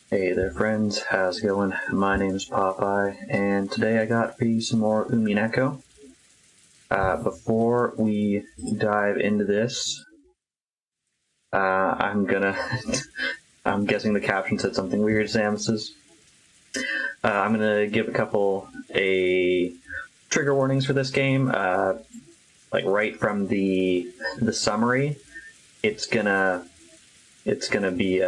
Hey there friends, how's it going? My name's Popeye, and today I got for you some more Umineko. Before we dive into this, I'm guessing the caption said something weird, Samus's. I'm gonna give a couple trigger warnings for this game. Like right from the summary, it's gonna be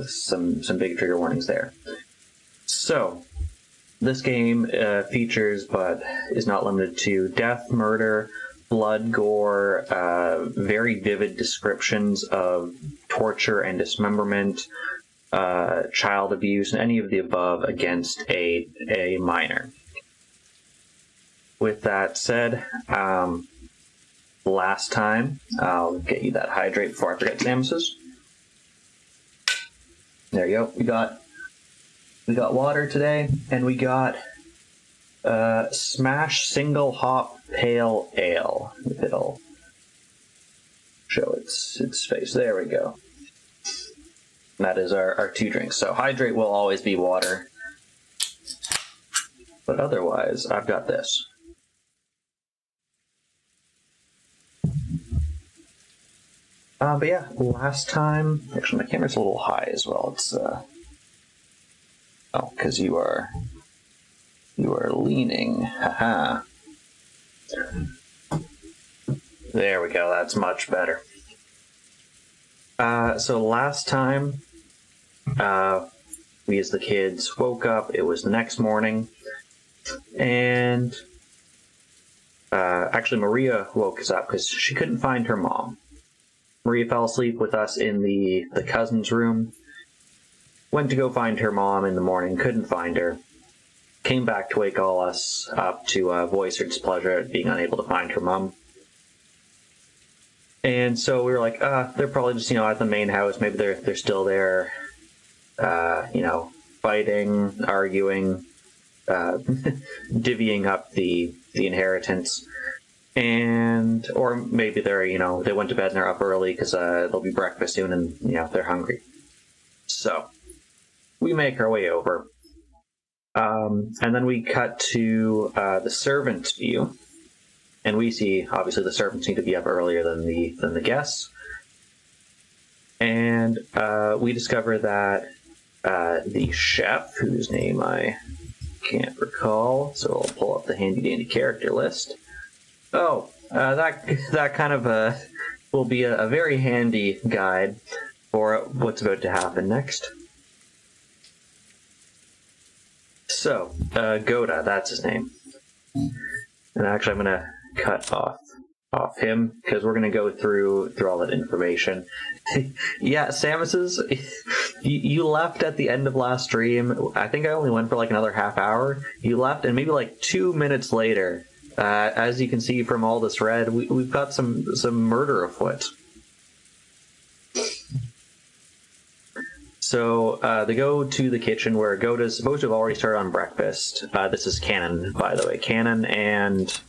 some big trigger warnings there. So, this game features, but is not limited to, death, murder, blood, gore, very vivid descriptions of torture and dismemberment, child abuse, and any of the above against a minor. With that said, last time, I'll get you that hydrate before I forget Samus's. There you go. We got water today, and we got Smash Single Hop Pale Ale. If it'll show its face. There we go. And that is our two drinks. So hydrate will always be water, but otherwise, I've got this. But yeah, last time, actually my camera's a little high as well. It's oh, because you are leaning. Haha. There we go. That's much better. So last time, we as the kids woke up. It was the next morning, and actually Maria woke us up because she couldn't find her mom. Maria fell asleep with us in the cousin's room, went to go find her mom in the morning, couldn't find her, came back to wake all us up to voice her displeasure at being unable to find her mom. And so we were like, they're probably just, at the main house, maybe they're still there, fighting, arguing, divvying up the inheritance. Or maybe they're, they went to bed and they're up early because there'll be breakfast soon and, they're hungry. So, we make our way over. And then we cut to the servant's view. And we see, obviously, the servants need to be up earlier than the guests. And we discover that the chef, whose name I can't recall, so I'll pull up the handy-dandy character list. Oh, that kind of will be a very handy guide for what's about to happen next. So, Goda, that's his name. And actually I'm going to cut off him, because we're going to go through all that information. Yeah, Samus's, you left at the end of last stream. I think I only went for like another half hour. You left, and maybe like 2 minutes later, as you can see from all this red, we've got some murder afoot. So they go to the kitchen where Goda's supposed to have already started on breakfast. This is Canon, by the way. Canon and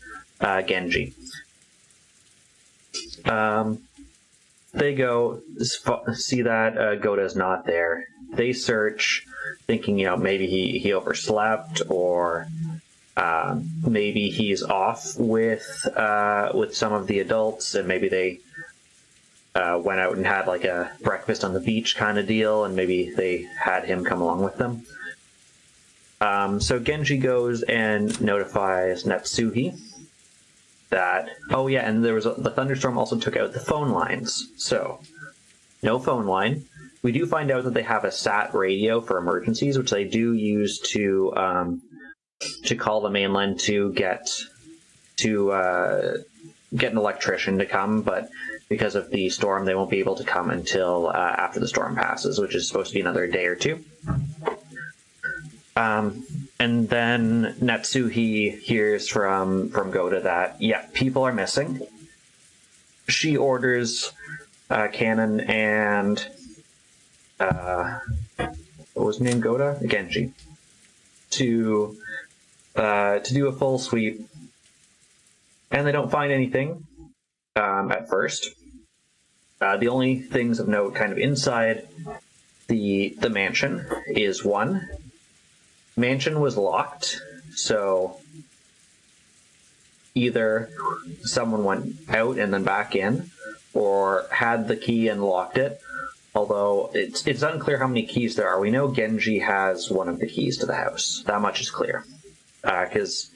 Genji. They go, see that Goda's not there. They search, thinking, maybe he overslept, or maybe he's off with some of the adults, and maybe they went out and had like a breakfast on the beach kind of deal, and maybe they had him come along with them. So Genji goes and notifies Natsuhi that, oh yeah, and the thunderstorm also took out the phone lines. So, no phone line. We do find out that they have a sat radio for emergencies, which they do use to call the mainland to get an electrician to come, but because of the storm, they won't be able to come until after the storm passes, which is supposed to be another day or two. And then Natsuhi hears from Goda that, yeah, people are missing. She orders Canon and what was his name, Goda? Genji, to do a full sweep, and they don't find anything at first. The only things of note kind of inside The mansion is one. Mansion was locked, so either someone went out and then back in, or had the key and locked it. Although it's unclear how many keys there are. We know Genji has one of the keys to the house. That much is clear. Because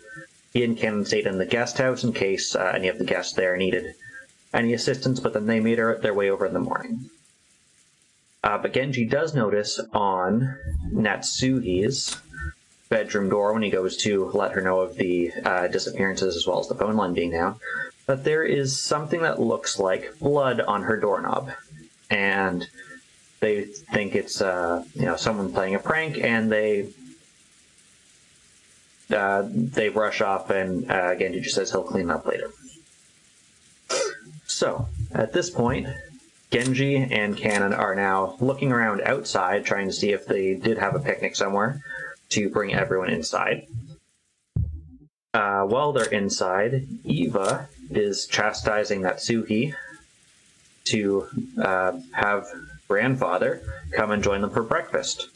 he and Cannon stayed in the guest house in case any of the guests there needed any assistance, but then they made their way over in the morning. But Genji does notice on Natsuhi's bedroom door, when he goes to let her know of the disappearances as well as the phone line being down, that there is something that looks like blood on her doorknob. And they think it's someone playing a prank, and they rush off, and Genji just says he'll clean up later. So at this point, Genji and Cannon are now looking around outside, trying to see if they did have a picnic somewhere to bring everyone inside. While they're inside, Eva is chastising Natsuhi to have grandfather come and join them for breakfast.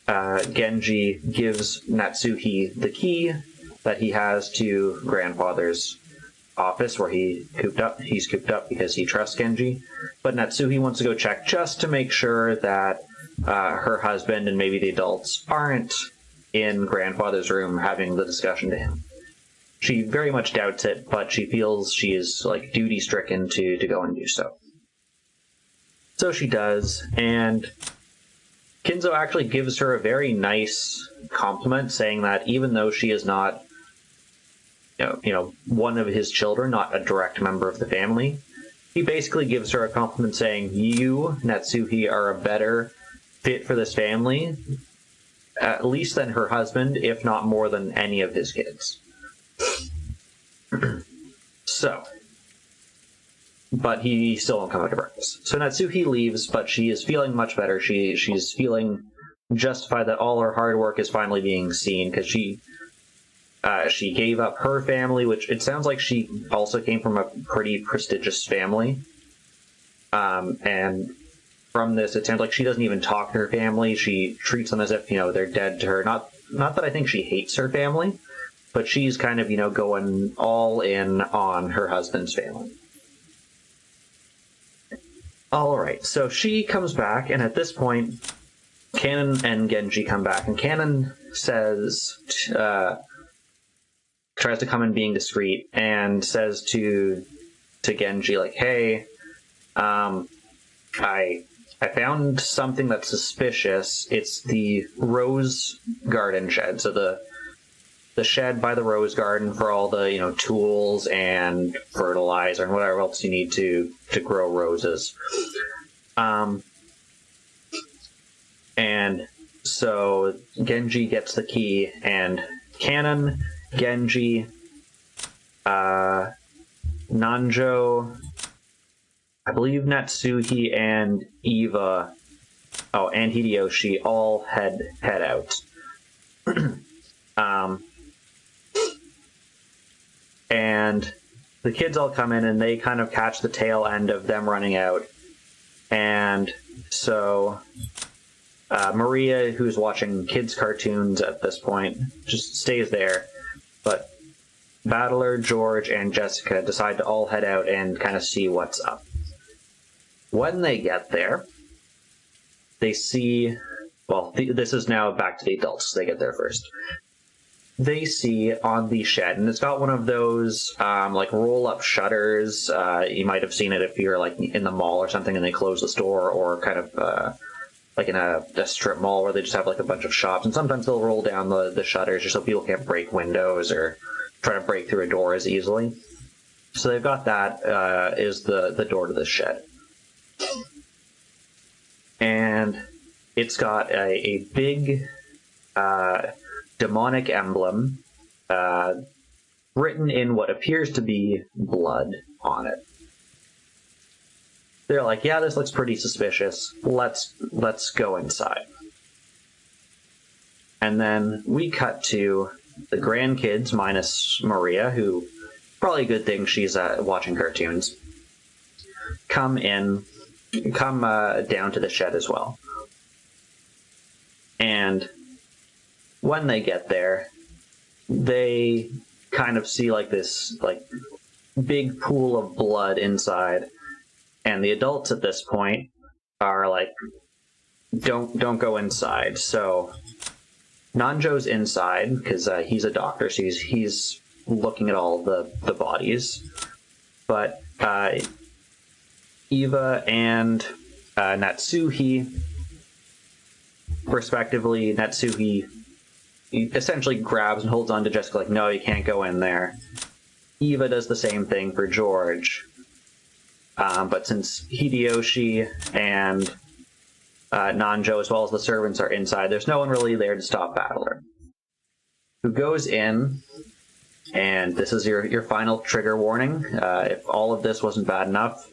Genji gives Natsuhi the key that he has to grandfather's office where he's cooped up because he trusts Genji. But Natsuhi wants to go check just to make sure that her husband and maybe the adults aren't in grandfather's room having the discussion to him. She very much doubts it, but she feels she is like duty stricken to go and do so. So she does, and Kinzo actually gives her a very nice compliment, saying that even though she is not, one of his children, not a direct member of the family, he basically gives her a compliment saying, "You, Natsuhi, are a better fit for this family, at least than her husband, if not more than any of his kids." So. But he still won't come out to breakfast. So Natsuhi leaves, but she is feeling much better. She's feeling justified that all her hard work is finally being seen, because she gave up her family, which it sounds like she also came from a pretty prestigious family. And from this, it sounds like she doesn't even talk to her family. She treats them as if, they're dead to her. Not that I think she hates her family, but she's kind of, going all in on her husband's family. All right, so she comes back, and at this point, Cannon and Genji come back, and Cannon says, tries to come in being discreet, and says to Genji, like, "Hey, I found something that's suspicious. It's the rose garden shed, so the shed by the rose garden for all the tools and fertilizer and whatever else you need to grow roses." And so Genji gets the key, and Cannon, Genji, Nanjo, I believe Natsuhi, and Eva, and Hideyoshi all head out. And the kids all come in, and they kind of catch the tail end of them running out. And so Maria, who's watching kids' cartoons at this point, just stays there. But Battler, George, and Jessica decide to all head out and kind of see what's up. When they get there, they see... Well, this is now back to the adults. They get there first. They see on the shed, and it's got one of those roll-up shutters. You might have seen it if you're in the mall or something, and they close the store, or kind of in a strip mall where they just have a bunch of shops, and sometimes they'll roll down the shutters just so people can't break windows or try to break through a door as easily. So they've got that is the door to the shed, and it's got a big demonic emblem written in what appears to be blood on it. They're like, "Yeah, this looks pretty suspicious. Let's go inside." And then we cut to the grandkids minus Maria, who probably a good thing she's watching cartoons. Come down to the shed as well. And when they get there, they kind of see like this big pool of blood inside, and the adults at this point are like, don't go inside. So Nanjo's inside because he's a doctor, so he's looking at all the bodies. But Eva and Natsuhi, respectively, Natsuhi essentially grabs and holds on to Jessica like, no, you can't go in there. Eva does the same thing for George. But since Hideyoshi and Nanjo, as well as the servants, are inside, there's no one really there to stop Battler. Who goes in, and this is your final trigger warning. If all of this wasn't bad enough,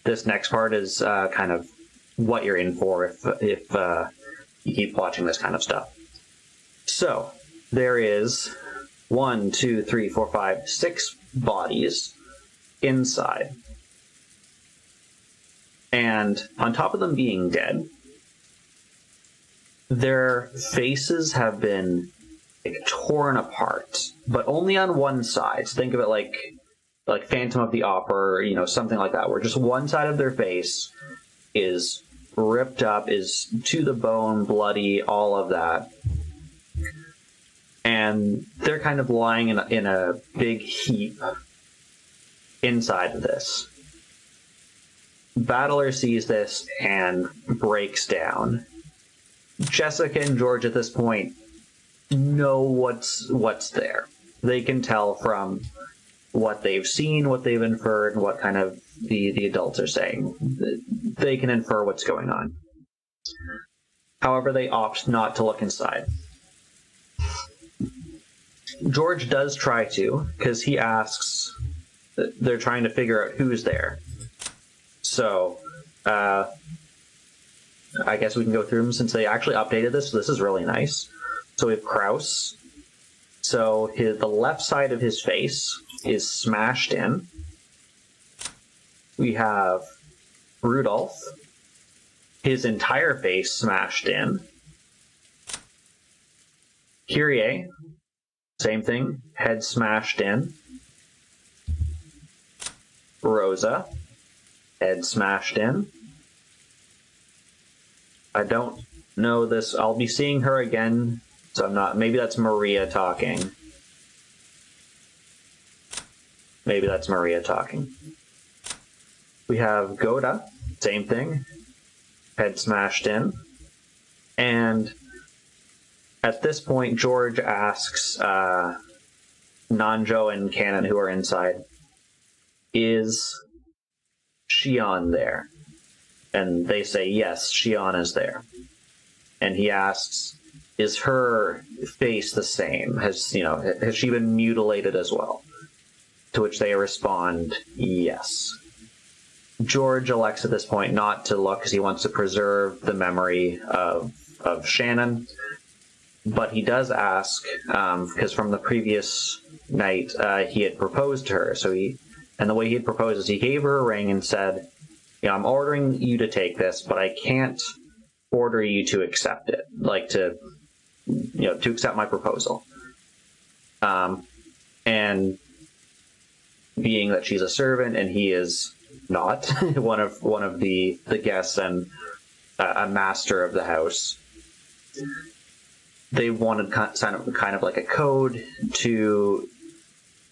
this next part is kind of what you're in for if you keep watching this kind of stuff. So, there is 1, 2, 3, 4, 5, 6 bodies inside. And on top of them being dead, their faces have been torn apart, but only on one side. So think of it like Phantom of the Opera, or, something like that, where just one side of their face is ripped up, is to the bone, bloody, all of that. And they're kind of lying in a big heap inside of this. Battler sees this and breaks down. Jessica and George at this point know what's there. They can tell from what they've seen, what they've inferred, and what kind of the adults are saying. They can infer what's going on. However, they opt not to look inside. George does try to, because he asks, they're trying to figure out who's there. So, I guess we can go through them since they actually updated this, so this is really nice. So we have Kraus. So the left side of his face is smashed in. We have Rudolph. His entire face smashed in. Kyrie. Same thing, head smashed in. Rosa, head smashed in. I don't know this. I'll be seeing her again, so I'm not. Maybe that's Maria talking. Maybe that's Maria talking. We have Goda, same thing, head smashed in. And at this point, George asks Nanjo and Cannon, who are inside, is Shion there? And they say, yes, Shion is there. And he asks, is her face the same? Has she been mutilated as well? To which they respond, yes. George elects at this point not to look because he wants to preserve the memory of Shannon. But he does ask, because from the previous night, he had proposed to her. And the way he had proposed is he gave her a ring and said, I'm ordering you to take this, but I can't order you to accept it, to accept my proposal. And being that she's a servant and he is not one of the guests and a master of the house, they wanted kind of like a code to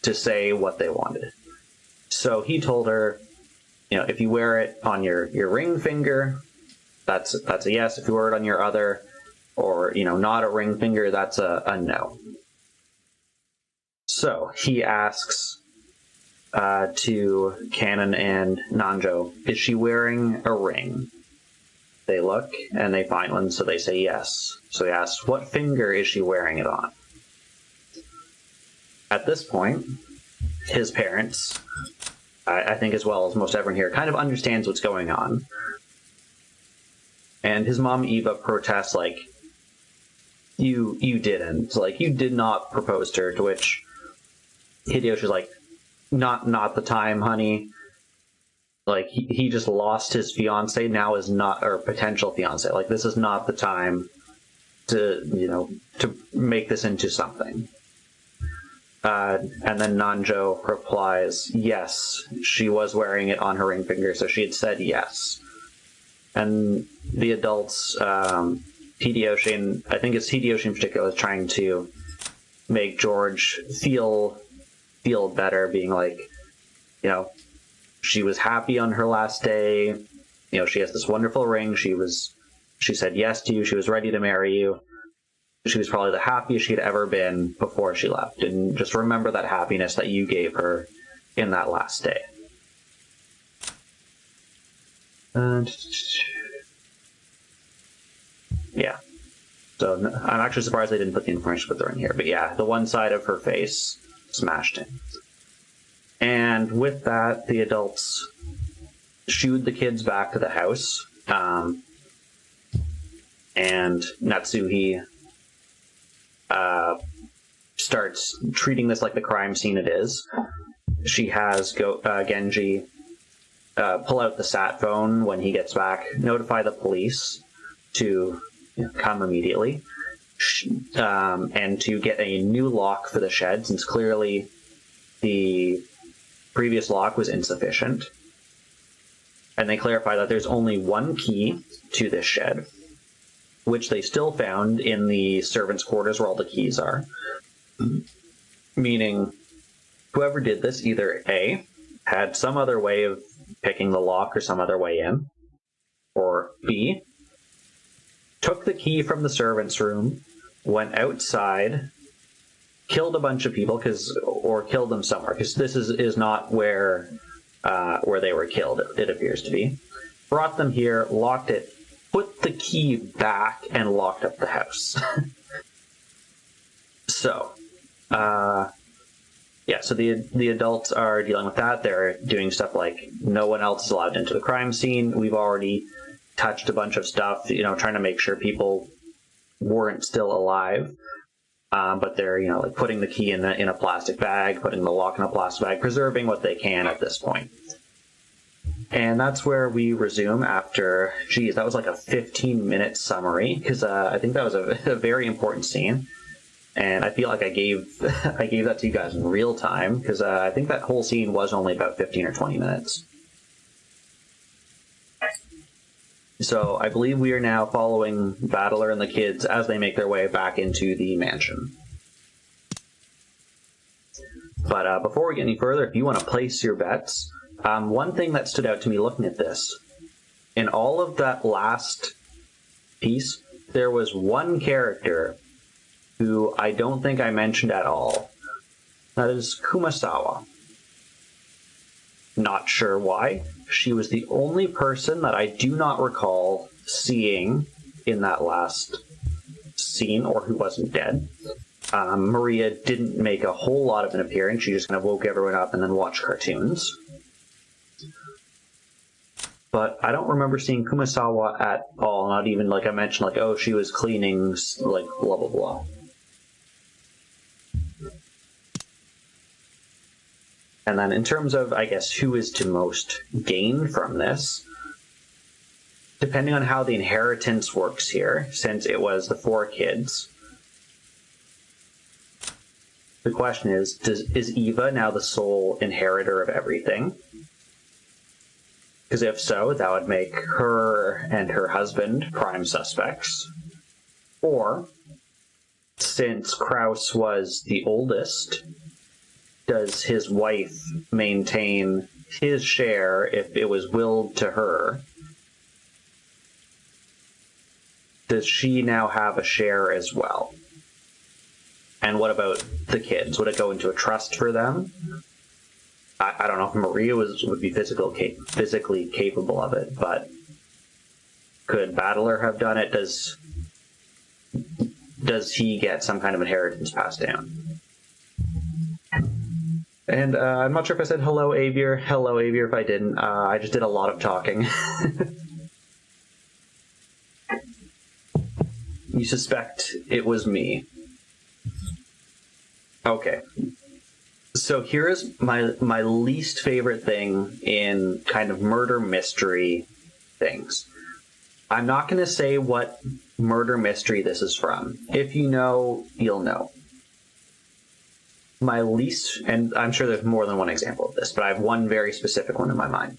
say what they wanted. So he told her, if you wear it on your ring finger, that's a yes. If you wear it on your other, or not a ring finger, that's a no. So he asks to Cannon and Nanjo, is she wearing a ring? They look and they find one, so they say yes. So he asks, what finger is she wearing it on? At this point, his parents, I think as well as most everyone here, kind of understands what's going on. And his mom, Eva, protests, like, you didn't. Like, you did not propose to her, to which Hideyoshi's like, not the time, honey. Like, he just lost his fiance, now is not, or potential fiance. Like, this is not the time to make this into something. And then Nanjo replies, yes, she was wearing it on her ring finger, so she had said yes. And the adults, Hideyoshi, I think it's Hideyoshi in particular, is trying to make George feel better, being like, she was happy on her last day. She has this wonderful ring. She said yes to you. She was ready to marry you. She was probably the happiest she'd ever been before she left. And just remember that happiness that you gave her in that last day. And yeah. So I'm actually surprised they didn't put the information with her in here. But yeah, the one side of her face smashed in. And with that, the adults shooed the kids back to the house. And Natsuhi starts treating this like the crime scene it is. She has Genji pull out the sat phone when he gets back, notify the police to come immediately, and to get a new lock for the shed, since clearly the previous lock was insufficient. And they clarify that there's only one key to this shed, which they still found in the servants' quarters where all the keys are. Meaning, whoever did this either A, had some other way of picking the lock or some other way in, or B, took the key from the servants' room, went outside, killed a bunch of people, or killed them somewhere, because this is not where they were killed, it appears to be. Brought them here, locked it, put the key back, and locked up the house. So, so the adults are dealing with that. They're doing stuff like no one else is allowed into the crime scene. We've already touched a bunch of stuff, trying to make sure people weren't still alive. But they're, like putting the key in a plastic bag, putting the lock in a plastic bag, preserving what they can at this point. And that's where we resume after, that was like a 15-minute summary, because I think that was a very important scene. And I feel like I gave that to you guys in real time, because I think that whole scene was only about 15 or 20 minutes. So I believe we are now following Battler and the kids as they make their way back into the mansion. But before we get any further, if you want to place your bets, one thing that stood out to me looking at this, in all of that last piece, there was one character who I don't think I mentioned at all. That is Kumasawa. Not sure why. She was the only person that I do not recall seeing in that last scene, or who wasn't dead. Maria didn't make a whole lot of an appearance. She just kind of woke everyone up and then watched cartoons. But I don't remember seeing Kumasawa at all. Not even, like I mentioned, like, oh, she was cleaning, like, blah, blah, blah. And then in terms of, I guess, who is to most gain from this, depending on how the inheritance works here, since it was the 4 kids, the question is Eva now the sole inheritor of everything? Because if so, that would make her and her husband prime suspects. Or, since Kraus was the oldest, does his wife maintain his share if it was willed to her? Does she now have a share as well? And what about the kids? Would it go into a trust for them? I don't know if Maria would be physically capable of it, but could Battler have done it? Does he get some kind of inheritance passed down? And I'm not sure if I said hello, Avier. Hello, Avier, if I didn't. I just did a lot of talking. You suspect it was me. Okay. So here's my least favorite thing in kind of murder mystery things. I'm not going to say what murder mystery this is from. If you know, you'll know. My least, and I'm sure there's more than one example of this, but I have one very specific one in my mind.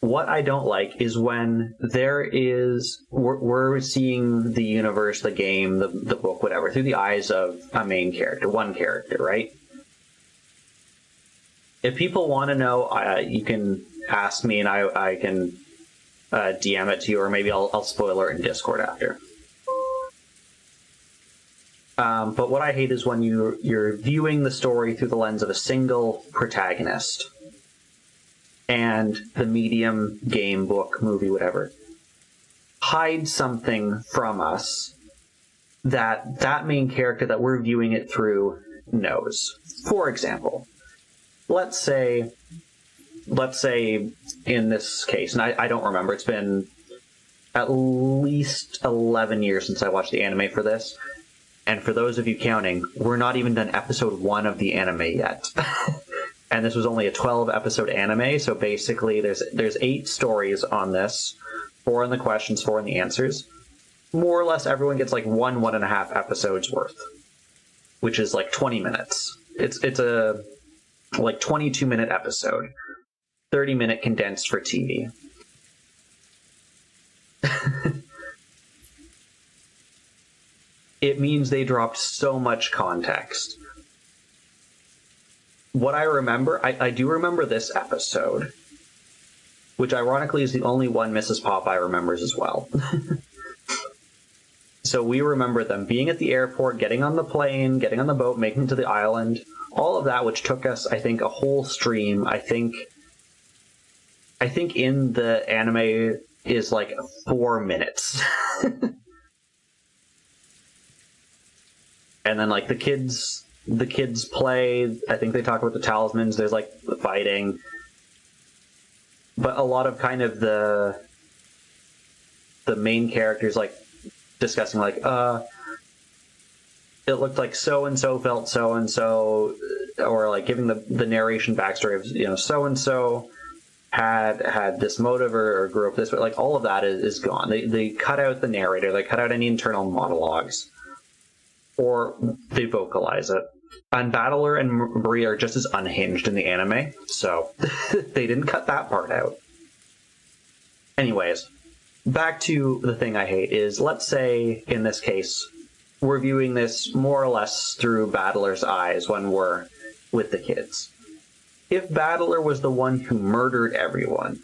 What I don't like is when we're seeing the universe, the game, the book, whatever, through the eyes of a main character, one character, right? If people want to know, you can ask me and I can DM it to you, or maybe I'll spoiler it in Discord after. But what I hate is when you're viewing the story through the lens of a single protagonist, and the medium, game, book, movie, whatever, hide something from us that main character that we're viewing it through knows. For example, let's say in this case, and I don't remember, it's been at least 11 years since I watched the anime for this, and for those of you counting, we're not even done episode 1 of the anime yet. And this was only a 12-episode anime, so basically there's 8 stories on this, 4 in the questions, 4 in the answers. More or less everyone gets like 1.5 episodes worth, which is like 20 minutes. It's a like 22-minute episode, 30-minute condensed for TV. It means they dropped so much context. What I remember, I do remember this episode, which ironically is the only one Mrs. Popeye remembers as well. So we remember them being at the airport, getting on the plane, getting on the boat, making it to the island, all of that, which took us, I think, a whole stream. I think in the anime is like 4 minutes. And then like the kids play. I think they talk about the talismans. There's like the fighting, but a lot of kind of the main characters like discussing like it looked like so and so felt so and so, or like giving the narration backstory of so and so had this motive or grew up this way. Like all of that is gone. They cut out the narrator. They cut out any internal monologues, or they vocalize it. And Battler and Marie are just as unhinged in the anime, so they didn't cut that part out. Anyways, back to the thing I hate is, let's say, in this case, we're viewing this more or less through Battler's eyes when we're with the kids. If Battler was the one who murdered everyone,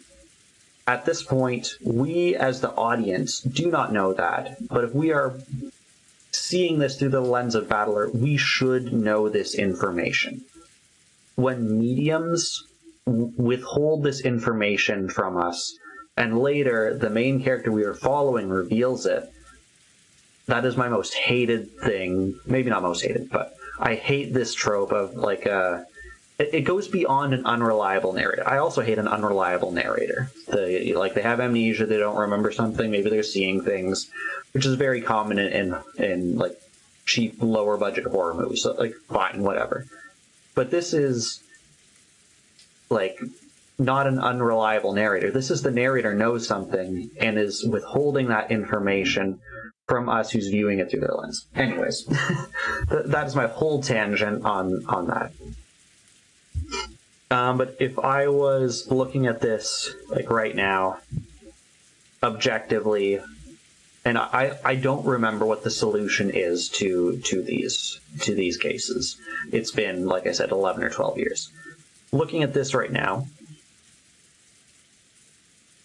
at this point, we as the audience do not know that, but if we are seeing this through the lens of Battler, we should know this information. When mediums withhold this information from us, and later the main character we are following reveals it, that is my most hated thing. Maybe not most hated, but I hate this trope of like it goes beyond an unreliable narrator. I also hate an unreliable narrator. They have amnesia, they don't remember something, maybe they're seeing things, which is very common in like cheap, lower budget horror movies. So like, fine, whatever. But this is like not an unreliable narrator. This is the narrator knows something and is withholding that information from us who's viewing it through their lens. Anyways, that is my whole tangent on that. But if I was looking at this like right now, objectively, and I don't remember what the solution is to these cases. It's been, like I said, 11 or 12 years. Looking at this right now,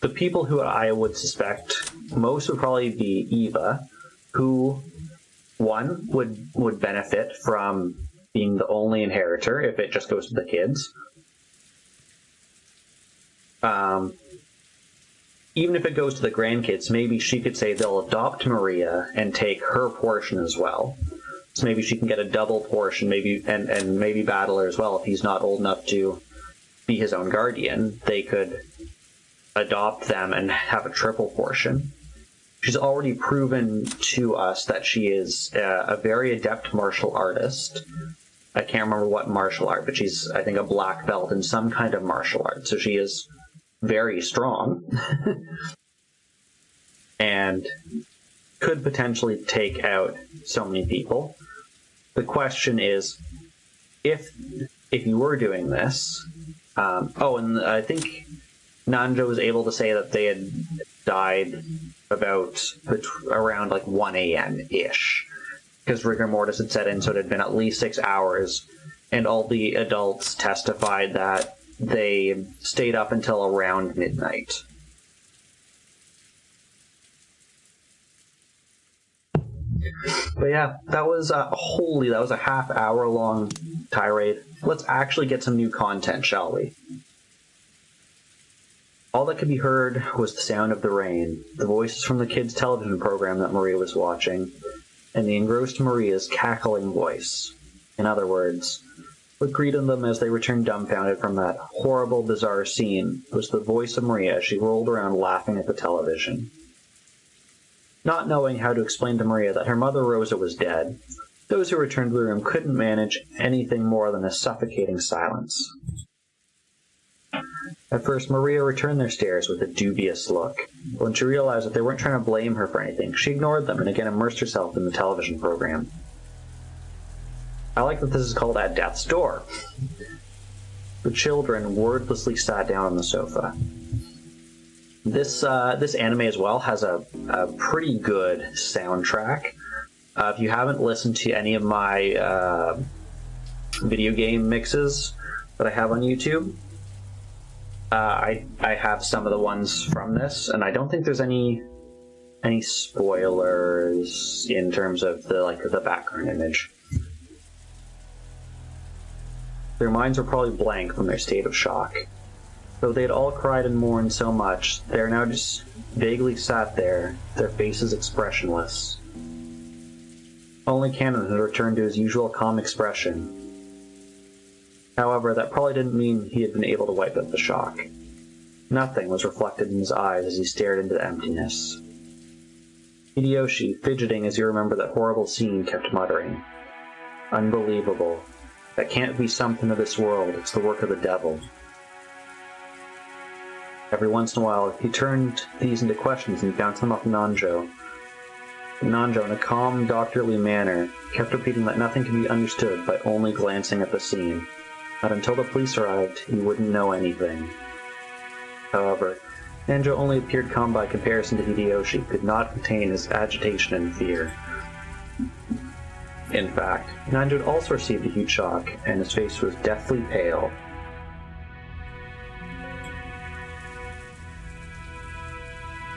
the people who I would suspect most would probably be Eva, who, one, would benefit from being the only inheritor if it just goes to the kids. Even if it goes to the grandkids, maybe she could say they'll adopt Maria and take her portion as well. So maybe she can get a double portion, maybe and maybe Battler as well. If he's not old enough to be his own guardian, they could adopt them and have a triple portion. She's already proven to us that she is a very adept martial artist. I can't remember what martial art, but she's, I think, a black belt in some kind of martial art. So she is very strong. and could potentially take out so many people. The question is, if you were doing this, and I think Nanjo was able to say that they had died about around like 1 a.m. ish, because rigor mortis had set in, so it had been at least 6 hours, and all the adults testified that they stayed up until around midnight. But yeah, that was a half-hour-long tirade. Let's actually get some new content, shall we? All that could be heard was the sound of the rain, the voices from the kids' television program that Maria was watching, and the engrossed Maria's cackling voice. In other words, what greeted them as they returned dumbfounded from that horrible, bizarre scene was the voice of Maria as she rolled around laughing at the television. Not knowing how to explain to Maria that her mother Rosa was dead, those who returned to the room couldn't manage anything more than a suffocating silence. At first, Maria returned their stares with a dubious look. When she realized that they weren't trying to blame her for anything, she ignored them and again immersed herself in the television program. I like that this is called At Death's Door. The children wordlessly sat down on the sofa. This anime as well has a pretty good soundtrack. If you haven't listened to any of my video game mixes that I have on YouTube, I have some of the ones from this, and I don't think there's any spoilers in terms of the background image. Their minds were probably blank from their state of shock. Though they had all cried and mourned so much, they are now just vaguely sat there, their faces expressionless. Only Cannon had returned to his usual calm expression. However, that probably didn't mean he had been able to wipe out the shock. Nothing was reflected in his eyes as he stared into the emptiness. Hideyoshi, fidgeting as he remembered that horrible scene, kept muttering, "Unbelievable. That can't be something of this world. It's the work of the devil." Every once in a while, he turned these into questions and bounced them off Nanjo. But Nanjo, in a calm, doctorly manner, kept repeating that nothing can be understood by only glancing at the scene. That until the police arrived, he wouldn't know anything. However, Nanjo only appeared calm by comparison to Hideyoshi, could not contain his agitation and fear. In fact, Nanjo had also received a huge shock, and his face was deathly pale.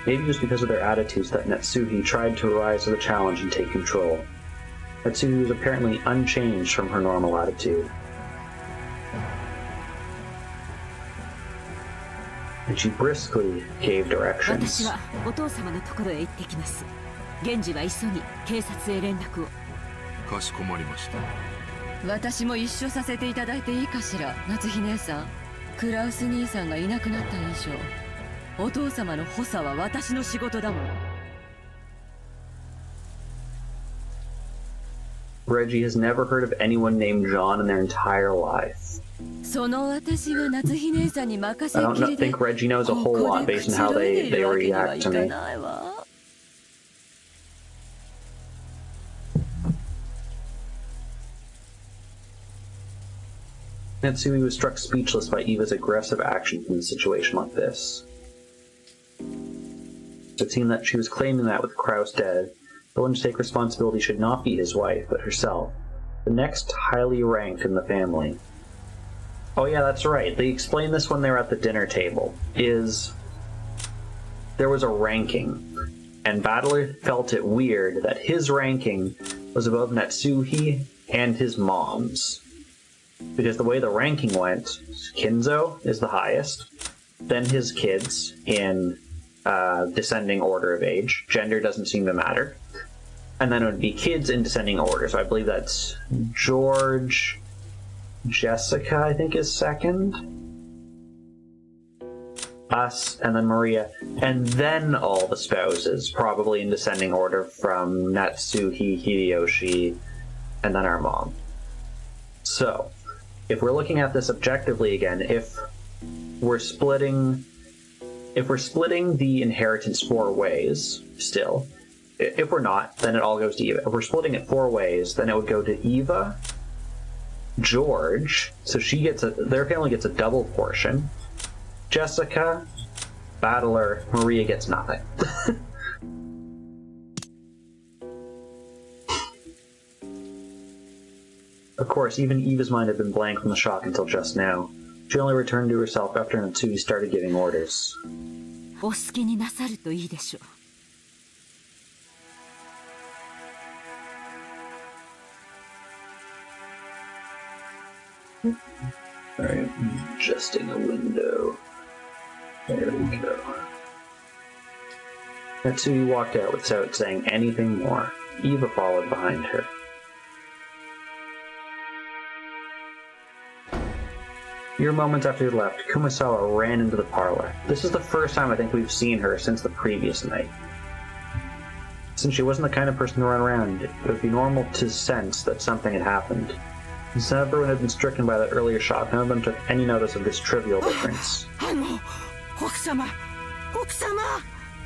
Maybe it was because of their attitudes that Natsuhi tried to rise to the challenge and take control. Natsuhi was apparently unchanged from her normal attitude. And she briskly gave directions. かしこまりました。私も一緒させていただいていいかしら、夏日姉さん。クラウス兄さんがいなくなった以上、お父様の補佐は私の仕事だもの。Reggie has never heard of anyone named John in their entire life. その私が夏日姉さんに任せっきりで、 I don't think Reggie knows a whole lot based on how they react to me. Natsumi was struck speechless by Eva's aggressive actions in a situation like this. It seemed that she was claiming that with Kraus dead, the one to take responsibility should not be his wife, but herself, the next highly ranked in the family. Oh yeah, that's right. They explained this when they were at the dinner table. There was a ranking, and Battler felt it weird that his ranking was above Natsuhi and his mom's. Because the way the ranking went, Kinzo is the highest, then his kids in descending order of age. Gender doesn't seem to matter. And then it would be kids in descending order. So I believe that's George, Jessica, I think, is second. Us, and then Maria. And then all the spouses, probably in descending order from Natsuhi, Hideyoshi, and then our mom. So, if we're looking at this objectively again, if we're splitting if we're splitting the inheritance 4 ways, still, if we're not, then it all goes to Eva. If we're splitting it 4 ways, then it would go to Eva, George, so their family gets a double portion. Jessica, Battler, Maria gets nothing. Of course, even Eva's mind had been blank from the shock until just now. She only returned to herself after Natsuki started giving orders. お好きになさるといいでしょう。 Alright, adjusting a window. There we go. Natsuki walked out without saying anything more. Eva followed behind her. Mere moments after he left, Kumasawa ran into the parlor. This is the first time I think we've seen her since the previous night. Since she wasn't the kind of person to run around, it would be normal to sense that something had happened. Since everyone had been stricken by that earlier shock, none of them took any notice of this trivial difference. 奥様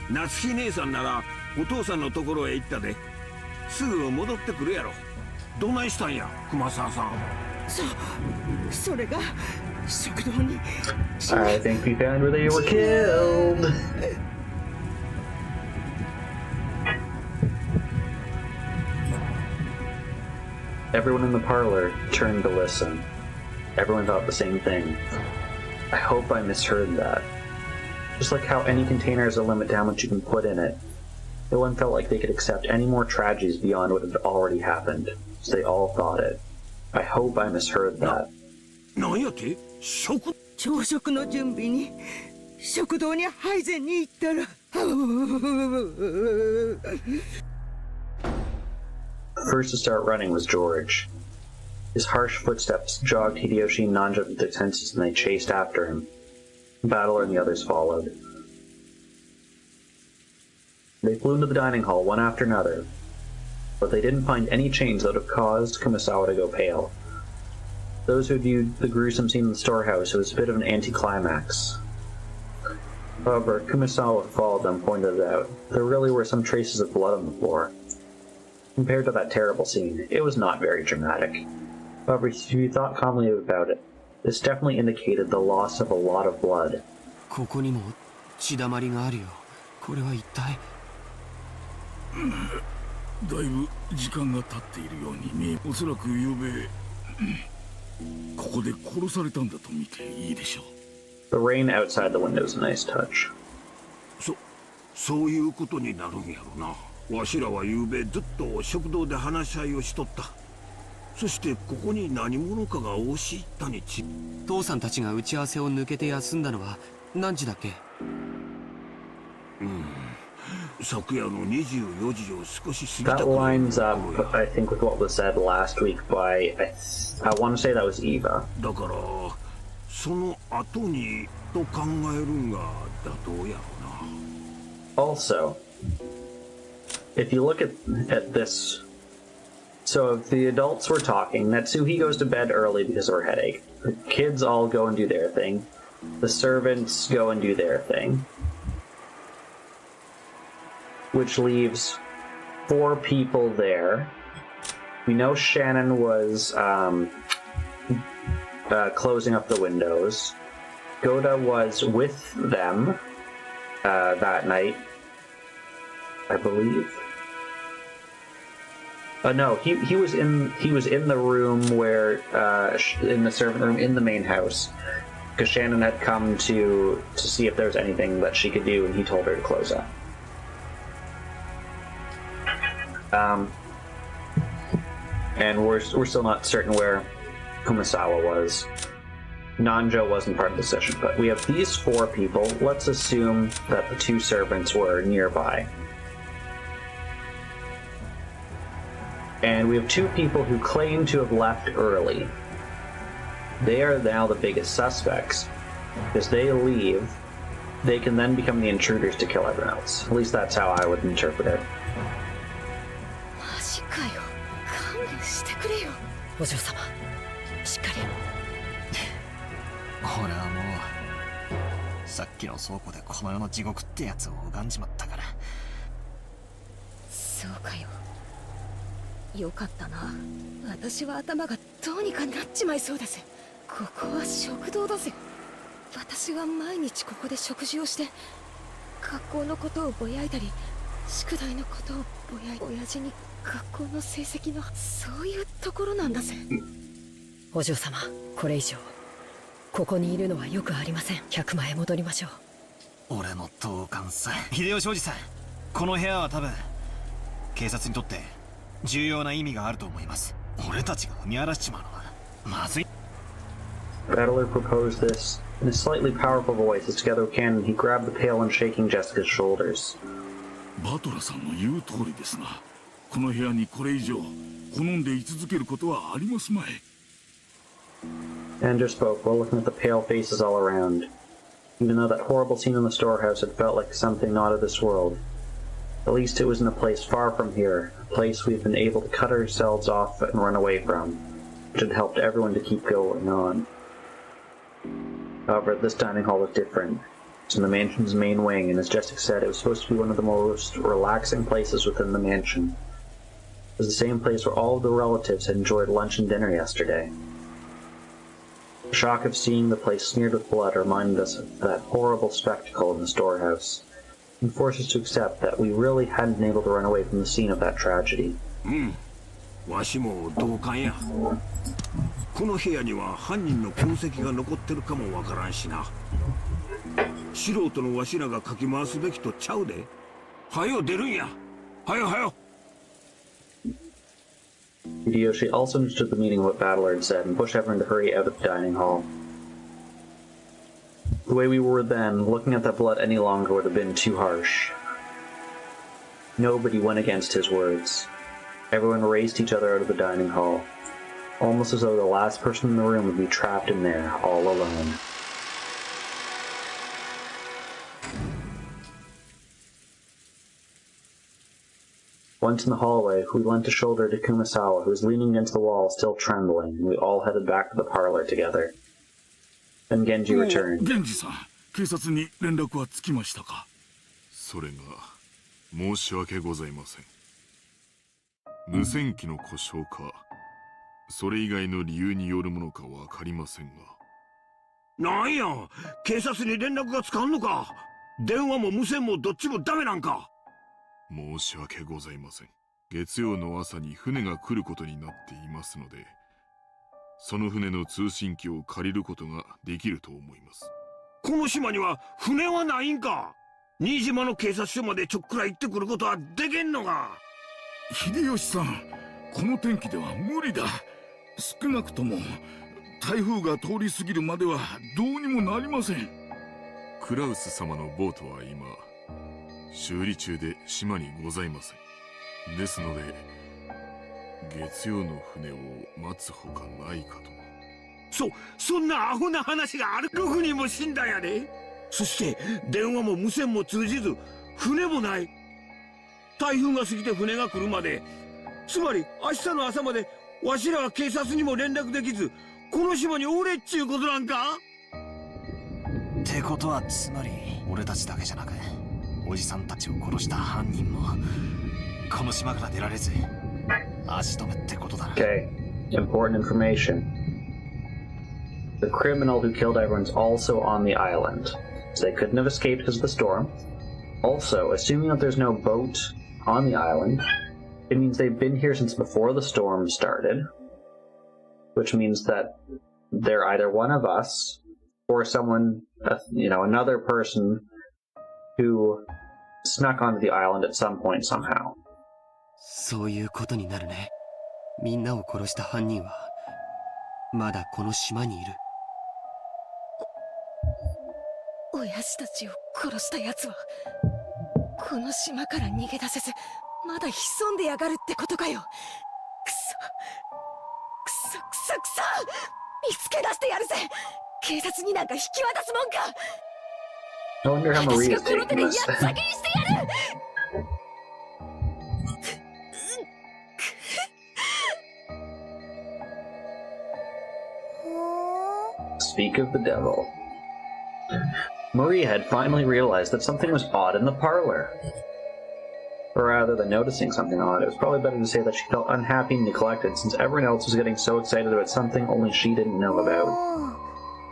夏日姉さんならお父さんのところへ行ったで。すぐ戻ってくるやろ。どないしたんや、熊沢さん。それが食堂に I think we found where they were killed! Everyone in the parlor turned to listen. Everyone thought the same thing. I hope I misheard that. Just like how any container has a limit to how much you can put in it, no one felt like they could accept any more tragedies beyond what had already happened, so they all thought it. I hope I misheard that. なんやて？朝食の準備に食堂に配膳に行ったら First to start running was George. His harsh footsteps jogged Hideyoshi and Nanja with their senses, and they chased after him. Battler and the others followed. They flew into the dining hall one after another, but they didn't find any change that would have caused Kumasawa to go pale. Those who viewed the gruesome scene in the storehouse, it was a bit of an anticlimax. However, Kumasawa who followed them pointed it out. There really were some traces of blood on the floor. Compared to that terrible scene, it was not very dramatic. However, if you thought calmly about it, this definitely indicated the loss of a lot of blood. ここにも血だまりがあるよ。これは一体。だいぶ時間が経っているように見え、おそらく昨べここで殺されたんだと見ていいでしょう。The rain outside the window is a nice touch. そういうことになるんやろな。わしらは昨べずっと食堂で話し合いをしとった。そしてここに何者かが押し入ったにち。父さんたちが打ち合わせを抜けて休んだのは何時だっけ？昨夜の24時を少し過ぎた。 That lines up, I think, with what was said last week by, I want to say that was Eva. だからその後にと考えるんが妥当やろな。 Also, if you look at this, so if the adults were talking, Natsuhi goes to bed early because of her headache. The kids all go and do their thing. The servants go and do their thing. Which leaves 4 people there. We know Shannon was closing up the windows. Goda was with them that night, I believe. No, he was in the room where in the servant room in the main house, because Shannon had come to see if there was anything that she could do, and he told her to close up. And we're still not certain where Kumasawa was. Nanjo wasn't part of the session, but we have these 4 people. Let's assume that the 2 servants were nearby. And we have 2 people who claim to have left early. They are now the biggest suspects. As they leave, they can then become the intruders to kill everyone else. At least that's how I would interpret it. マジかよ。勘弁してくれよ。お嬢様、しっかり。ほらもうさっきの倉庫でこの世の地獄ってやつを拝んじまったから。そうかよ。よかったな。私は頭がどうにかなっちまいそうだぜ。ここは食堂だぜ。私は毎日ここで食事をして、学校のことをぼやいたり、宿題のことをぼやい、親父に学校の成績の、そういうところなんだぜ。お嬢様、これ以上ここにいるのはよくありません。100万へ戻りましょう。俺の同感さ。秀吉おじさん、この部屋は多分警察にとって重要な意味があると思います。俺たちが踏み荒らしちまうのはまずい。 Battler proposed this in a slightly powerful voice as together with Cannon he grabbed the pail and shaking Jessica's shoulders. バトラさんの言う通りですな。この部屋にこれ以上好んで居続けることはありますまい。Andrew spoke while looking at the pale faces all around. Even though that horrible scene in the storehouse had felt like something not of this world, at least it was in a place far from here, a place we've been able to cut ourselves off and run away from, which had helped everyone to keep going on. However, this dining hall was different. It's in the mansion's main wing, and as Jessica said, it was supposed to be one of the most relaxing places within the mansion. It was the same place where all of the relatives had enjoyed lunch and dinner yesterday. The shock of seeing the place smeared with blood reminded us of that horrible spectacle in the storehouse, and forced us to accept that we really hadn't been able to run away from the scene of that tragedy. わしも同感や。この部屋には犯人の痕跡が残ってるかもわからんしな。素人のわしらがかき回すべきとちゃうで。はよ出るんや。はよはよ。Hideyoshi also understood the meaning of what Battler had said and pushed everyone to hurry out of the dining hall. The way we were then, looking at that blood any longer would have been too harsh. Nobody went against his words. Everyone raced each other out of the dining hall, almost as though the last person in the room would be trapped in there, all alone. Once in the hallway, we lent a shoulder to Kumasawa, who was leaning against the wall, still trembling, and we all headed back to the parlor together. Then Genji returned. 源氏さん、警察に連絡はつきましたか？それが申し訳ございません。無線機の故障か、それ以外の理由によるものかわかりませんが。なんや、警察に連絡がつかんのか？電話も無線もどっちもダメなんか？申し訳ございません。月曜の朝に船が来ることになっていますので、その船の通信機を借りることができると思います。この島には船はないんか？新島の警察署までちょっくら行ってくることはできんのか？秀吉さん、この天気では無理だ。少なくとも台風が通り過ぎるまではどうにもなりません。クラウス様のボートは今修理中で島にございません。ですので月曜の船を待つほかないかと。そんなアホな話がある。6人も死んだやで。そして電話も無線も通じず船もない。台風が過ぎて船が来るまで、つまり明日の朝までわしらは警察にも連絡できず、この島におれっちゅうことなんか？ってことはつまり俺たちだけじゃなくおじさんたちを殺した犯人もこの島から出られず足止めってことだな。 Okay, important information. The criminal who killed everyone's also on the island, so they couldn't have escaped because of the storm. Also, assuming that there's no boat on the island, it means they've been here since before the storm started, which means that they're either one of us or someone, another person who snuck onto the island at some point somehow. そういうことになるね。みんなを殺した犯人はまだこの島にいる。親父たちを殺した奴はこの島から逃げ出せずまだ潜んでやがるってことかよ。くそ見つけ出してやるぜ。警察になんか引き渡すもんか。 I wonder how 私 Maria's がこの手で taking やっ this. 先にしてやる。Speak of the devil. Maria had finally realized that something was odd in the parlor. Or rather than noticing something odd, it was probably better to say that she felt unhappy and neglected since everyone else was getting so excited about something only she didn't know about.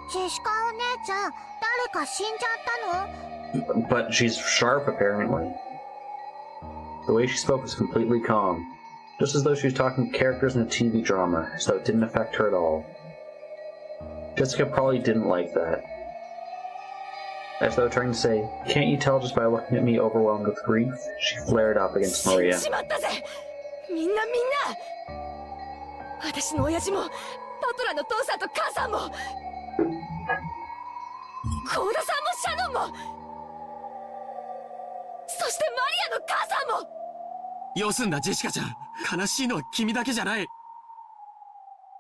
ジェシカお姉ちゃん、誰か死んじゃったの？ But she's sharp, apparently. The way she spoke was completely calm, just as though she was talking to characters in a TV drama, so it didn't affect her at all. Jessica probably didn't like that. As though trying to say, "Can't you tell just by looking at me overwhelmed with grief?" She flared up against Maria. 死んじまったぜ。みんな。私の親父も、パトラの父さんと母さんも、幸田さんもシャノンも、そしてマリアの母さんも。よすんだジェシカちゃん。悲しいのは君だけじゃない。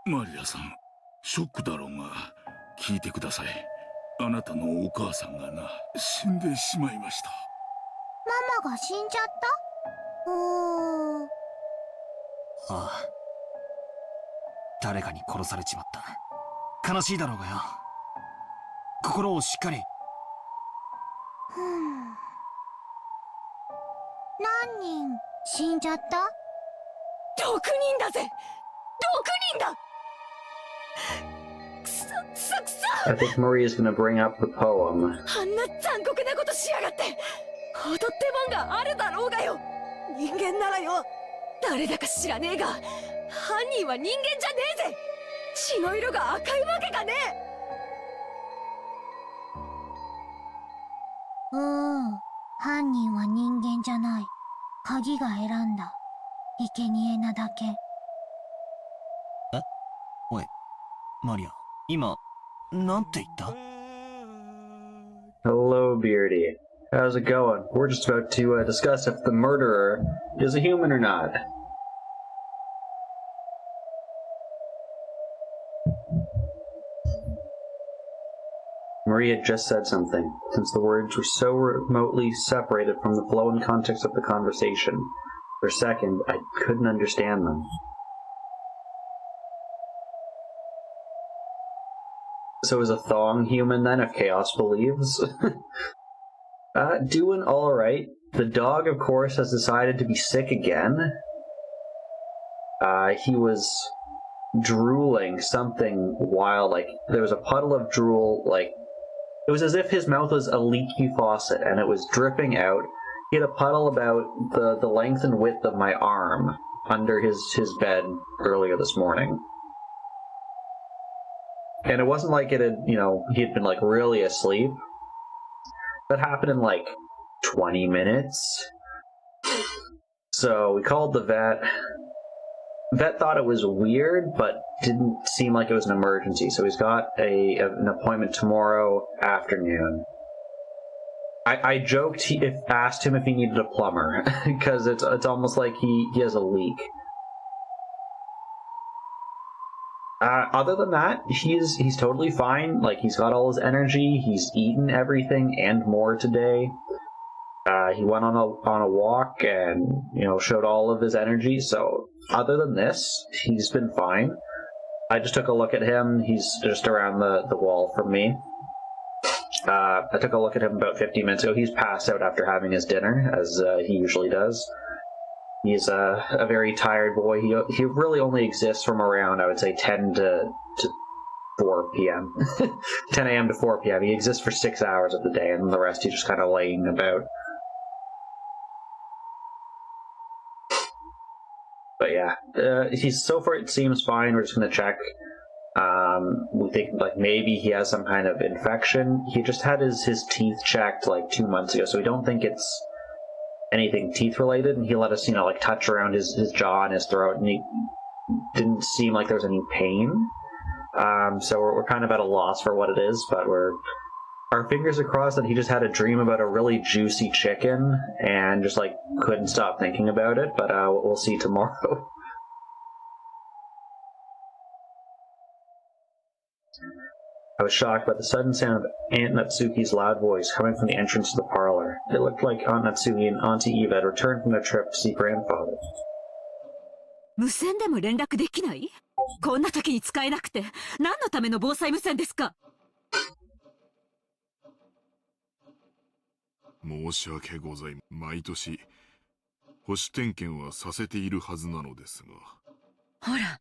マリアさん、ショックだろうが、聞いてください。あなたのお母さんがな、死んでしまいました。ママが死んじゃった？ああ。誰かに殺されちまった。悲しいだろうがよ。心をしっかり。何人死んじゃった？ 6人だぜ。6人だ。I think Maria's gonna bring up the poem. あんな残酷なことしやがって。踊ってもんがあるだろうがよ。人間ならよ、誰だか知らねえが、犯人は人間じゃねえぜ。血の色が赤いわけがねえ。犯人は人間じゃない。鍵が選んだ生贄なだけ。おい、マリア、今、なんて言った？ Hello, Beardy. How's it going? We're just about to discuss if the murderer is a human or not. Maria just said something, since the words were so remotely separated from the flow and context of the conversation. For a second, I couldn't understand them. So is a thong human then, if Chaos believes? Doing alright. The dog, of course, has decided to be sick again. He was drooling something wild, like, there was a puddle of drool, like, it was as if his mouth was a leaky faucet, and it was dripping out. He had a puddle about the length and width of my arm under his bed earlier this morning. And it wasn't like it had, he had been, like, really asleep. That happened in, like, 20 minutes. So we called the vet. Vet thought it was weird, but didn't seem like it was an emergency. So he's got an appointment tomorrow afternoon. I joked, asked him if he needed a plumber, because it's almost like he has a leak. Other than that, he's totally fine. Like, he's got all his energy. He's eaten everything and more today. He went on a walk and showed all of his energy. So other than this, he's been fine. I just took a look at him. He's just around the wall from me. I took a look at him about 15 minutes ago. He's passed out after having his dinner, as he usually does. He's a very tired boy. He really only exists from around, I would say, 10 to 4 p.m. 10 a.m. to 4 p.m. He exists for 6 hours of the day, and the rest he's just kind of laying about. But yeah, he's so far it seems fine. We're just going to check. We think like maybe he has some kind of infection. He just had his teeth checked like 2 months ago, so we don't think it's anything teeth related, and he let us like touch around his jaw and his throat, and he didn't seem like there was any pain. So we're kind of at a loss for what it is, but our fingers are crossed that he just had a dream about a really juicy chicken and just like couldn't stop thinking about it, but we'll see tomorrow. I was shocked by the sudden sound of Aunt Natsuki's loud voice coming from the entrance to the parlor. It looked like Aunt Natsuki and Auntie Eva had returned from their trip to see grandfather. 無線でも連絡できない？こんな時に使えなくて何のための防災無線ですか？申し訳ございません。毎年保守点検はさせているはずなのですが。ほら、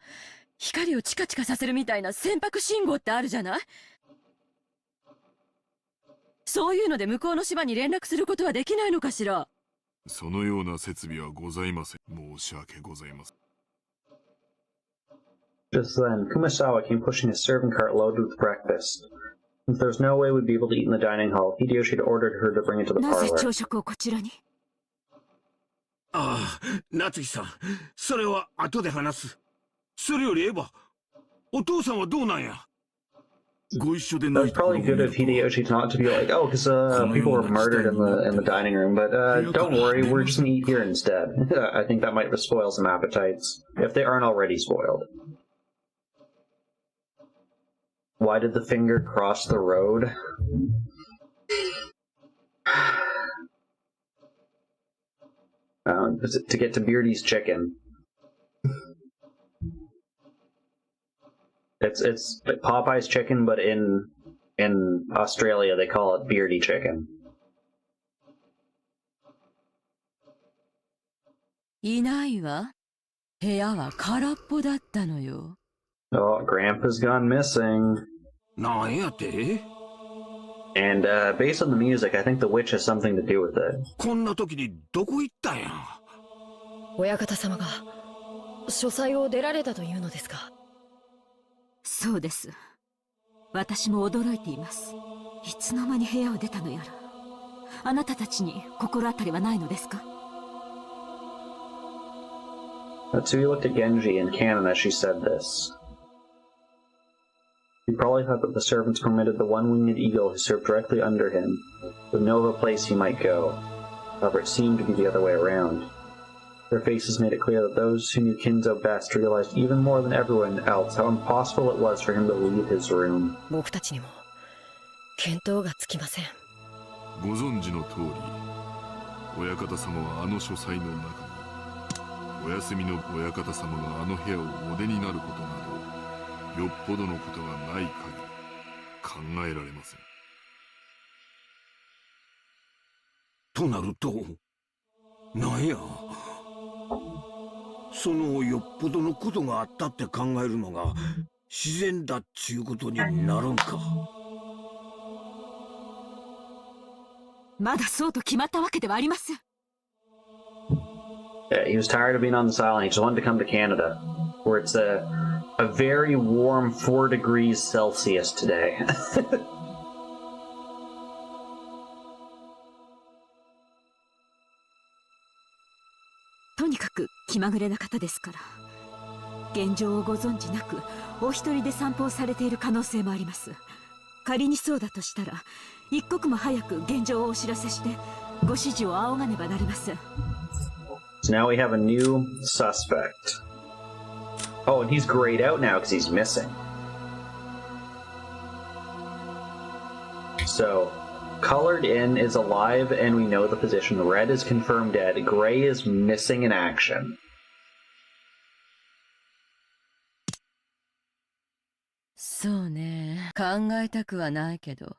光をチカチカさせるみたいな船舶信号ってあるじゃない？そういうので向こうの島に連絡することはできないのかしら？そのような設備はございません。申し訳ございません。Just then, Kumasawa came pushing his servant cart loaded with breakfast. Since there was no way we'd be able to eat in the dining hall, Hideyoshi had ordered her to bring it to the なぜ parlor. 朝食をこちらに？ああ、夏木さん、それは後で話す。それよりエヴァ、お父さんはどうなんや？ご一緒で It な was いところ probably を見 good る of と Hideyoshi not to be like, oh, because people were murdered in the dining room, but don't worry, we're just gonna eat here instead. I think that might spoil some appetites, if they aren't already spoiled. Why did the finger cross the road? Is it to get to Beardy's chicken? It's Popeye's chicken, but in Australia they call it Beardy chicken. いないわ。部屋は空っぽだったのよ。Oh, Grandpa's gone missing. なんやて？ And based on the music, I think the witch has something to do with it. こんな時にどこ行ったんや？親方様が書斎を出られたというのですか？そうです。私も驚いています。いつの間に部屋を出たのやら。あなたたちに心当たりはないのですか？ Matsui looked at Genji and Kanon as she said this. He probably thought that the servants permitted the one-winged eagle who served directly under him would know of a place he might go. However, it seemed to be the other way around. Their faces made it clear that those who knew Kinzo best realized even more than everyone else how impossible it was for him to leave his room. 僕たちにも見当がつきません。ご存知の通り、親方様はあの書斎の中に、お休みの親方様があの部屋をお出になることなど、よっぽどのことがない限り考えられません。となると、なんや？そのよっぽどのことがあったって考えるのが自然だっちゅうことになるんか。まだそうと決まったわけではありません。Yeah, he was tired of being on this island. He just wanted to come to Canada, where it's a very warm 4 degrees Celsius today. とにかく気まぐれな方ですから。現状をご存知なく、お一人で散歩をされている可能性もあります。仮にそうだとしたら、一刻も早く現状をお知らせして、ご指示を仰がねばなりません。So now we have a new suspect. Oh, and he's grayed out now because he's missing. So, colored in is alive and we know the position. Red is confirmed dead. Gray is missing in action. そうね、考えたくはないけど。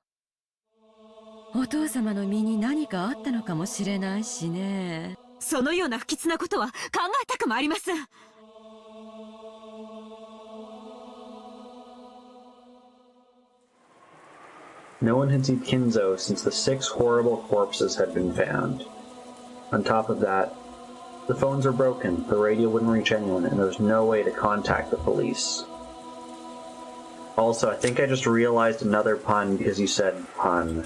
お父様の身に何かあったのかもしれないしね。そのような不吉なことは考えたくもありません。No one had seen Kinzo since the 6 horrible corpses had been found. On top of that, the phones were broken, the radio wouldn't reach anyone, and there was no way to contact the police. Also, I think I just realized another pun because you said pun.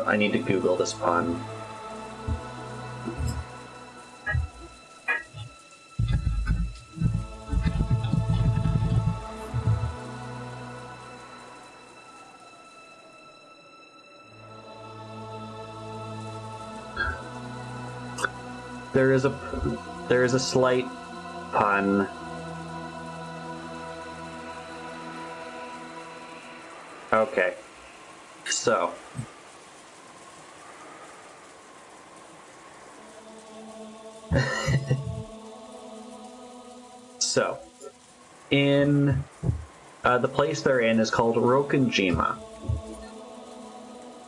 I need to Google this pun. There is a slight pun. Okay. So. So, in the place they're in is called Rokunjima.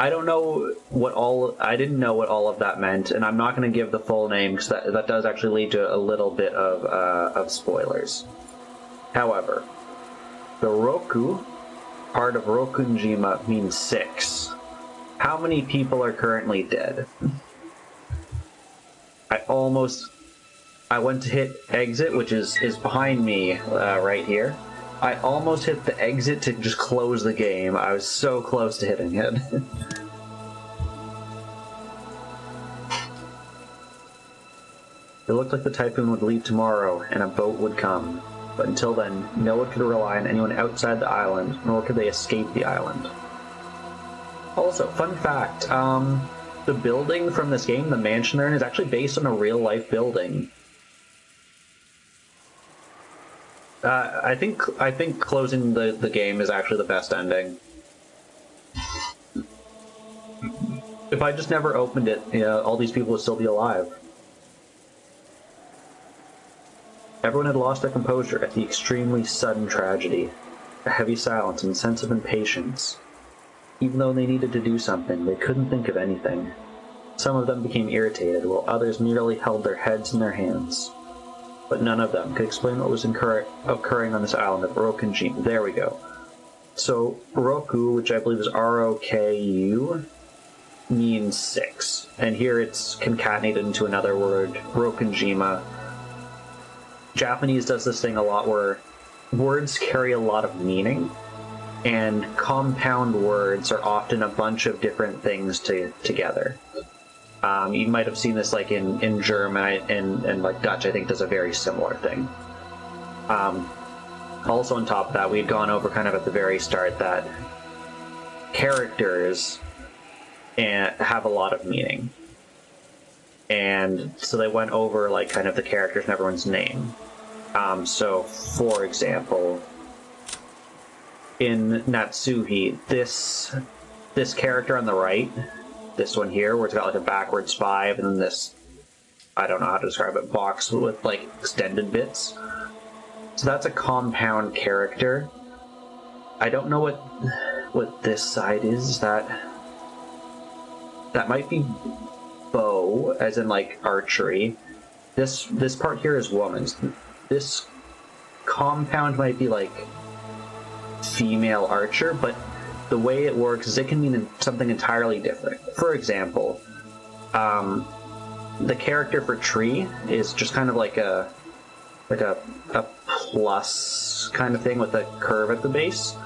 I don't know what I didn't know what all of that meant, and I'm not going to give the full name because that does actually lead to a little bit of spoilers. However, the Roku part of Rokunjima means 6. How many people are currently dead? I went to hit exit, which is behind me right here. I almost hit the exit to just close the game. I was so close to hitting it. It looked like the typhoon would leave tomorrow and a boat would come. But until then, no one could rely on anyone outside the island, nor could they escape the island. Also, fun fact, the building from this game, the mansion they're in, is actually based on a real-life building. I think closing the game is actually the best ending. If I just never opened it, all these people would still be alive. Everyone had lost their composure at the extremely sudden tragedy. A heavy silence and sense of impatience. Even though they needed to do something, they couldn't think of anything. Some of them became irritated, while others merely held their heads in their hands. But none of them could explain what was occurring on this island of Rokunjima. There we go. So, Roku, which I believe is R-O-K-U, means 6. And here it's concatenated into another word, Rokunjima. Japanese does this thing a lot where words carry a lot of meaning, and compound words are often a bunch of different things together. You might have seen this like in German and like Dutch, I think, does a very similar thing. Also on top of that, we had gone over kind of at the very start that characters have a lot of meaning. And so they went over like kind of the characters and everyone's name. So for example, in Natsuhi, this character on the right, this one here, where it's got like a backwards 5, and then this, I don't know how to describe it, box with like extended bits. So that's a compound character. I don't know what this side is. That might be bow, as in like archery. This part here is woman's. This compound might be like female archer, but the way it works is it can mean something entirely different. For example, the character for tree is just kind of like a plus kind of thing with a curve at the base.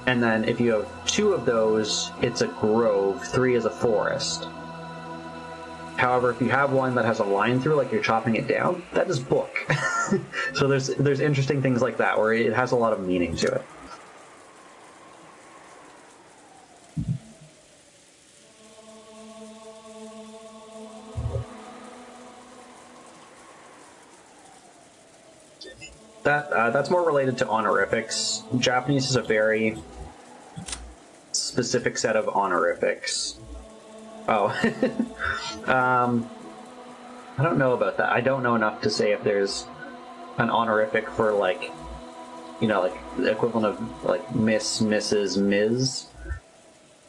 And then if you have 2 of those, it's a grove, 3 is a forest. However, if you have one that has a line through, like you're chopping it down, that is book. So there's interesting things like that, where it has a lot of meaning to it. That's more related to honorifics. Japanese is a very specific set of honorifics. Oh. I don't know about that. I don't know enough to say if there's an honorific for, like, like the equivalent of, like, Miss, Mrs., Ms.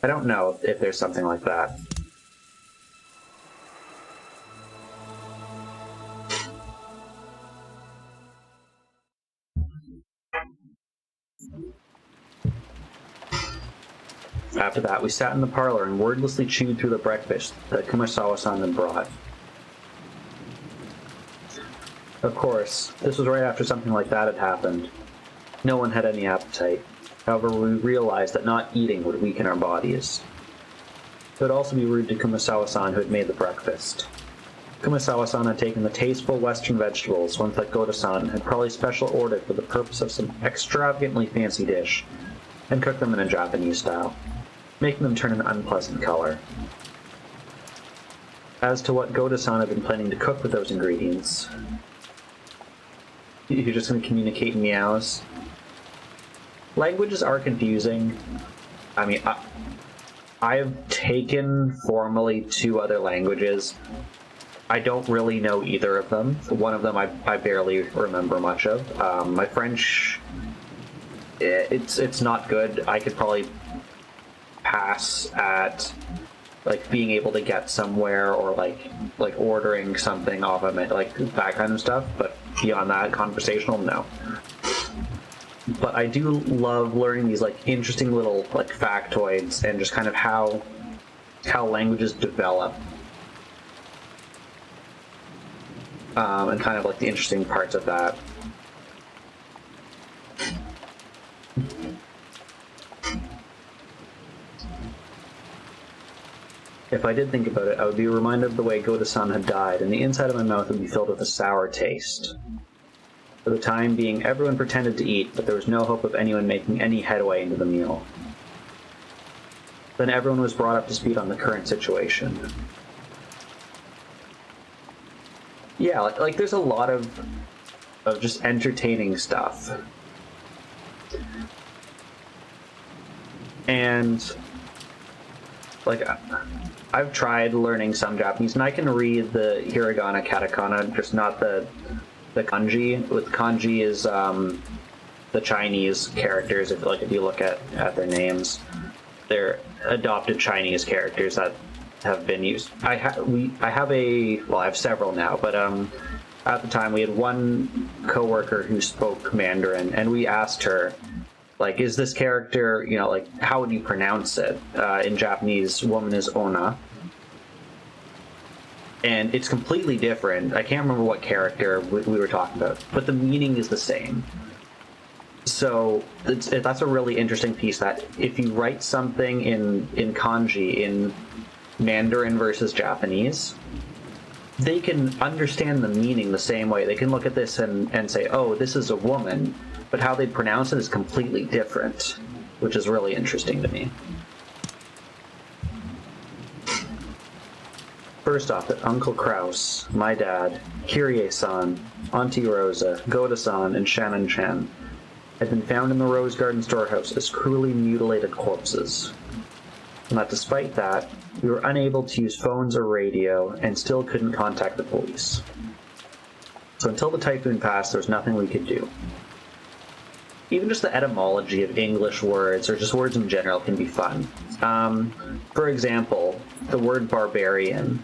I don't know if there's something like that. After that, we sat in the parlor and wordlessly chewed through the breakfast that Kumasawa-san had brought. Of course, this was right after something like that had happened. No one had any appetite. However, we realized that not eating would weaken our bodies. It would also be rude to Kumasawa-san, who had made the breakfast. Kumasawa-san had taken the tasteful western vegetables, ones that Goto-san had probably special ordered for the purpose of some extravagantly fancy dish, and cooked them in a Japanese style, making them turn an unpleasant color. As to what Goto-san had been planning to cook with those ingredients, you're just going to communicate in meows. Languages are confusing. I mean, I've taken formally 2 other languages. I don't really know either of them. One of them I barely remember much of. My French, it's not good. I could probably pass at like being able to get somewhere or like ordering something off of it, like that kind of stuff. But beyond that, conversational, no. But I do love learning these like interesting little like factoids and just kind of how languages develop. And kind of like the interesting parts of that. If I did think about it, I would be reminded of the way Goda-san had died, and the inside of my mouth would be filled with a sour taste. For the time being, everyone pretended to eat, but there was no hope of anyone making any headway into the meal. Then everyone was brought up to speed on the current situation. Yeah, like there's a lot of just entertaining stuff. And like I've tried learning some Japanese, and I can read the hiragana, katakana, just not the kanji. With kanji is the Chinese characters. If you look at their names, they're adopted Chinese characters that have been used. I have several now, but at the time we had one coworker who spoke Mandarin, and we asked her, like, is this character, like, how would you pronounce it? In Japanese, woman is Ona. And it's completely different. I can't remember what character we were talking about, but the meaning is the same. So that's a really interesting piece, that if you write something in kanji, in Mandarin versus Japanese, they can understand the meaning the same way. They can look at this and say, oh, this is a woman, but how they pronounce it is completely different, which is really interesting to me. First off, that Uncle Kraus, my dad, Kyrie-san, Auntie Rosa, Goda-san, and Shannon-chan had been found in the Rose Garden storehouse as cruelly mutilated corpses. And that despite that, we were unable to use phones or radio and still couldn't contact the police. So until the typhoon passed, there was nothing we could do. Even just the etymology of English words, or just words in general, can be fun. For example, the word barbarian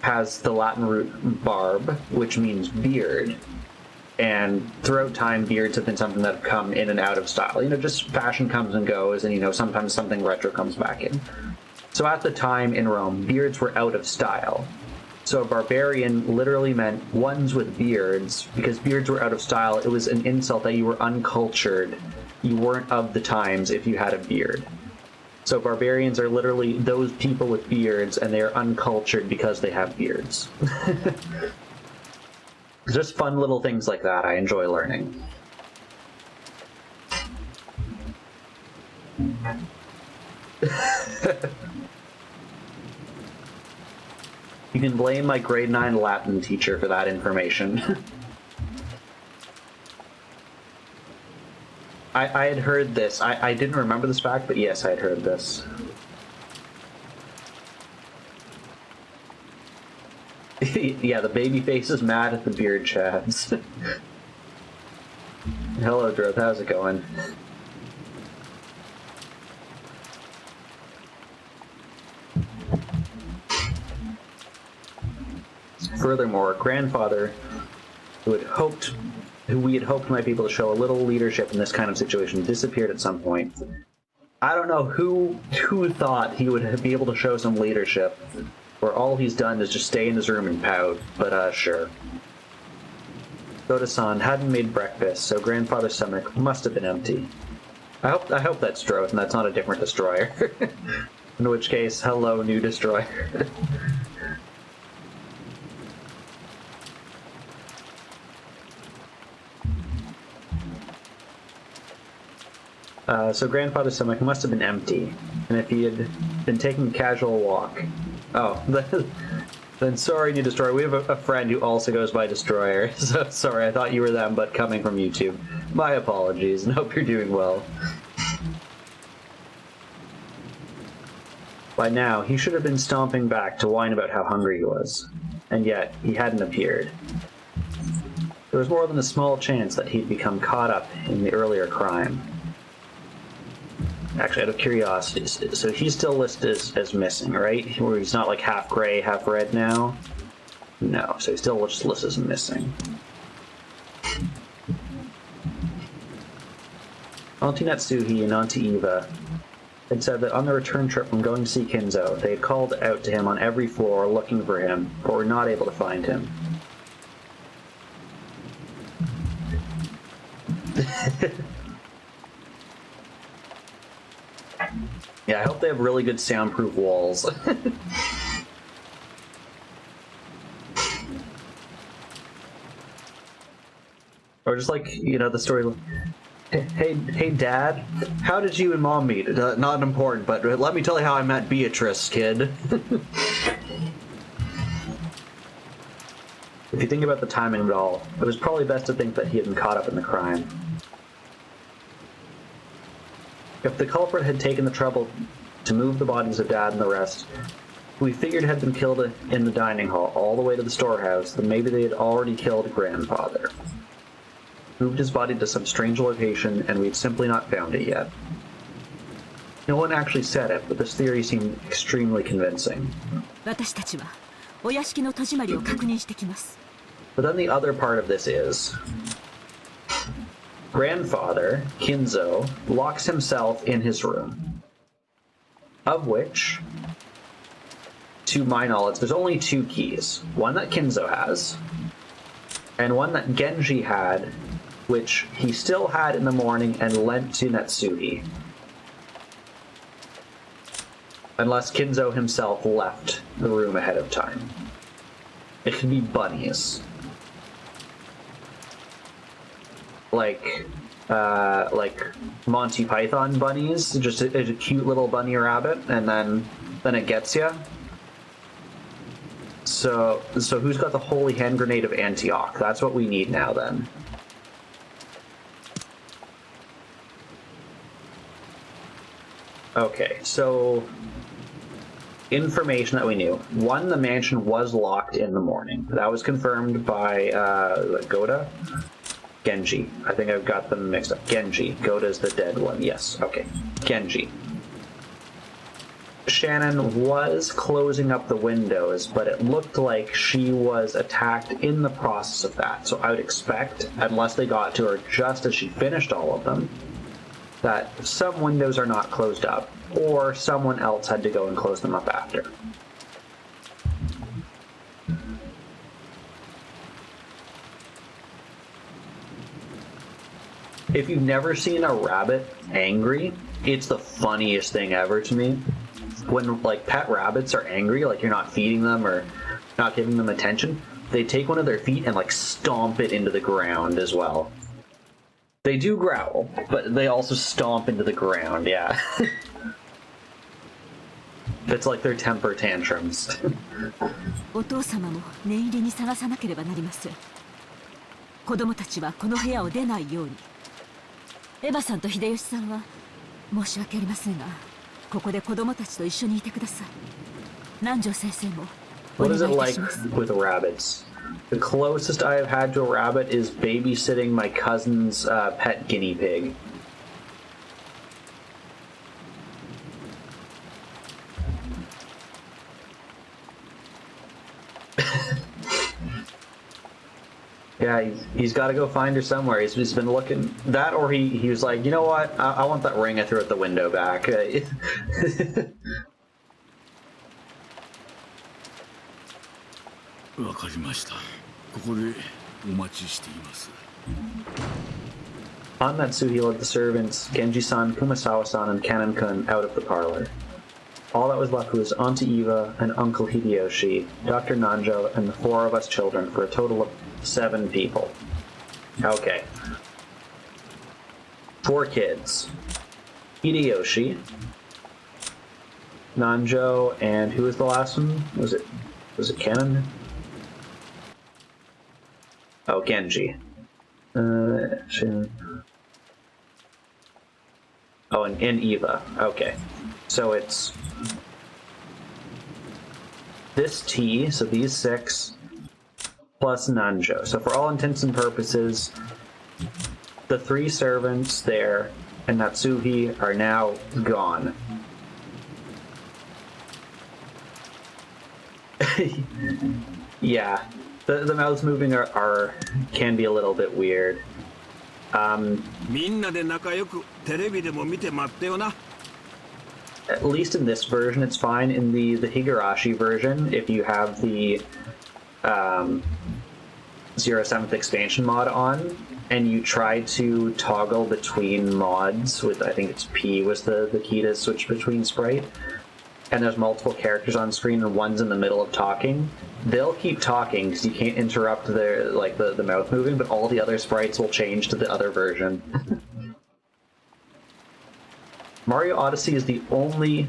has the Latin root barb, which means beard. And throughout time, beards have been something that have come in and out of style. Just fashion comes and goes, and sometimes something retro comes back in. So at the time in Rome, beards were out of style. So a barbarian literally meant ones with beards. Because beards were out of style, it was an insult that you were uncultured. You weren't of the times if you had a beard. So barbarians are literally those people with beards, and they are uncultured because they have beards. Just fun little things like that I enjoy learning. You can blame my grade 9 Latin teacher for that information. I had heard this. I didn't remember this fact, but yes, I had heard this. Yeah, the baby face is mad at the beard chads. Hello, Droth, how's it going? Furthermore, grandfather, who we had hoped might be able to show a little leadership in this kind of situation, disappeared at some point. I don't know who thought he would be able to show some leadership, where all he's done is just stay in his room and pout, but sure. Goda-san hadn't made breakfast, so grandfather's stomach must have been empty. I hope that's Droth and that's not a different destroyer. In which case, hello, new destroyer. So grandfather's stomach must have been empty, and if he had been taking a casual walk... Oh, then sorry, new destroyer. We have a friend who also goes by Destroyer, so sorry, I thought you were them, but coming from YouTube. My apologies, and hope you're doing well. By now, he should have been stomping back to whine about how hungry he was, and yet he hadn't appeared. There was more than a small chance that he'd become caught up in the earlier crime. Actually, out of curiosity, so he's still listed as missing, right? Where he's not like half gray, half red now? No, so he's still just listed as missing. Auntie Natsuhi and Auntie Eva had said that on the return trip from going to see Kinzo, they had called out to him on every floor looking for him, but were not able to find him. Yeah, I hope they have really good soundproof walls. Or just like, you know, the story. Hey, Dad, how did you and Mom meet? Not important, but let me tell you how I met Beatrice, kid. If you think about the timing of it all, it was probably best to think that he had been caught up in the crime. If the culprit had taken the trouble to move the bodies of Dad and the rest, we figured had been killed in the dining hall all the way to the storehouse, then maybe they had already killed Grandfather. Moved his body to some strange location, and we'd simply not found it yet. No one actually said it, but this theory seemed extremely convincing. But then the other part of this is... Grandfather, Kinzo, locks himself in his room. Of which, to my knowledge, there's only 2 keys. One that Kinzo has, and one that Genji had, which he still had in the morning and lent to Natsuhi. Unless Kinzo himself left the room ahead of time. It could be bunnies. Like Monty Python bunnies, just a cute little bunny rabbit, and then it gets you. So who's got the holy hand grenade of Antioch? That's what we need now, then. Okay, so information that we knew. 1, the mansion was locked in the morning. That was confirmed by Goda? Genji. I think I've got them mixed up. Genji. Goda's the dead one. Yes, okay. Genji. Shannon was closing up the windows, but it looked like she was attacked in the process of that. So I would expect, unless they got to her just as she finished all of them, that some windows are not closed up, or someone else had to go and close them up after. If you've never seen a rabbit angry, it's the funniest thing ever to me. When, like, pet rabbits are angry, like you're not feeding them or not giving them attention, they take one of their feet and, like, stomp it into the ground as well. They do growl, but they also stomp into the ground, yeah. It's like their temper tantrums. お父様も念入りに探さなければなります。子供たちはこの部屋を出ないように。エヴァさんと秀吉さんは申し訳ありませんが、ここで子供たちと一緒にいてください。南條先生もお願いいたします。 What is it like with rabbits? The closest I have had to a rabbit is babysitting my cousin's pet guinea pig. Yeah, he's got to go find her somewhere. He's been looking that, or he was like, you know what? I want that ring I threw at the window back. わかりました。ここでお待ちしています。 On Natsuhi led the servants, Genji-san, Kumasawa-san, and Kanon-kun out of the parlor. All that was left was Auntie Eva and Uncle Hideyoshi, Dr. Nanjo, and the 4 of us children, for a total of 7 people. Okay. 4 kids. Hideyoshi, Nanjo, and who was the last one? Was it Kanon? Oh, Genji. Oh, and Eva. Okay. So it's this T, so these 6, plus Nanjo. So for all intents and purposes, the 3 servants there, and Natsuhi are now gone. Yeah, the mouths moving are can be a little bit weird. みんなで仲良くテレビでも見て待ってよな。 At least in this version, it's fine. In the Higurashi version, if you have the 07th expansion mod on, and you try to toggle between mods with, I think it's P was the key to switch between sprite, and there's multiple characters on screen and one's in the middle of talking, they'll keep talking because you can't interrupt their the mouth moving, but all the other sprites will change to the other version. Mario Odyssey is the only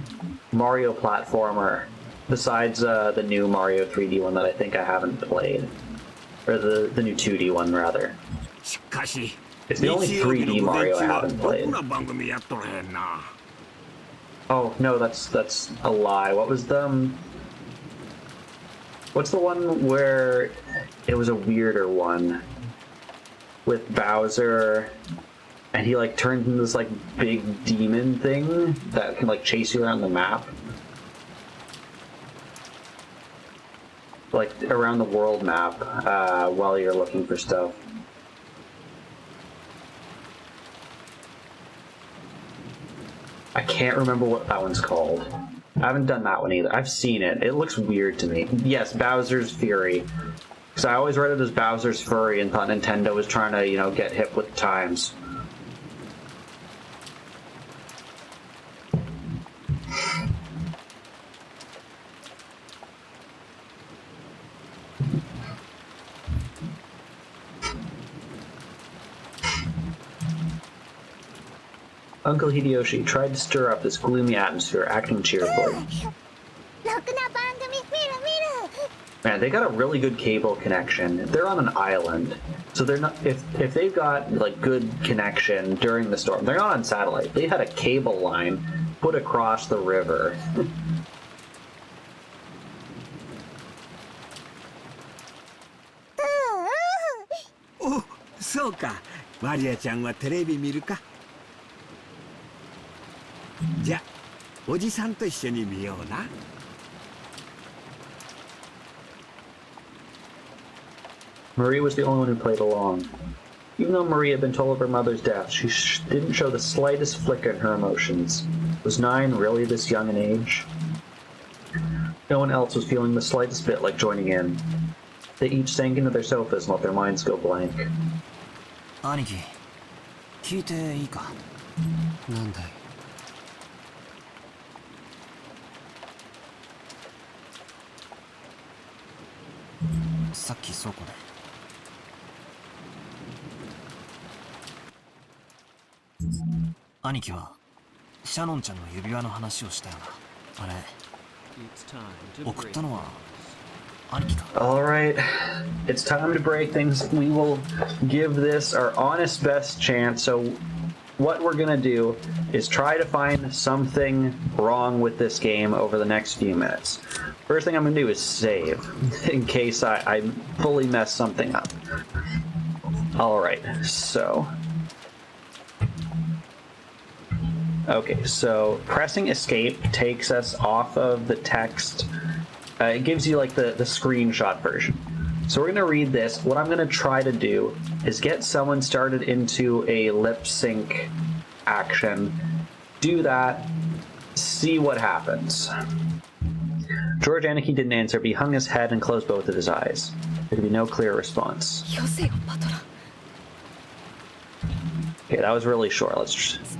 Mario platformer besides the new Mario 3D one that I think I haven't played. Or the new 2D one, rather. しかし、 It's the only 3D Mario I haven't played. どんな番組やっとらへんな。 Oh, no, that's a lie. What was the... What's the one where it was a weirder one? With Bowser... And he, like, turns into this, like, big demon thing that can, like, chase you around the map. Like, around the world map, while you're looking for stuff. I can't remember what that one's called. I haven't done that one either. I've seen it. It looks weird to me. Yes, Bowser's Fury. Because I always read it as Bowser's Fury and thought Nintendo was trying to, you know, get hip with the times. Uncle Hideyoshi tried to stir up this gloomy atmosphere, acting cheerfully. Man, they got a really good cable connection. They're on an island, so they're not. If they've got like good connection during the storm, they're not on satellite. They had a cable line put across the river. お、そうか。マリアちゃんはテレビ見るか。じゃ、おじさんと一緒に見ような。 Marie was the only one who played along. Even though Marie had been told of her mother's death, she didn't show the slightest flicker in her emotions. Was 9 really this young an age? No one else was feeling the slightest bit like joining in. They each sank into their sofas and let their minds go blank. 兄貴、聞いていいか？なんだい？さっき倉庫で兄貴はシャノンちゃんの指輪の話をしたよな。あれ送ったのは兄貴か？ Alright, it's time to break things. We will give this our honest best chance. So what we're gonna do is try to find something wrong with this game over the next few minutes. First thing I'm gonna do is save, in case I fully mess something up. Alright, so... Okay, so pressing escape takes us off of the text. It gives you like the screenshot version. So we're gonna read this. What I'm gonna try to do is get someone started into a lip sync action. Do that, see what happens. George Aniki didn't answer, but he hung his head and closed both of his eyes. There could be no clear response. Okay, that was really short. Let's just...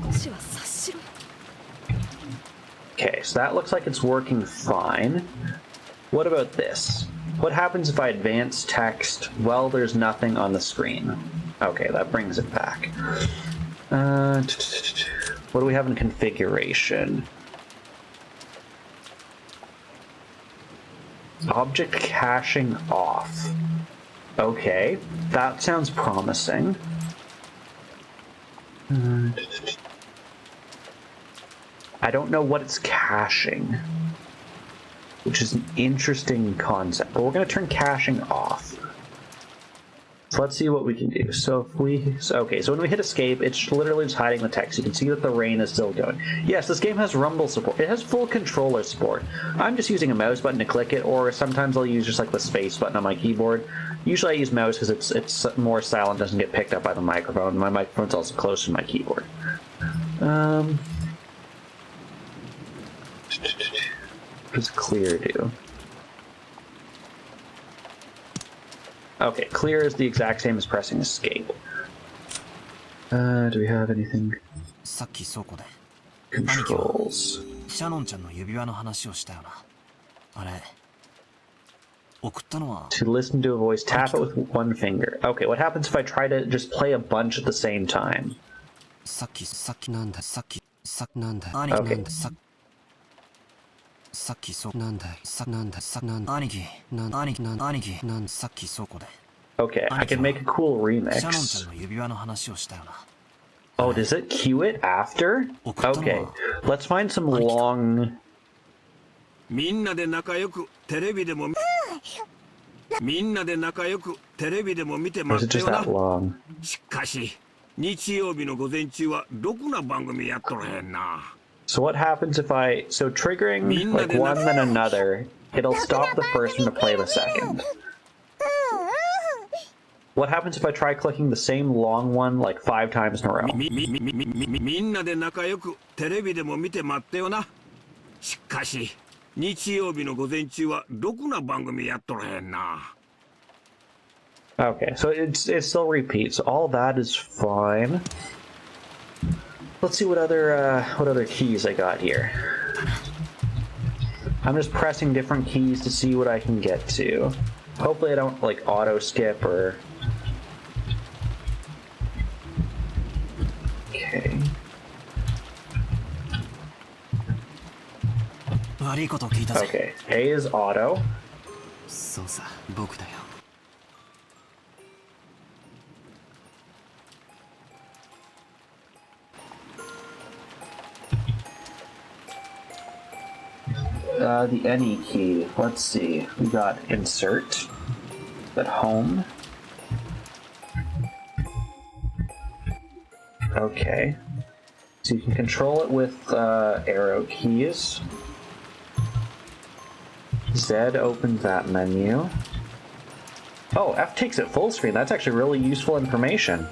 Okay, so that looks like it's working fine. What about this? What happens if I advance text while there's nothing on the screen? Okay, that brings it back. What do we have in configuration? Object caching off. Okay, that sounds promising. I don't know what it's caching, which is an interesting concept, but we're going to turn caching off. So let's see what we can do. So if we... Okay, so when we hit escape, it's literally just hiding the text. You can see that the rain is still going. Yes, this game has rumble support. It has full controller support. I'm just using a mouse button to click it, or sometimes I'll use just like the space button on my keyboard. Usually I use mouse because it's more silent, doesn't get picked up by the microphone. My microphone's also close to my keyboard. What does clear do? Okay, clear is the exact same as pressing escape. Do we have anything? さっき倉庫で Controls. シャノンちゃんの指輪の話をしたよな。あれ送ったのは To listen to a voice, tap it with one finger. Okay, what happens if I try to just play a bunch at the same time? さっきなんだなんだ兄貴なんださっきそうなんだ兄貴なんさっき倉庫で Okay, I can make a cool シャノンちゃ remix. んの指輪の話をしたよな。 Oh, does it cue it after? Okay, let's find some long... みんなで仲良くテレビでもみんなで仲良くテレビでも見て Or ま is す it よ just な that long? しかし日曜日の午前中はろくな番組やっとらへんな So what happens if I... So triggering like one then another, it'll stop the first one to play the second. What happens if I try clicking the same long one like 5 times in a row? みんなで仲良くテレビでも見て待ってよなしかし日曜日の午前中はろくな番組やっとらへんな Okay, so it still repeats. All that is fine. Let's see what other keys I got here. I'm just pressing different keys to see what I can get to. Hopefully I don't like auto skip or... Okay. 悪いことを聞いたぜ。 Okay, A is auto. そうさ、僕だよ。The any key. Let's see. We got insert. At home. Okay. So you can control it with arrow keys. Z opens that menu. Oh, F takes it full screen. That's actually really useful information.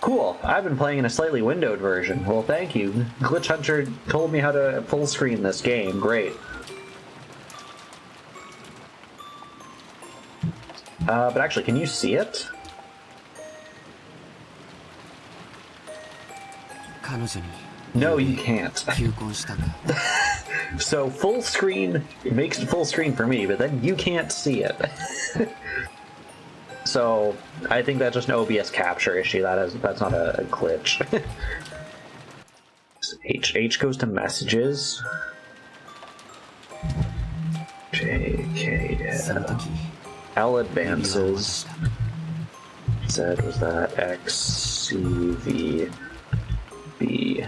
Cool. I've been playing in a slightly windowed version. Well, thank you. Glitch Hunter told me how to full screen this game. Great. But actually, can you see it? 彼女に No, you can't. 求婚したんだ。 So full screen makes it full screen for me, but then you can't see it. So I think that's just an OBS capture issue. That's not a glitch. H goes to messages. J K その時 L advances. Z was that X C V B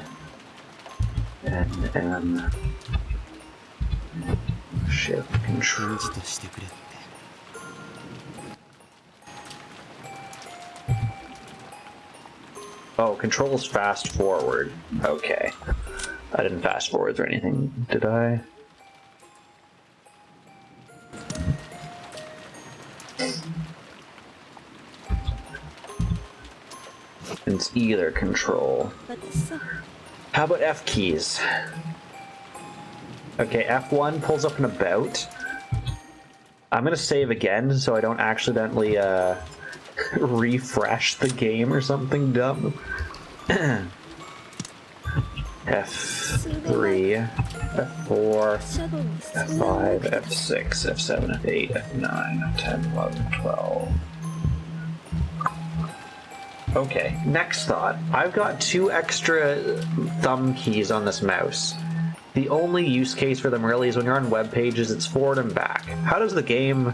N M Shift 返 Control. 事としてくれって。 Oh, controls fast forward. Okay. I didn't fast forward or anything, did I? It's either control. How about F keys? Okay, F1 pulls up an about. I'm gonna save again so I don't accidentally refresh the game or something dumb. F3, F4, F5, F6, F7, F8, F9, F10, 11, 12. Okay, next thought. I've got 2 extra thumb keys on this mouse. The only use case for them really is when you're on web pages, it's forward and back. How does the game...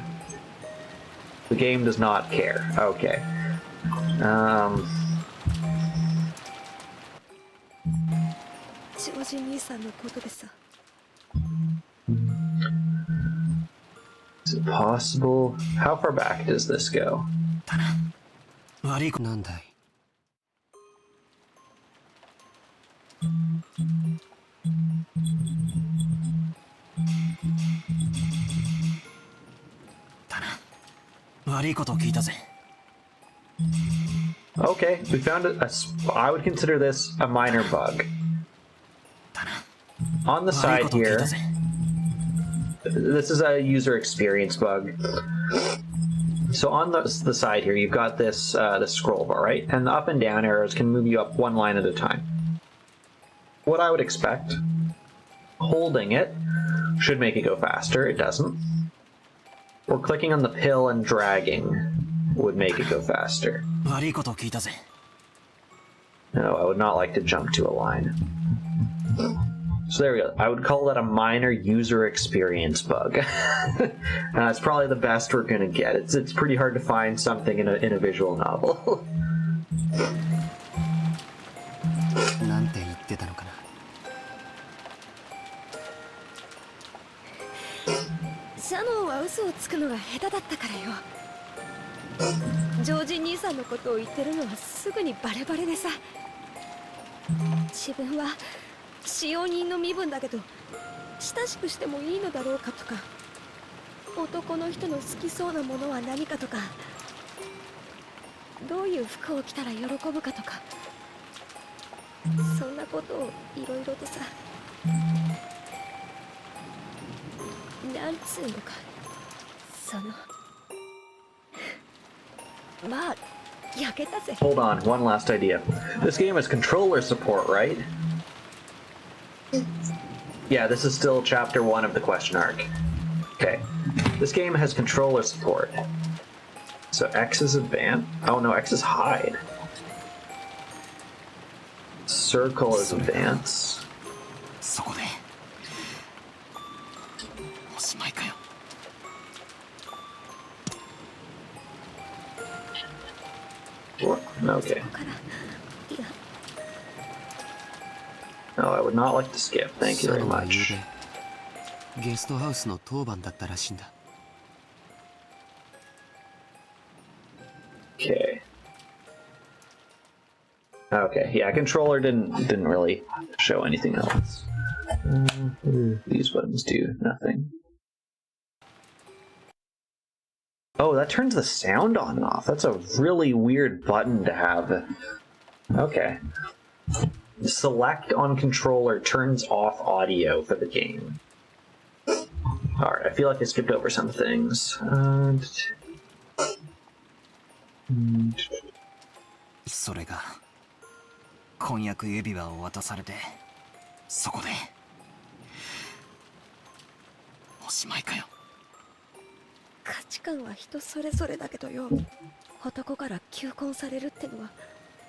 The game does not care. Okay. Is it possible? How far back does this go? 悪いこなんだい。だな。悪いことを聞いたぜ。 Okay, we found I would consider this a minor bug. だな。 On the 悪い side ことを聞い here, たぜ。 this is a user experience bug. So on the side here, you've got this this scroll bar, right? And the up and down arrows can move you up one line at a time. What I would expect, holding it should make it go faster. It doesn't. Or clicking on the pill and dragging would make it go faster. 悪いことを聞いたぜ。 No, I would not like to jump to a line. So there we go. I would call that a minor user experience bug. It's probably the best we're gonna get. It's pretty hard to find something in a visual novel. なんて言ってたのかな。シャノンは嘘をつくのが下手だったからよ。ジョージ兄さんのことを言ってるのはすぐにバレバレでさ。自分は使用人の身分だけど親しくしてもいいのだろうかとか、男の人の好きそうなものは何かとか、どういう服を着たら喜ぶかとか、そんなことをいろいろとさ。なんつうのか、そのまあ焼けたぜ。 Hold on, one last idea. This game has controller support, right? Yeah, this is still chapter 1 of the question arc. Okay. This game has controller support. So X is advance. Oh no, X is hide. Circle is advance. そこで。おしまいかよ。 Okay. No, I would not like to skip. Thank you very シャノンは much. 昨夜ゲストハウスの当番だったらしいんだ。 Okay. Okay, yeah, controller didn't really show anything else. What do these buttons do? Nothing. Oh, that turns the sound on and off. That's a really weird button to have. Okay. Select on controller turns off audio for the game. Alright, I feel like I skipped over some things. それが婚約指輪を渡されて、そこでおしまいかよ。価値観は人それぞれだけどよ。男から求婚されるってのは。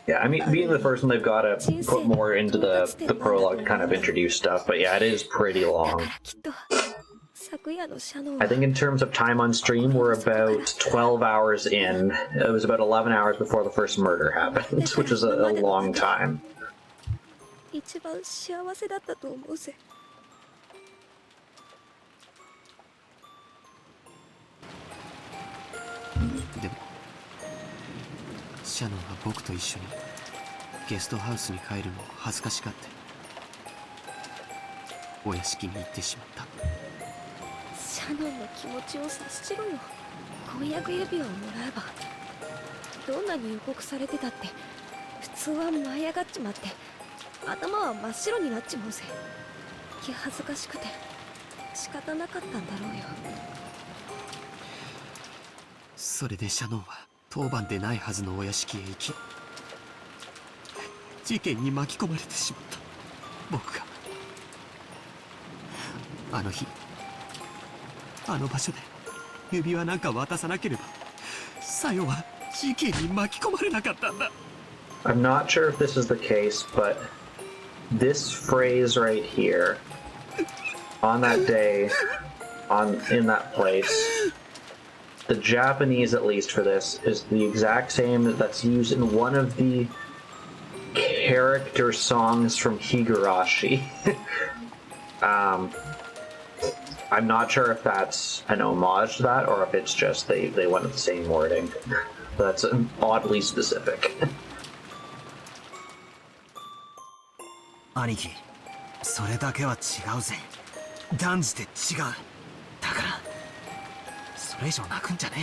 Yeah, I mean, being the first one, they've got to put more into the prologue to kind of introduce stuff, but yeah, it is pretty だか long. らきっと昨夜のシャノン I は think in terms of time on stream, we're about 12 hours in. It was about 11 hours before the first murder happened, which is a long time. 一番幸せだったと思うぜ。でもシャノンは僕と一緒にゲストハウスに帰るのを恥ずかしがってお屋敷に行ってしまった。シャノンの気持ちを察しろよ。婚約指輪をもらえばどんなに予告されてたって普通は舞い上がっちまって頭は真っ白になっちまうぜ。気恥ずかしくて仕方なかったんだろうよ。それでシャノンは当番でないはずのお屋敷へ行き事件に巻き込まれてしまった。僕があの日あの場所で指輪なんか渡さなければサヨは事件に巻き込まれなかったんだ。 I'm not sure if this is the case, but this phrase right here, on that day, in that place, the Japanese, at least for this, is the exact same that's used in one of the character songs from Higurashi. I'm not sure if that's an homage to that or if it's just they went with the same wording. That's oddly specific. 兄貴、それだけは違うぜ。断じて違う。だからそれ以上泣くんじゃね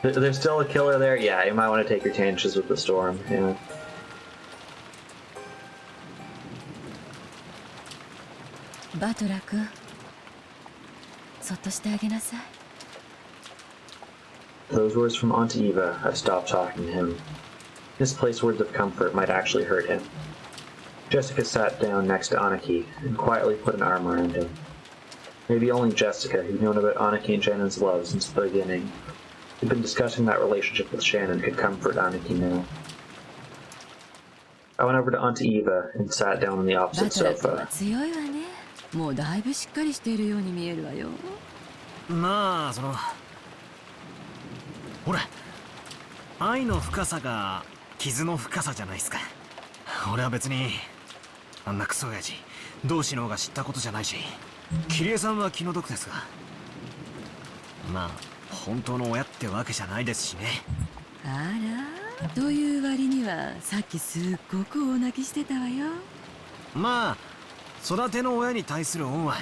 え。There's still a killer there? Yeah, you might want to take your chances with the storm. Yeah. バトラー君、そっとしてあげなさい。 Those words from Aunt Eva, I stopped talking to him. Misplaced words of comfort might actually hurt him. Jessica sat down next to Aniki and quietly put an arm around him. Maybe only Jessica, who'd known about Aniki and Shannon's love since the beginning, who'd been discussing that relationship with Shannon, could comfort Aniki now. I went over to Aunt Eva and sat down on the opposite sofa. 強いわね。もうだいぶしっかりしているように見えるわよ。まあほら、愛の深さが傷の深さじゃないっすか。俺は別にあんなクソ親父同志の方が知ったことじゃないし、桐江さんは気の毒ですが、まあ本当の親ってわけじゃないですしね。あら、という割にはさっきすっごく大泣きしてたわよ。まあ育ての親に対する恩は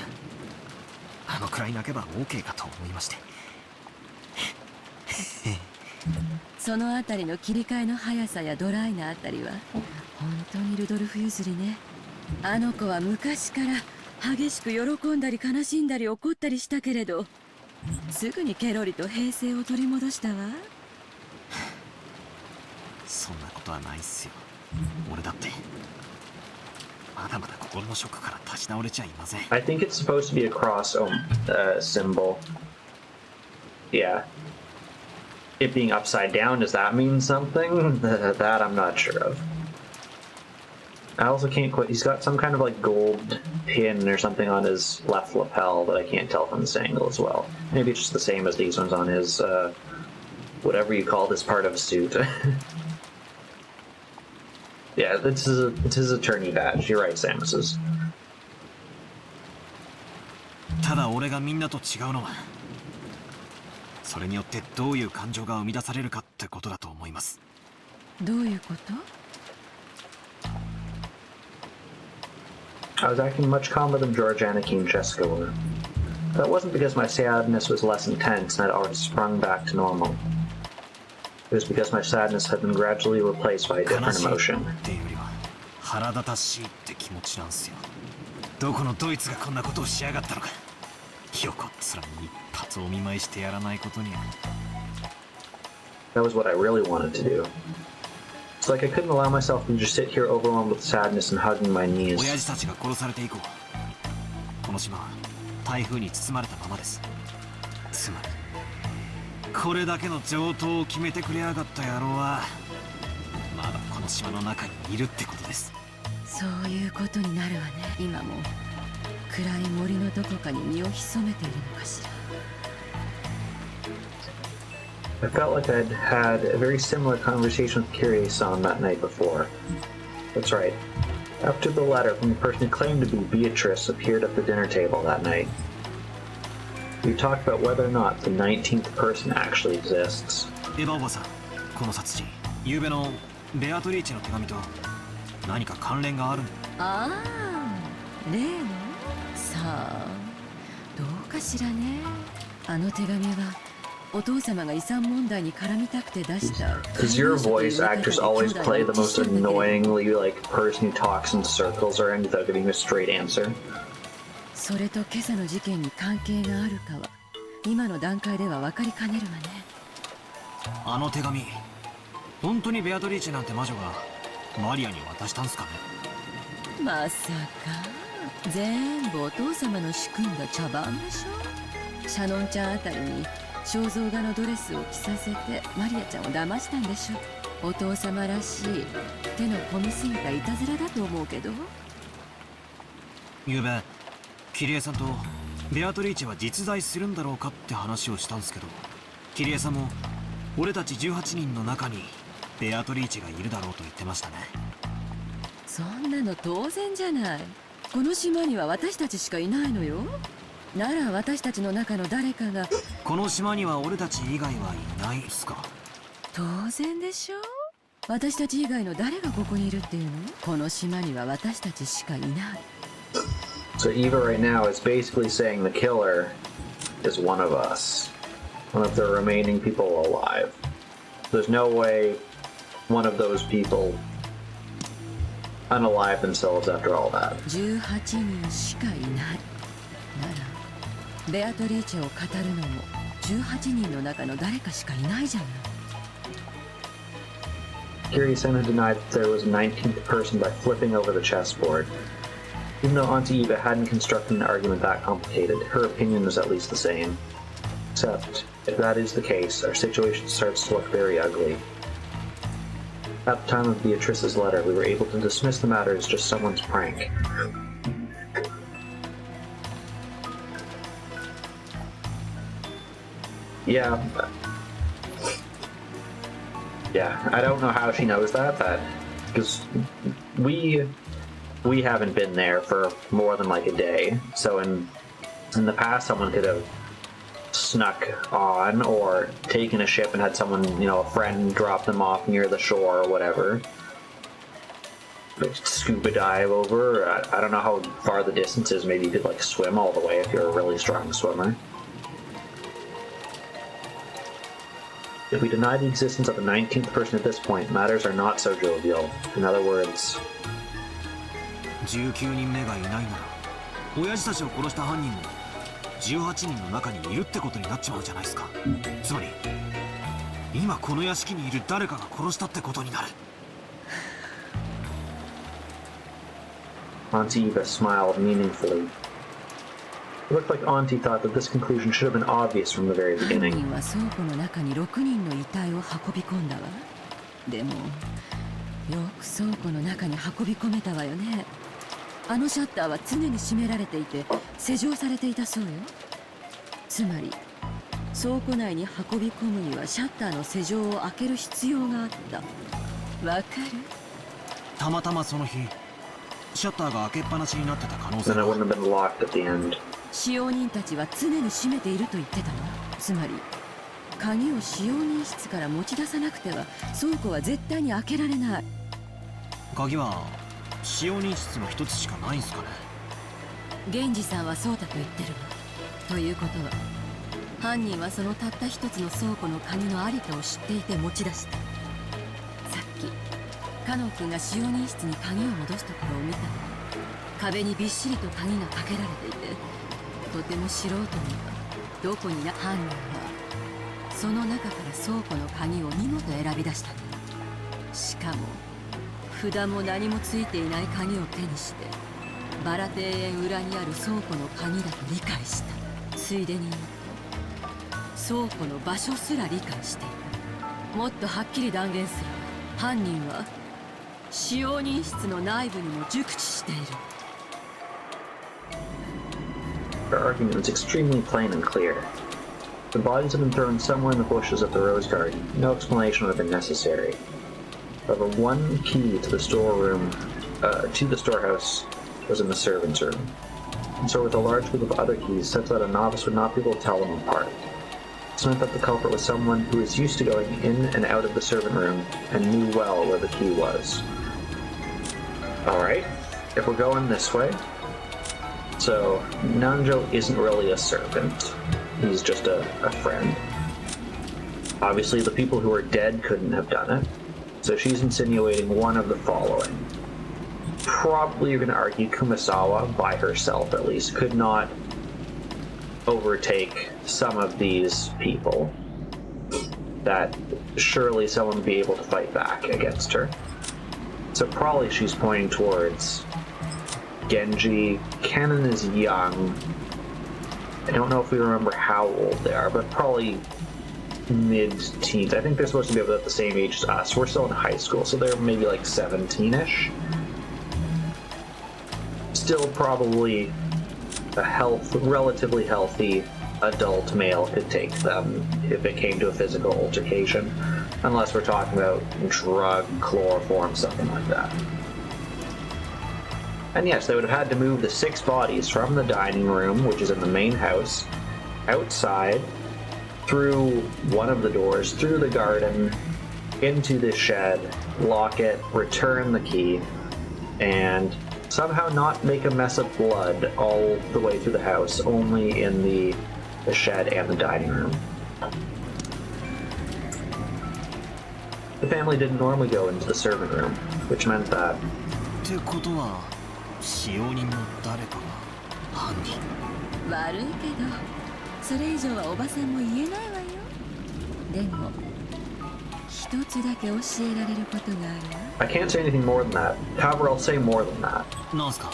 あのくらい泣けば OK かと思いまして。そのあたりの切り替えの速さやドライなあたりは本当にルドルフ譲りね。あの子は昔から激しく喜んだり悲しんだり怒ったりしたけれど、すぐにケロリと平静を取り戻したわ。そんなことはないっすよ。俺だってまだまだ心のショックから立ち直れちゃいません。 I think it's supposed to be a cross symbol. Yeah. It being upside down, does that mean something? That I'm not sure of. I also can't quite... He's got some kind of like gold pin or something on his left lapel that I can't tell from this angle as well. Maybe it's just the same as these ones on his, whatever you call this part of his suit. Yeah, it's his attorney badge. You're right, Samus's. ただ俺がみんなと違うのは、それによってどういう感情が生み出されるかってことだと思います。どういうこと？ I was acting much calmer than George, Aniki, and Jessica were. That wasn't because my sadness was less intense and had already sprung back to normal. It was because my sadness had been gradually replaced by a different emotion. っていうよりは腹立たしいって気持ちなんすよ。どこのドイツがこんなことをしやがったのか。横っ面に一発お見舞いしてやらないことには。That was what I really wanted to do. It's like I couldn't allow myself to just sit here overwhelmed with sadness and hugging my knees. 親父たちが殺されて以降、この島は台風に包まれたままです。つまりこれだけの上等を決めてくれやがった野郎はまだこの島の中にいるってことです。そういうことになるわね。今も暗い森のどこかに身を潜めているのかしら。 I felt like I'd had a very similar conversation with Kirie-san that night before. That's right. After the letter from the person who claimed to be Beatrice appeared at the dinner table that night, we talked about whether or not the 19th person actually exists. エヴァおばさん、この殺人、昨夜のベアトリーチェの手紙と何か関連があるの？ああ、例の？さあ、どうかしらね。あの手紙はお父様が遺産問題に絡みたくて出した。Does your voice actors always play the most annoyingly like person who talks in circles or anything without giving a straight answer? それと今朝の事件に関係があるかは今の段階では分かりかねるわね。あの手紙、本当にベアトリーチェなんて魔女がマリアに渡したんすかね？まさか全部お父様の仕組んだ茶番でしょ。シャノンちゃんあたりに肖像画のドレスを着させてマリアちゃんを騙したんでしょ。お父様らしい手の込みすぎたいたずらだと思うけど。昨べキリエさんとベアトリーチェは実在するんだろうかって話をしたんですけど、キリエさんも俺たち18人の中にベアトリーチェがいるだろうと言ってましたね。そんなの当然じゃない。この島には私たちしかいないのよ。なら私たちの中の誰かが。この島には俺たち以外はいないっすか？当然でしょ。私たち以外の誰がここにいるっていうの？この島には私たちしかいない。 So Eva right now is basically saying the killer is one of us. One of the remaining people alive. There's no way one of those people unalive themselves after all that. 18人しかいないなら、ベアトリーチェを語るのも18人の中の誰かしかいないじゃない。Kiri-sama denied that there was a 19th person by flipping over the chessboard. Even though Auntie Eva hadn't constructed an argument that complicated, her opinion was at least the same. Except, if that is the case, our situation starts to look very ugly. At the time of Beatrice's letter, we were able to dismiss the matter as just someone's prank. Yeah, I don't know how she knows that, because we haven't been there for more than like a day. So in the past, someone could have snuck on or taken a ship and had someone, a friend drop them off near the shore or whatever. Like scuba dive over. I don't know how far the distance is. Maybe you could like swim all the way if you're a really strong swimmer. If we deny the existence of a 19th person at this point, matters are not so jovial. In other words, 19人目がいないなら、親父たちを殺した犯人も18人の中にいるってことになっちまうじゃないですか。つまり、今この屋敷にいる誰かが殺したってことになる。Auntie Eva smiled meaningfully. It looked like Auntie thought that this conclusion should have been obvious from the very 犯 beginning. 人は倉庫の中に6人の遺体を運び込んだわ。でもよく倉庫の中に運び込めたわよね。あのシャッターは常に閉められていて施錠されていたそうよ。つまり倉庫内に運び込むにはシャッターの施錠を開ける必要があった。わかる？たまたまその日、シャッターが開けっぱなしになってた可能性 Then it が。 wouldn't have been locked at the end. 使用人たちは常に閉めていると言ってたわ。つまり鍵を使用人室から持ち出さなくては倉庫は絶対に開けられない。鍵は使用人室の一つしかないんすかね。源氏さんはそうだと言ってるわ。ということは犯人はそのたった一つの倉庫の鍵のありかを知っていて持ち出した。さっきカノン君が使用人室に鍵を戻すところを見たの。壁にびっしりと鍵がかけられていて、とても素人にはどこに犯人はその中から倉庫の鍵を見事選び出したの。しかも札も何もついていない鍵を手にしてバラ庭園裏にある倉庫の鍵だと理解した。ついでに言うと倉庫の場所すら理解している。もっとはっきり断言する。犯人は使用人室の内部にも熟知している。Her argument was extremely plain and clear. The bodies had been thrown somewhere in the bushes of the rose garden. No explanation would have been necessary. However, one key to the storehouse was in the servants' room. And so with a large group of other keys, such that a novice would not be able to tell them apart. This meant that the culprit was someone who was used to going in and out of the servant room and knew well where the key was. Alright, if we're going this way. So, Nanjo isn't really a servant. He's just a friend. Obviously, the people who are dead couldn't have done it. So she's insinuating one of the following. Probably you're going to argue Kumasawa, by herself at least, could not overtake some of these people. That surely someone would be able to fight back against her. So probably she's pointing towards Genji. Canon is young. I don't know if we remember how old they are, but probably mid-teens. I think they're supposed to be about the same age as us. We're still in high school, so they're maybe like 17-ish. Still probably a relatively healthy adult male could take them if it came to a physical altercation. Unless we're talking about drug, chloroform, something like that. And yes, they would have had to move the 6 bodies from the dining room, which is in the main house, outside, through one of the doors, through the garden, into the shed, lock it, return the key, and somehow not make a mess of blood all the way through the house, only in the shed and the dining room. The family didn't normally go into the servant room, which meant that... ってことは使用人の誰かが犯人。悪いけどそれ以上はおばさんも言えないわよ。でも一つだけ教えられることがあるわ。 I can't say anything more than that. However, I'll say more than that. なんすか？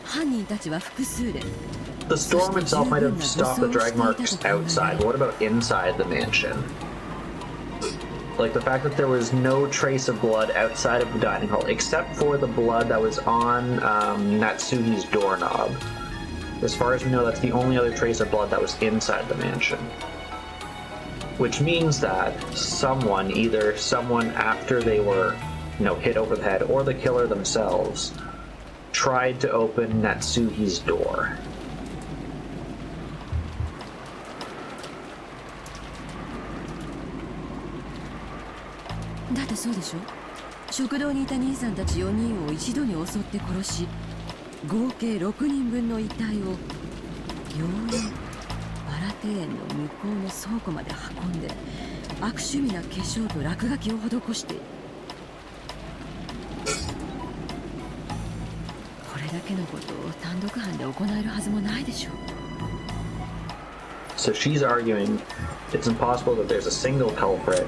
犯人たちは複数で。 The storm itself might have stopped the drag marks outside, but what about inside the mansion? Like the fact that there was no trace of blood outside of the dining hall, except for the blood that was on Natsuhi's doorknob. As far as we know, that's the only other trace of blood that was inside the mansion. Which means that someone, either someone after they were, hit over the head, or the killer themselves, tried to open Natsuhi's door. だってそうでしょ。食堂にいた兄さんたち4人を一度に襲って殺し、合計6人分の遺体をようやくバラ庭園の向こうの倉庫まで運んで悪趣味な化粧と落書きを施している。これだけのことを単独犯で行えるはずもないでしょう。 So she's arguing it's impossible that there's a single culprit.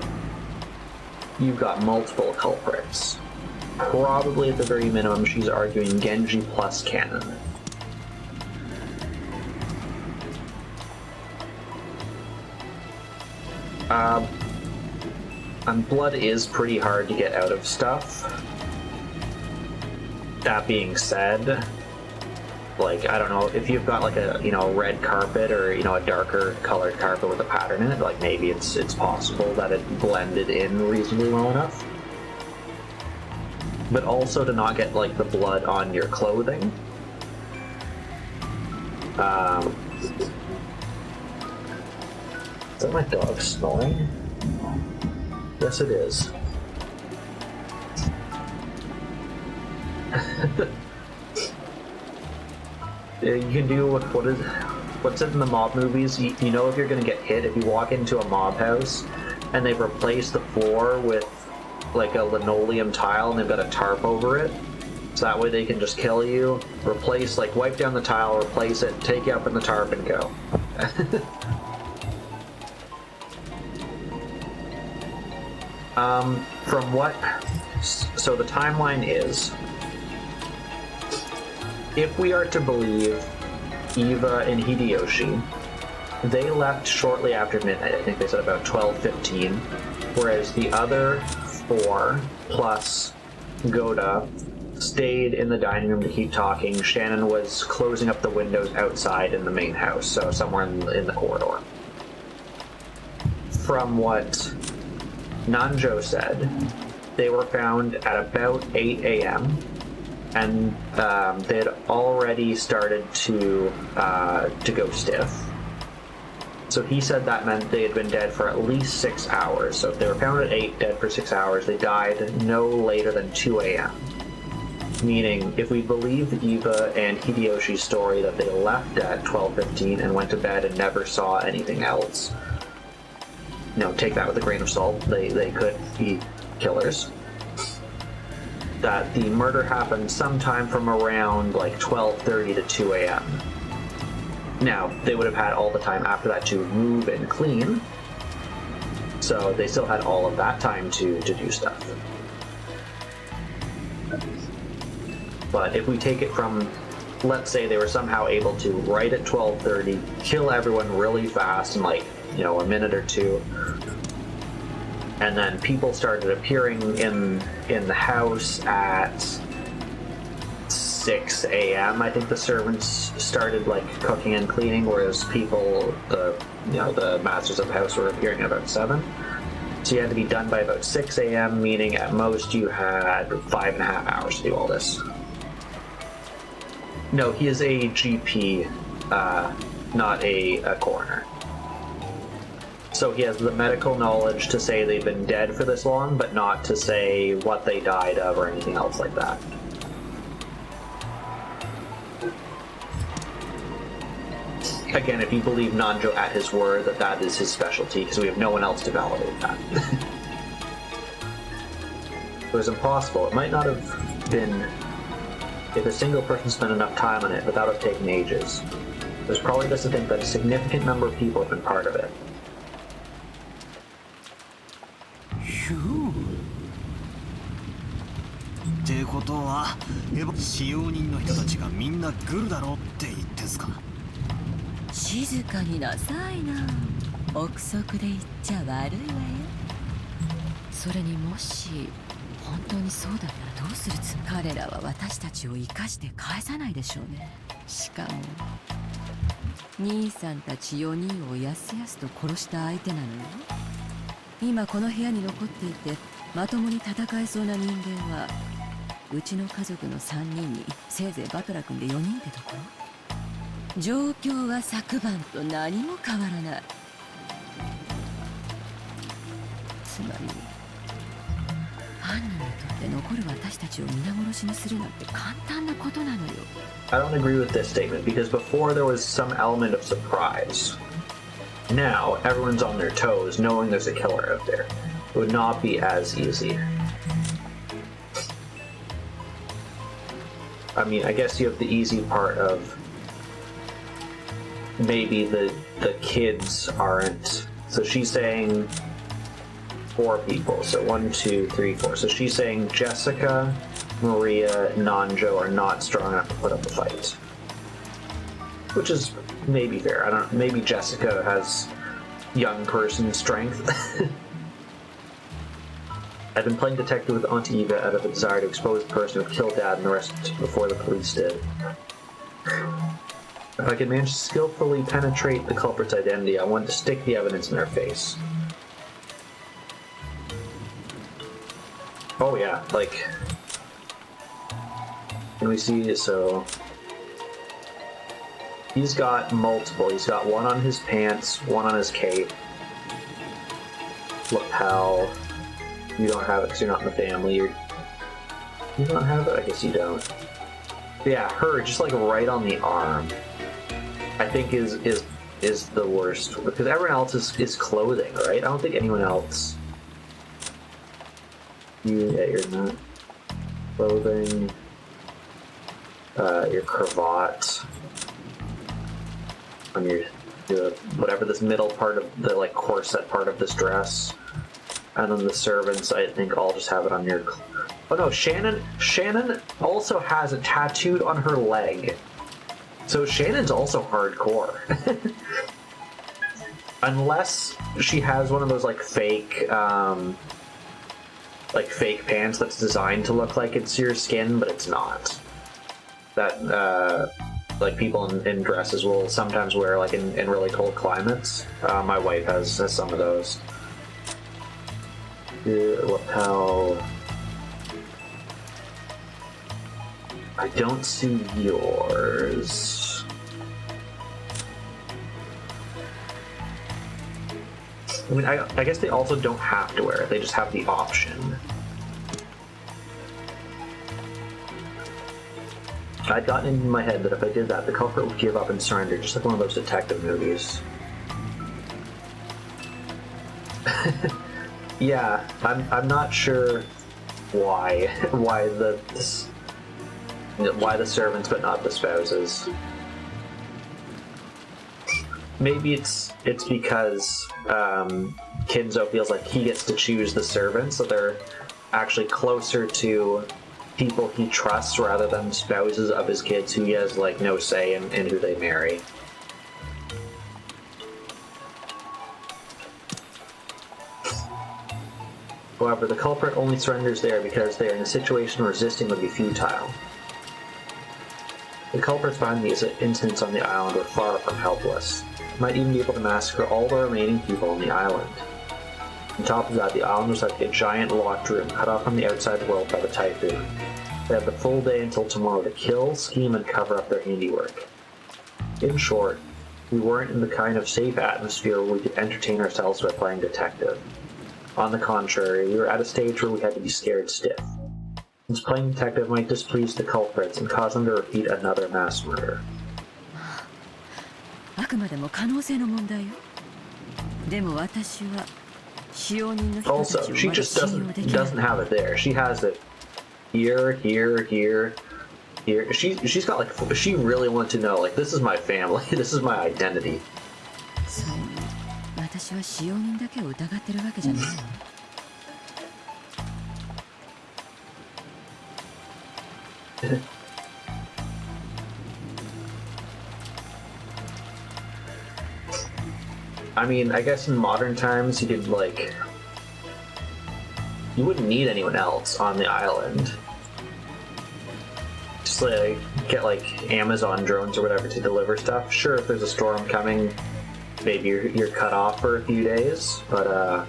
You've got multiple culprits. Probably at the very minimum, she's arguing Genji plus canon. And blood is pretty hard to get out of stuff. That being said, like, I don't know, if you've got like a, red carpet or, a darker colored carpet with a pattern in it, like maybe it's possible that it blended in reasonably well enough. But also to not get like the blood on your clothing. Is that my dog snoring? Yes, it is. You can do what's in the mob movies. You know if you're gonna get hit if you walk into a mob house and they've replaced the floor with like a linoleum tile and they've got a tarp over it, so that way they can just kill you. Replace, like, wipe down the tile, replace it, take you up in the tarp and go. So the timeline is, if we are to believe Eva and Hideyoshi, they left shortly after midnight. I think they said about 12:15, whereas the other 4 plus Goda stayed in the dining room to keep talking. Shannon was closing up the windows outside in the main house, so somewhere in the corridor. From what Nanjo said, they were found at about 8 a.m. and they had already started to go stiff. So he said that meant they had been dead for at least 6 hours. So if they were found at 8, dead for 6 hours, they died no later than 2 a.m. Meaning, if we believe Eva and Hideyoshi's story that they left at 12:15 and went to bed and never saw anything else, take that with a grain of salt. They could be killers. That the murder happened sometime from around like 12:30 to 2 a.m. Now, they would have had all the time after that to move and clean, so they still had all of that time to do stuff. But if we take it from, let's say they were somehow able to, right at 12:30, kill everyone really fast in like, a minute or two, and then people started appearing in the house at 6 a.m. I think the servants started like cooking and cleaning, whereas people, the masters of the house were appearing at about 7. So you had to be done by about 6 a.m., meaning at most you had 5.5 hours to do all this. No, he is a GP, not a coroner. So he has the medical knowledge to say they've been dead for this long, but not to say what they died of or anything else like that. Again, if you believe Nanjo at his word, that is his specialty, because we have no one else to validate that. It was impossible. It might not have been if a single person spent enough time on it, but that would have taken ages. There's probably just to think that a significant number of people have been part of it. Phew. ってことは、使用人の人たちがみんなグルだろって言ってんすか。静かになさいな。憶測で言っちゃ悪いわよ。それにもし本当にそうだったらどうするつもり？彼らは私たちを生かして返さないでしょうね。しかも兄さんたち4人をやすやすと殺した相手なのよ。今この部屋に残っていてまともに戦えそうな人間はうちの家族の3人にせいぜいバトラ君で4人ってところ。状況は昨晩と何も変わらない。つまり犯人にとって残る私たちを皆殺しにするなんて簡単なことなのよ。I don't agree with this statement because before there was some element of surprise. Now everyone's on their toes knowing there's a killer out there. It would not be as easy. I mean, I guess you have the easy part of maybe the kids aren't. So she's saying 4 people. So 1, 2, 3, 4. So she's saying Jessica, Maria, Nanjo are not strong enough to put up a fight. Which is maybe fair. I don't know. Maybe Jessica has young person strength. I've been playing detective with Auntie Eva out of a desire to expose the person who killed Dad and the rest before the police did. If I could manage to skillfully penetrate the culprit's identity, I want to stick the evidence in their face. Oh yeah, like... Can we see? So... He's got multiple. He's got one on his pants, one on his cape. Lapel. You don't have it because you're not in the family. You don't have it? I guess you don't. But yeah, her, just like right on the arm, I think is the worst. Because everyone else is clothing, right? I don't think anyone else... Yeah, you're not. Clothing. Your cravat. On your whatever this middle part of the like corset part of this dress, and then the servants I think all just have it on your. Oh no, Shannon also has it tattooed on her leg, so Shannon's also hardcore. Unless she has one of those like fake pants that's designed to look like it's your skin, but it's not. That like people in dresses will sometimes wear like in really cold climates. My wife has some of those. Lapel. I don't see yours. I mean, I guess they also don't have to wear it. They just have the option. I'd gotten into my head that if I did that, the culprit would give up and surrender, just like one of those detective movies. Yeah, I'm not sure why the servants but not the spouses. Maybe it's because Kinzo feels like he gets to choose the servants, so they're actually closer to people he trusts rather than spouses of his kids who he has like no say in who they marry. However, the culprit only surrenders there because they are in a situation where resisting would be futile. The culprits behind these incidents on the island were far from helpless. They might even be able to massacre all the remaining people on the island. On top of that, the island was like a giant locked room cut off from the outside world by the typhoon. They had the full day until tomorrow to kill, scheme, and cover up their handiwork. In short, we weren't in the kind of safe atmosphere where we could entertain ourselves by playing detective. On the contrary, we were at a stage where we had to be scared stiff, since playing detective might displease the culprits and cause them to repeat another mass murder. あくまでも可能性の問題よ。でも私は使用人の人たち Also, を she まだ just 信用できない。 doesn't have it there. She has it here, here, here, here. She's got like, she really wants to know, like, this is my family, this is my identity. そう、私は使用人だけを疑ってるわけじゃないの。I mean, I guess in modern times you could, like, you wouldn't need anyone else on the island. Just, like, get, like, Amazon drones or whatever to deliver stuff. Sure, if there's a storm coming, maybe you're cut off for a few days, but,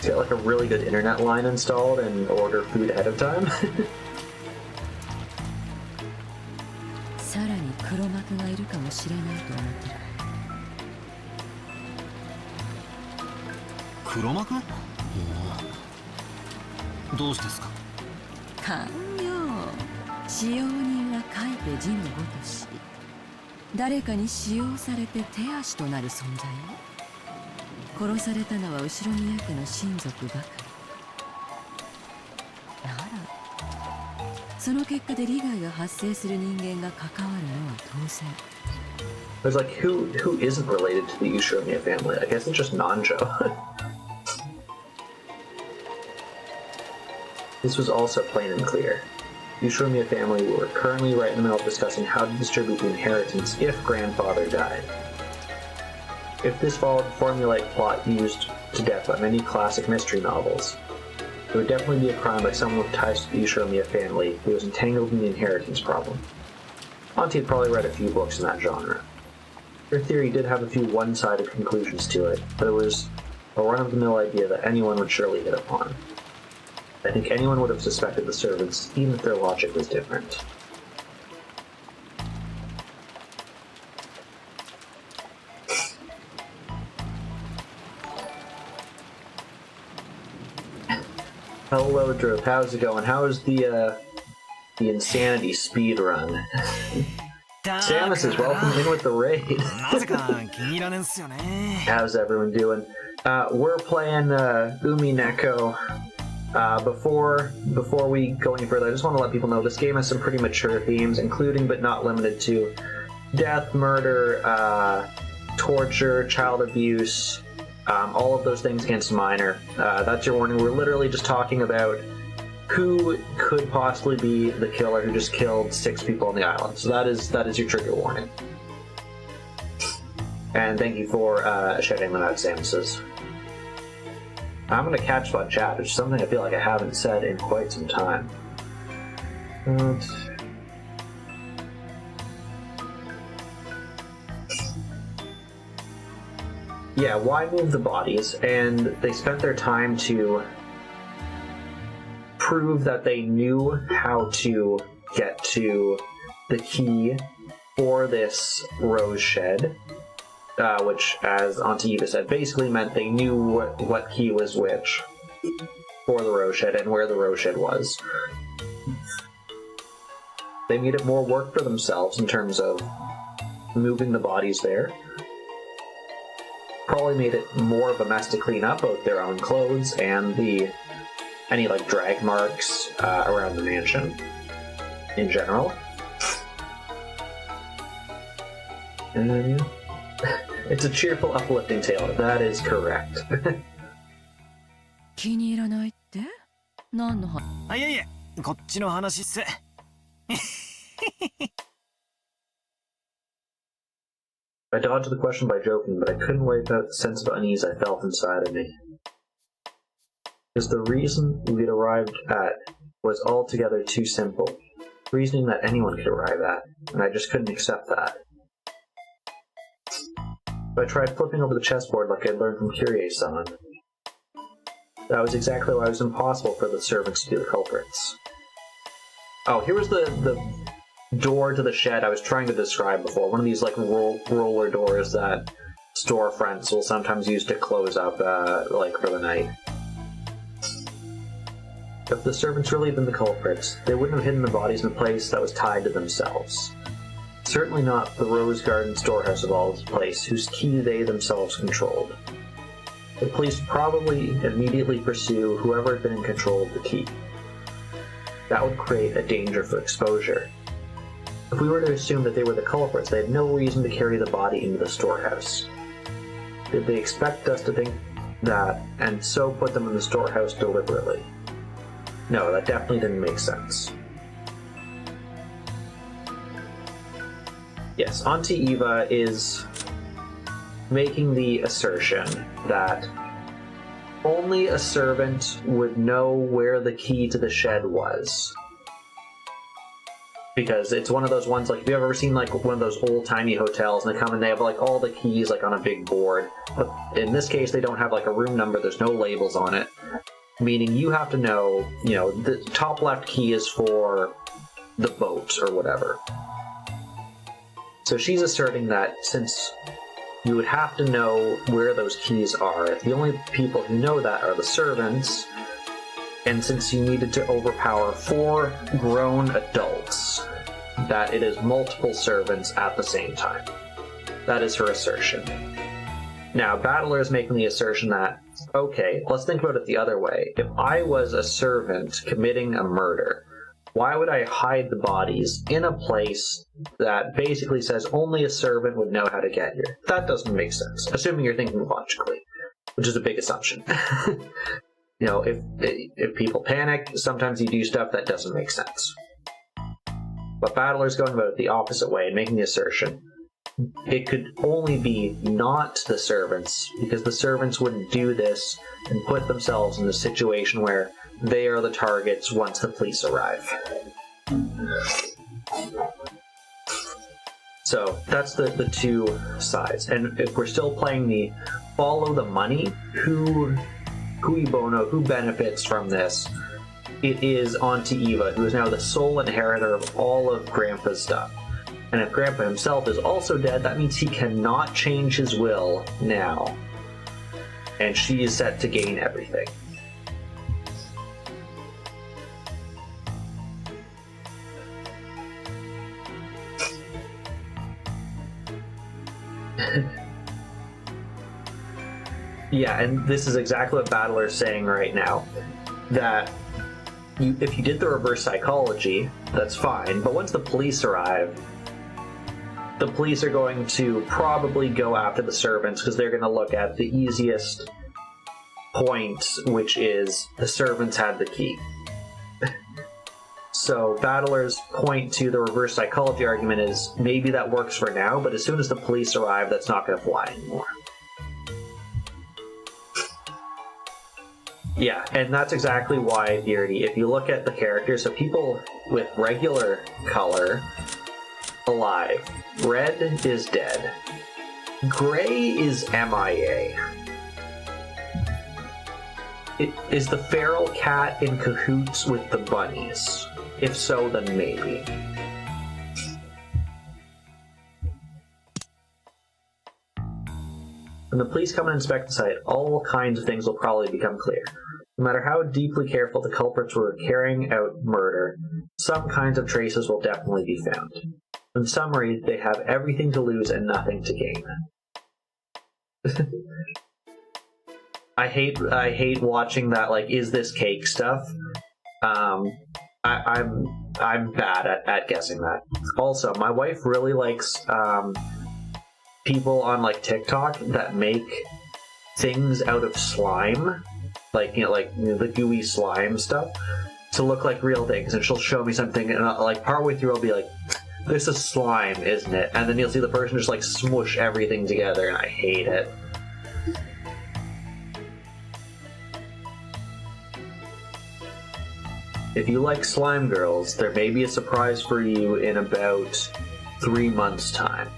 get, like, a really good internet line installed and order food ahead of time. さらに黒幕がいるかもしれないと思ってる。黒幕？どうしてですか？勘よ。使用人は書いて字のごとし、誰かに使用されて手足となる存在よ。殺されたのは後ろ宮家の親族ばかり。ならその結果で利害が発生する人間が関わるのは当然。There's like, who isn't related to the Ushiromiya family? I guess it's just Nanjo. This was also plain and clear. The Ushiromiya family were currently right in the middle of discussing how to distribute the inheritance if grandfather died. If this followed the formulaic plot used to death by many classic mystery novels, it would definitely be a crime by someone with ties to the Ushiromiya family who was entangled in the inheritance problem. Auntie had probably read a few books in that genre. Her theory did have a few one-sided conclusions to it, but it was a run-of-the-mill idea that anyone would surely hit upon. I think anyone would have suspected the servants, even if their logic was different. Hello, Drove. How's it going? How's the insanity speed run? Samus says, welcome in with the raid. How's everyone doing? We're playing Umineko. Before we go any further, I just want to let people know this game has some pretty mature themes, including but not limited to death, murder, torture, child abuse, all of those things against a minor. That's your warning. We're literally just talking about who could possibly be the killer who just killed 6 people on the island. So that is your trigger warning. And thank you for shouting them out, Sam says. I'm going to catch on chat, which is something I feel like I haven't said in quite some time. Yeah, why move the bodies? And they spent their time to prove that they knew how to get to the key for this rose shed, which, as Auntie Eva said, basically meant they knew what key was which for the rose shed and where the rose shed was. They made it more work for themselves in terms of moving the bodies there. Probably made it more of a mess to clean up, both their own clothes and any like drag marks around the mansion in general. And then it's a cheerful, uplifting tale. That is correct. 気に入らないって？何の話？あ、いえいえ、こっちの話っす。I dodged the question by joking, but I couldn't wipe out the sense of unease I felt inside of me. Because the reason we'd arrived at was altogether too simple. Reasoning that anyone could arrive at, and I just couldn't accept that. So I tried flipping over the chessboard like I'd learned from Kyrie-san. That was exactly why it was impossible for the servants to be the culprits. Oh, here was the door to the shed I was trying to describe before. One of these like roller doors that storefronts will sometimes use to close up like for the night. If the servants really had been the culprits, they wouldn't have hidden the bodies in a place that was tied to themselves. Certainly not the Rose Garden storehouse of all place, whose key they themselves controlled. The police would probably immediately pursue whoever had been in control of the key. That would create a danger for exposure. If we were to assume that they were the culprits, they had no reason to carry the body into the storehouse. Did they expect us to think that, and so put them in the storehouse deliberately? No, that definitely didn't make sense. Yes, Auntie Eva is making the assertion that only a servant would know where the key to the shed was. Because it's one of those ones, like, if you've ever seen, like, one of those old-timey hotels, and they come and they have, like, all the keys, like, on a big board. But in this case, they don't have, like, a room number, there's no labels on it. Meaning you have to know, you know, the top left key is for the boat, or whatever. So she's asserting that since you would have to know where those keys are, if the only people who know that are the servants, and since you needed to overpower 4 grown adults, that it is multiple servants at the same time. That is her assertion. Now, Battler is making the assertion that, okay, let's think about it the other way. If I was a servant committing a murder, why would I hide the bodies in a place that basically says only a servant would know how to get here? That doesn't make sense, assuming you're thinking logically, which is a big assumption. You know, if people panic, sometimes you do stuff that doesn't make sense. But Battler's going about it the opposite way and making the assertion. It could only be not the servants, because the servants wouldn't do this and put themselves in a situation where they are the targets once the police arrive. So that's the two sides. And if we're still playing the follow the money, who benefits from this? It is Auntie Eva, who is now the sole inheritor of all of Grandpa's stuff. And if Grandpa himself is also dead, that means he cannot change his will now. And she is set to gain everything. Yeah, and this is exactly what Battler is saying right now. That if you did the reverse psychology, that's fine, but once the police arrive, the police are going to probably go after the servants because they're going to look at the easiest point, which is the servants had the key. So Battler's point to the reverse psychology argument is maybe that works for now, but as soon as the police arrive, that's not going to fly anymore. Yeah, and that's exactly why, Beardy, if you look at the characters, so people with regular color alive, red is dead, gray is MIA. Is the feral cat in cahoots with the bunnies? If so, then maybe. When the police come and inspect the site, all kinds of things will probably become clear. No matter how deeply careful the culprits were carrying out murder, some kinds of traces will definitely be found. In summary, they have everything to lose and nothing to gain. I hate watching that, like, is this cake stuff. I'm bad at guessing that. Also, my wife really likes people on, like, TikTok that make things out of slime, like the gooey slime stuff, to look like real things, and she'll show me something, and like partway through I'll be like, this is slime, isn't it? And then you'll see the person just like smoosh everything together, and I hate it. If you like slime girls, there may be a surprise for you in about 3 months' time.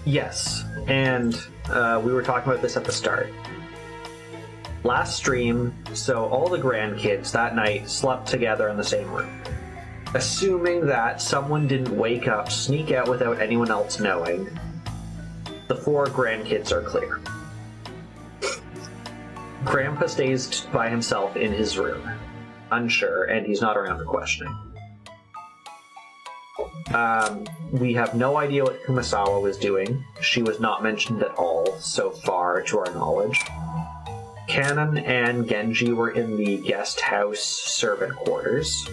Yes, and we were talking about this at the start. Last stream, so all the grandkids that night slept together in the same room. Assuming that someone didn't wake up, sneak out without anyone else knowing, the 4 grandkids are clear. Grandpa stays by himself in his room, unsure, and he's not around for questioning. We have no idea what Kumasawa was doing. She was not mentioned at all so far, to our knowledge. Kanon and Genji were in the guest house servant quarters.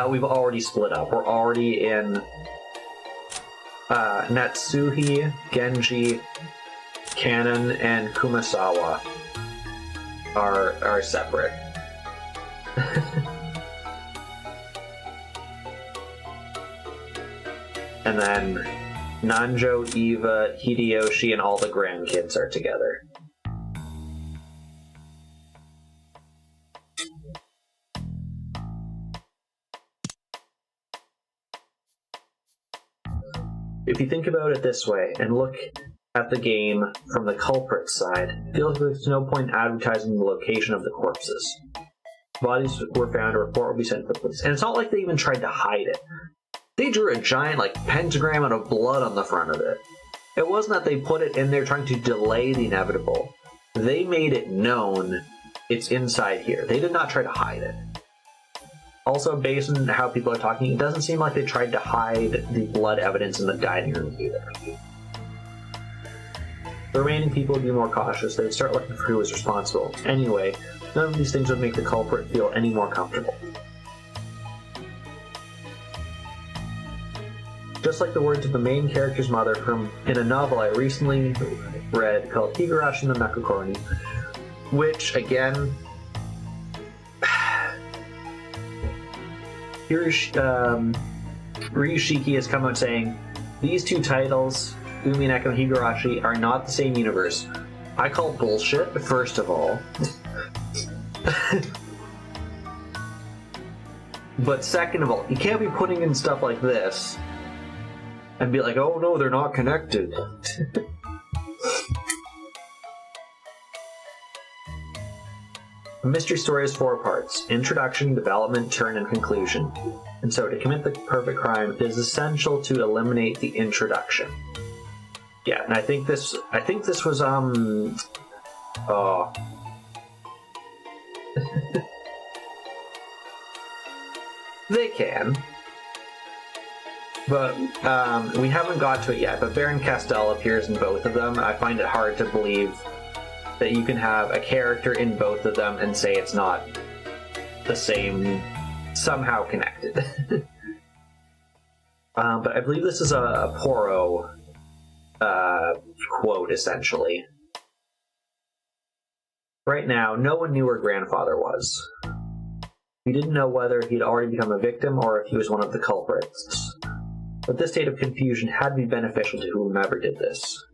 We've already split up. We're already in Natsuhi, Genji, Kanon, and Kumasawa are separate. And then Nanjo, Eva, Hideyoshi, and all the grandkids are together. If you think about it this way, and look at the game from the culprit side, I feel like there's no point advertising the location of the corpses. Bodies were found, a report will be sent to the police. And it's not like they even tried to hide it. They drew a giant, pentagram out of blood on the front of it. It wasn't that they put it in there trying to delay the inevitable. They made it known it's inside here. They did not try to hide it. Also, based on how people are talking, it doesn't seem like they tried to hide the blood evidence in the dining room either. The remaining people would be more cautious. They would start looking for who was responsible. Anyway, none of these things would make the culprit feel any more comfortable. Just like the words of the main character's mother from in a novel I recently read called Higurashi no Nakukoroni, which, again, Ryushiki has come out saying, these two titles, Umineko and Higurashi, are not the same universe. I call bullshit, first of all. But second of all, you can't be putting in stuff like this and be like, oh no, they're not connected. A mystery story has 4 parts: introduction, development, turn, and conclusion. And so to commit the perfect crime, it is essential to eliminate the introduction. Yeah, and I think this was they can. But we haven't got to it yet, but Baron Castell appears in both of them. I find it hard to believe that you can have a character in both of them and say it's not the same, somehow connected. But I believe this is a Poro quote, essentially. Right now, no one knew where grandfather was. We didn't know whether he'd already become a victim or if he was one of the culprits. But this state of confusion had to be beneficial to whomever did this.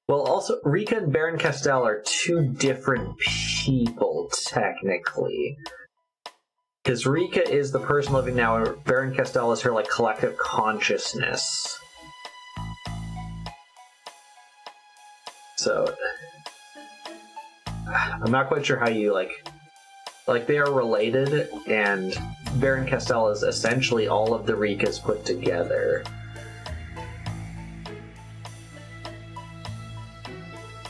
Well, also, Rika and Baron Castell are 2 different people, technically. Because Rika is the person living now, and Baron Castell is her, collective consciousness. So, I'm not quite sure how you, they are related, and Baron Castell is essentially all of the Rikas put together.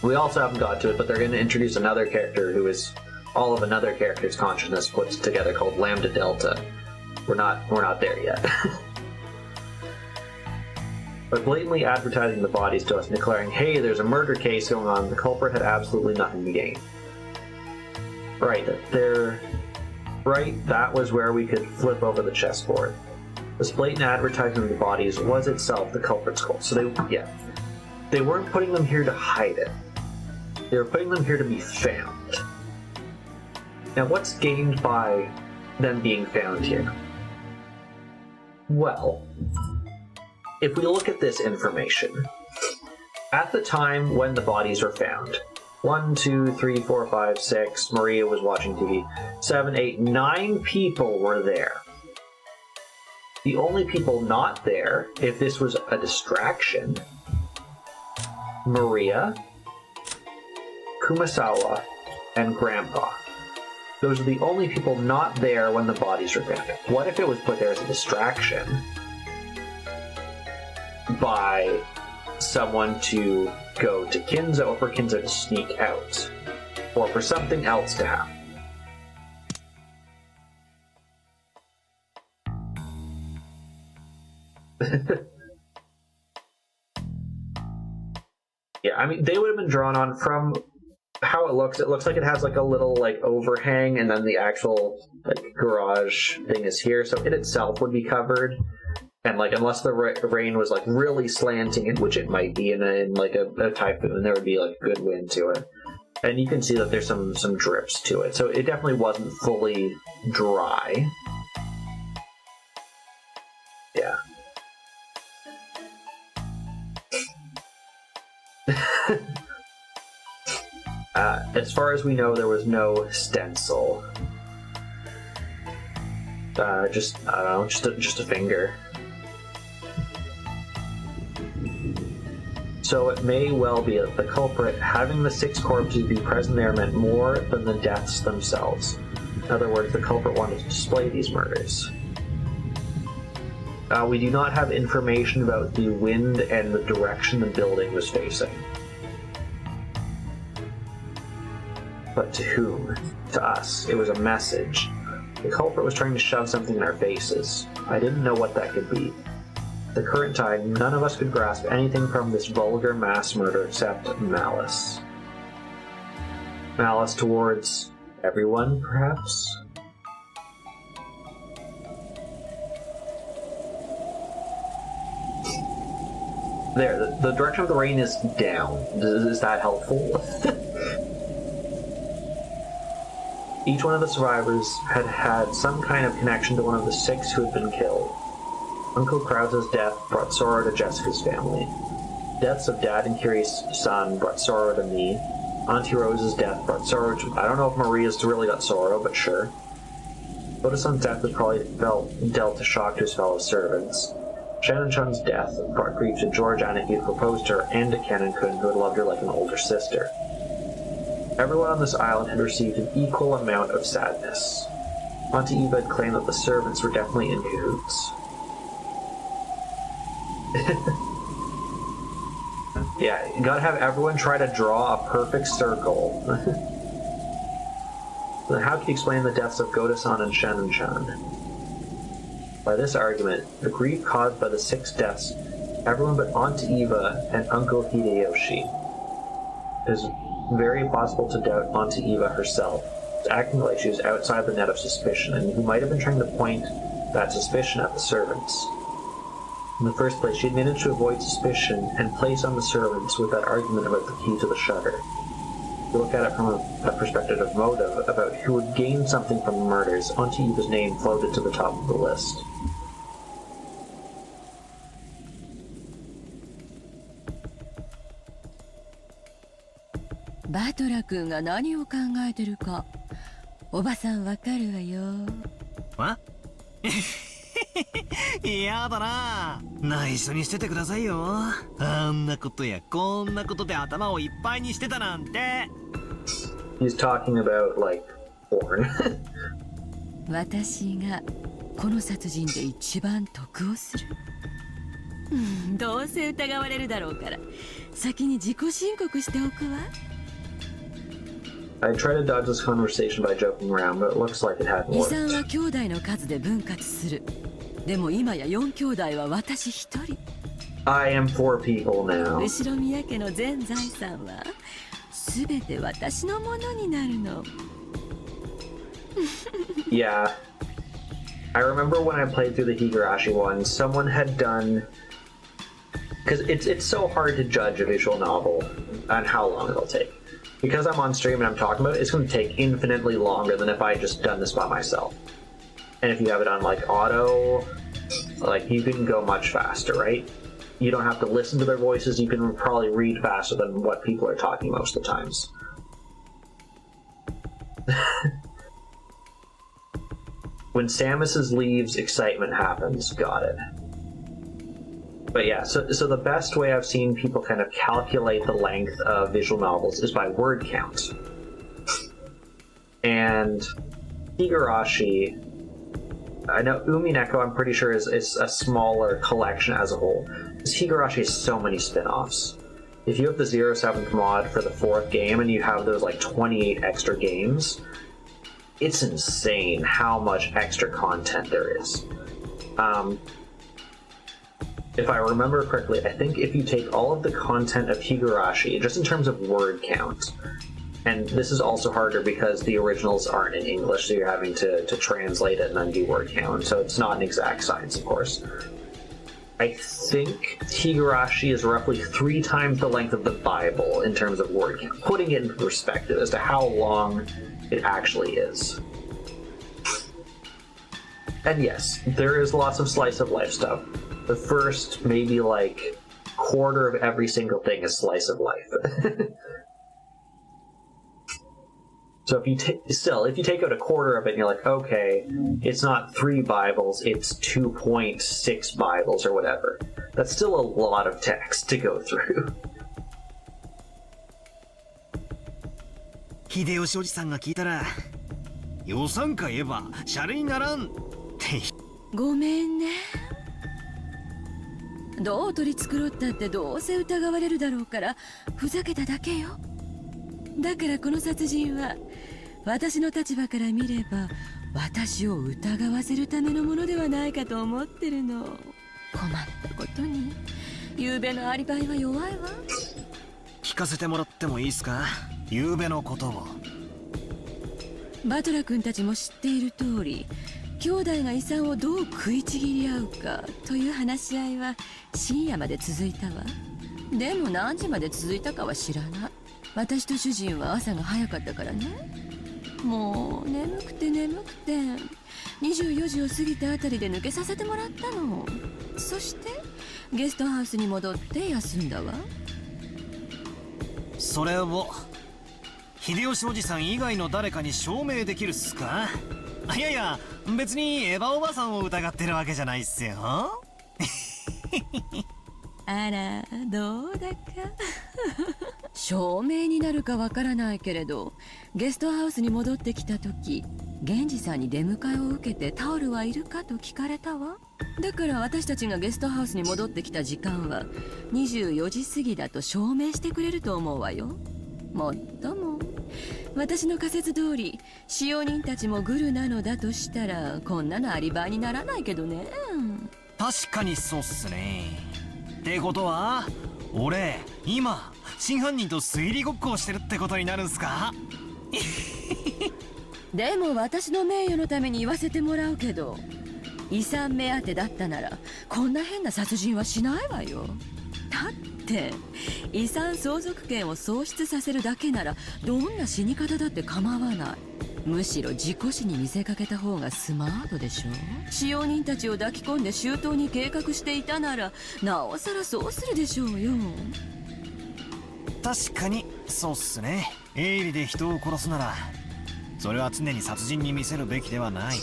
We also haven't got to it, but they're going to introduce another character who is all of another character's consciousness put together, called Lambda Delta. We're not there yet. But blatantly advertising the bodies to us and declaring, hey, there's a murder case going on, the culprit had absolutely nothing to gain. Right, that was where we could flip over the chessboard. This blatant advertising of the bodies was itself the culprit's goal. So they weren't putting them here to hide it. They were putting them here to be found. Now, what's gained by them being found here? Well, if we look at this information, at the time when the bodies were found, 1, 2, 3, 4, 5, 6, Maria was watching TV, 7, 8, 9 people were there. The only people not there, if this was a distraction, Maria, Kumasawa, and Grandpa. Those are the only people not there when the bodies were found. What if it was put there as a distraction by someone to go to Kinzo, or for Kinzo to sneak out, or for something else to happen? Yeah, I mean, they would have been drawn on from how it looks. It looks like it has like a little like overhang, and then the actual like garage thing is here, so it itself would be covered. And like, unless the rain was like really slanting, which it might be in like a typhoon, there would be like good wind to it. And you can see that there's some drips to it, so it definitely wasn't fully dry. Yeah. As far as we know, there was no stencil. Just I don't know, just a finger. So it may well be that the culprit, having the 6 corpses be present there, meant more than the deaths themselves. In other words, the culprit wanted to display these murders. We do not have information about the wind and the direction the building was facing. But to whom? To us. It was a message. The culprit was trying to shove something in our faces. I didn't know what that could be. At the current time, none of us could grasp anything from this vulgar mass murder except malice. Malice towards everyone, perhaps? There, the direction of the rain is down. Is that helpful? Each one of the survivors had had some kind of connection to one of the 6 who had been killed. Uncle Krause's death brought sorrow to Jessica's family. Deaths of Dad and Kiri's son brought sorrow to me. Auntie Rose's death brought sorrow to... I don't know if Maria's really got sorrow, but sure. Oda-san's death was probably dealt a shock to his fellow servants. Shannon Chun's death brought grief to George Aniki, who proposed to her, and to Kennen-kun, who had loved her like an older sister. Everyone on this island had received an equal amount of sadness. Auntie Eva had claimed that the servants were definitely in cahoots. Yeah, you gotta have everyone try to draw a perfect circle. Then how can you explain the deaths of Goda-san and Shannon-chan? By this argument, the grief caused by the 6 deaths, everyone but Auntie Eva and Uncle Hideyoshi. It is very possible to doubt Auntie Eva herself, acting like she was outside the net of suspicion, and who might have been trying to point that suspicion at the servants. In the first place, she had managed to avoid suspicion and place on the servants with that argument about the key to the shutter. If you look at it from a perspective of motive, about who would gain something from the murders, Auntie Eva's name floated to the top of the list.バトラ君が何を考えてるかおばさんわかるわよ。わ嫌だな。内緒にしててくださいよ。あんなことやこんなことで頭をいっぱいにしてたなんて。He's talking about, like, porn. 私がこの殺人で一番得をする。どうせ疑われるだろうから先に自己申告しておくわ。I tried to dodge this conversation by joking around, but it looks like it hadn't 遺 worked. 産は兄弟の数で分割する。でも今や4兄弟は私一人。I am 4 people now. 後ろ宮家の全財産は全て私のものになるの。Yeah. I remember when I played through the Higurashi one, someone had done... Because it's so hard to judge a visual novel and how long it'll take. Because I'm on stream and I'm talking about it, it's going to take infinitely longer than if I had just done this by myself. And if you have it on, like, auto, like, you can go much faster, right? You don't have to listen to their voices, you can probably read faster than what people are talking most of the times. when Samus leaves, excitement happens. Got it. But yeah, so the best way I've seen people kind of calculate the length of visual novels is by word count. And Higurashi, I know Umineko, I'm pretty sure is a smaller collection as a whole. Because Higurashi has so many spin-offs. If you have the 07th mod for the 4th game and you have those like 28 extra games, it's insane how much extra content there is. If I remember correctly, I think if you take all of the content of Higurashi, just in terms of word count, and this is also harder because the originals aren't in English, so you're having to translate it and then do word count, so it's not an exact science, of course. I think Higurashi is roughly 3 times the length of the Bible in terms of word count, putting it in perspective as to how long it actually is. And yes, there is lots of slice of life stuff. The first maybe like quarter of every single thing is slice of life. So if you take out a quarter of it and you're like, okay, it's not 3 Bibles, it's 2.6 Bibles or whatever. That's still a lot of text to go through. 秀吉おじさんが聞いたら予算か言えばシャレにならんってごめんね。どう取り繕ったってどうせ疑われるだろうからふざけただけよ。だからこの殺人は私の立場から見れば私を疑わせるためのものではないかと思ってるの。困ったことに昨べのアリバイは弱いわ。聞かせてもらってもいいですか、昨べのことを。バトラ君たちも知っている通り、兄弟が遺産をどう食いちぎり合うかという話し合いは深夜まで続いたわ。でも何時まで続いたかは知らない。私と主人は朝が早かったからね。もう眠くて24時を過ぎたあたりで抜けさせてもらったの。そしてゲストハウスに戻って休んだわ。それを秀吉おじさん以外の誰かに証明できるっすか？いやいや、別にエヴァおばさんを疑ってるわけじゃないっすよ。あら、どうだか。証明になるかわからないけれど、ゲストハウスに戻ってきた時、源氏さんに出迎えを受けてタオルはいるかと聞かれたわ。だから私たちがゲストハウスに戻ってきた時間は24時過ぎだと証明してくれると思うわよ。もっとも私の仮説通り使用人たちもグルなのだとしたらこんなのアリバイにならないけどね。確かにそうっすね。ってことは俺今真犯人と推理ごっこをしてるってことになるんすか？でも私の名誉のために言わせてもらうけど、遺産目当てだったならこんな変な殺人はしないわよ。だって遺産相続権を喪失させるだけならどんな死に方だって構わない。むしろ事故死に見せかけた方がスマートでしょ。使用人たちを抱き込んで周到に計画していたならなおさらそうするでしょうよ。確かにそうっすね。営利で人を殺すならそれは常に殺人に見せるべきではない。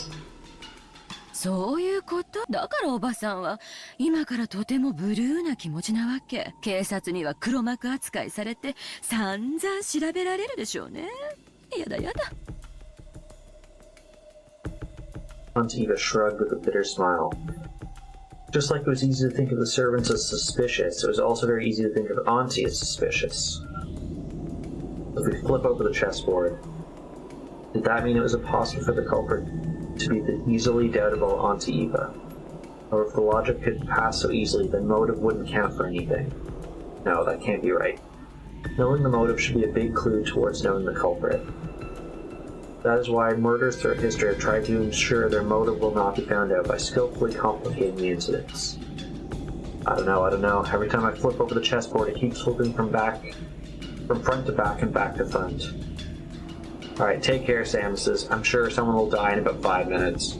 そういうこと。だからおばさんは今からとてもブルーな気持ちなわけ。警察には黒幕扱いされて散々調べられるでしょうね。やだやだ。Aunt Eva shrugged with a bitter smile. Just like it was easy to think of the servants as suspicious, it was also very easy to think of Auntie as suspicious. If we flip over the chessboard, did that mean it was impossible for the culprit to be the easily doubtable Auntie Eva? Or if the logic could pass so easily, then motive wouldn't count for anything. No, that can't be right. Knowing the motive should be a big clue towards knowing the culprit. That is why murders throughout history have tried to ensure their motive will not be found out by skillfully complicating the incidents. I don't know. Every time I flip over the chessboard, it keeps flipping from front to back and back to front. Alright, take care, Samuses. I'm sure someone will die in about 5 minutes.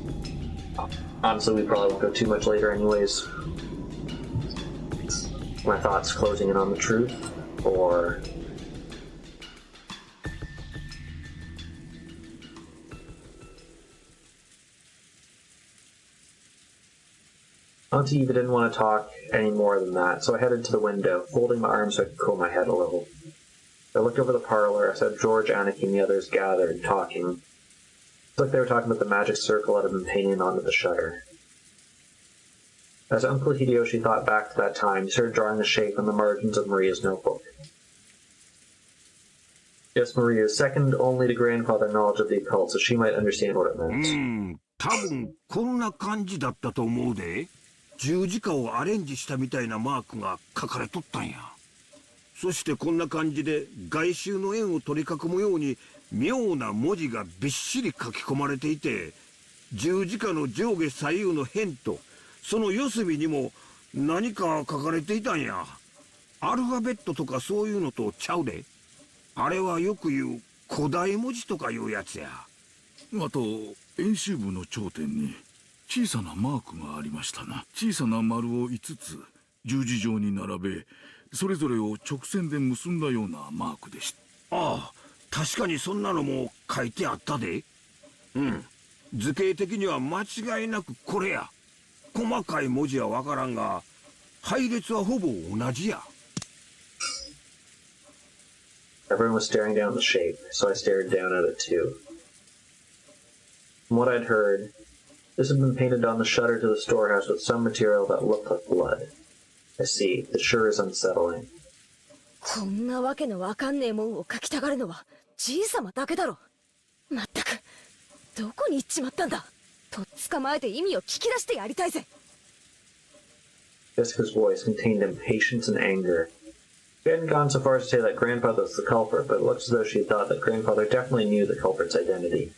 Honestly, we probably won't go too much later anyways. My thoughts closing in on the truth, or... Auntie Eva didn't want to talk any more than that, so I headed to the window, folding my arms so I could cool my head a little. I looked over the parlor. I saw George, Aniki, and the others gathered, talking. It's like they were talking about the magic circle that had been painted onto the shutter. As Uncle Hideyoshi thought back to that time, he started drawing a shape on the margins of Maria's notebook. Yes, Maria is second only to grandfather knowledge of the occult, so she might understand what it meant. 多分こんな感じだったと思うで。十字架をアレンジしたみたいなマークが書かれとったんや。そしてこんな感じで外周の円を取り囲むように妙な文字がびっしり書き込まれていて、十字架の上下左右の辺とその四隅にも何か書かれていたんや。アルファベットとかそういうのとちゃうで。あれはよく言う古代文字とかいうやつや。あと円周部の頂点に小さなマークがありましたな。小さな丸を5つ十字状に並べ、それぞれを直線で結んだようなマークでした。ああ、確かにそんなのも書いてあったで。うん、図形的には間違いなくこれや。細かい文字はわからんが、配列はほぼ同じや。Everyone was staring down the shape, so I stared down at it too. From what I'd heard, this had been painted on the shutter to the storehouse with some material that looked like blood. I see. It sure is unsettling. こんなわけのわかんねえもんを書きたがるのはじいさまだけだろ。まったくどこに行っちまったんだ。とっ捕まえて意味を聞き出してやりたいぜ。Jessica's voice contained impatience and anger. She hadn't gone so far as to say that Grandfather was the culprit, but it looked as though she had thought that Grandfather definitely knew the culprit's identity.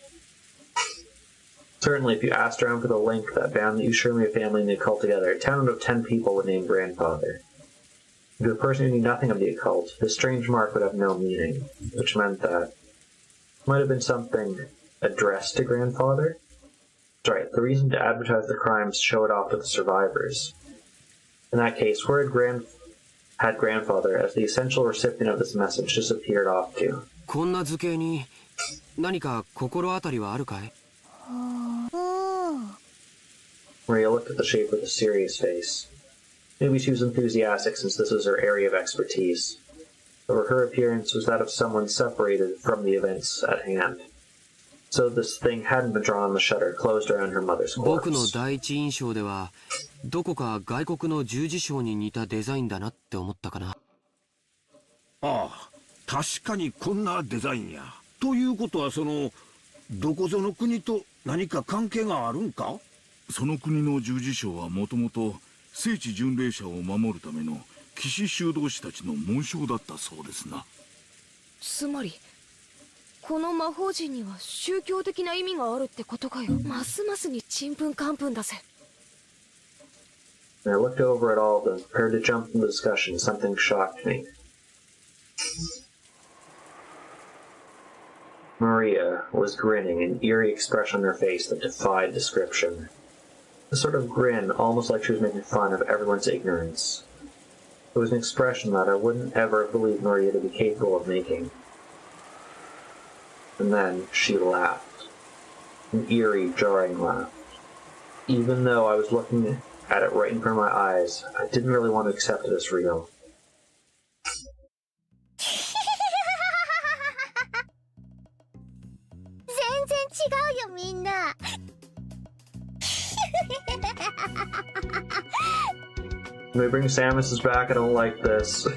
Certainly, if you asked around for the link that bound the Ushirimiya family and the occult together, 10 out of 10 people would name Grandfather. To a person who knew nothing of the occult, this strange mark would have no meaning, which meant that it might have been something addressed to Grandfather. That's right, the reason to advertise the crimes show it off to the survivors. In that case, where had Grandfather, as the essential recipient of this message, disappeared off to? こんな図形に何か心当たりはあるかい? Maria looked at the shape with a serious face. Maybe she was enthusiastic since this was her area of expertise. However, her appearance was that of someone separated from the events at hand. So this thing hadn't been drawn on the shutter closed around her mother's corpse. 僕の第一印象ではどこか外国の十字章に似たデザインだなって思ったかな。ああ、確かにこんなデザインや。ということはどこぞの国と何か関係があるんか？その国の十字章はもともと聖地巡礼者を守るための騎士修道士たちの紋章だったそうですな。つまりこの魔法陣には宗教的な意味があるってことかよ。ますますにちんぷんかんぷんだぜ。When I looked over at all of them, prepared to jump into the discussion, something shocked me. Maria was grinning, an eerie expression on her face that defied description. A sort of grin, almost like she was making fun of everyone's ignorance. It was an expression that I wouldn't ever have believed Maria to be capable of making. And then she laughed. An eerie, jarring laugh. Even though I was looking at it right in front of my eyes, I didn't really want to accept it as real. 違うよみんな。When they bring Samus's back, I don't like this. こん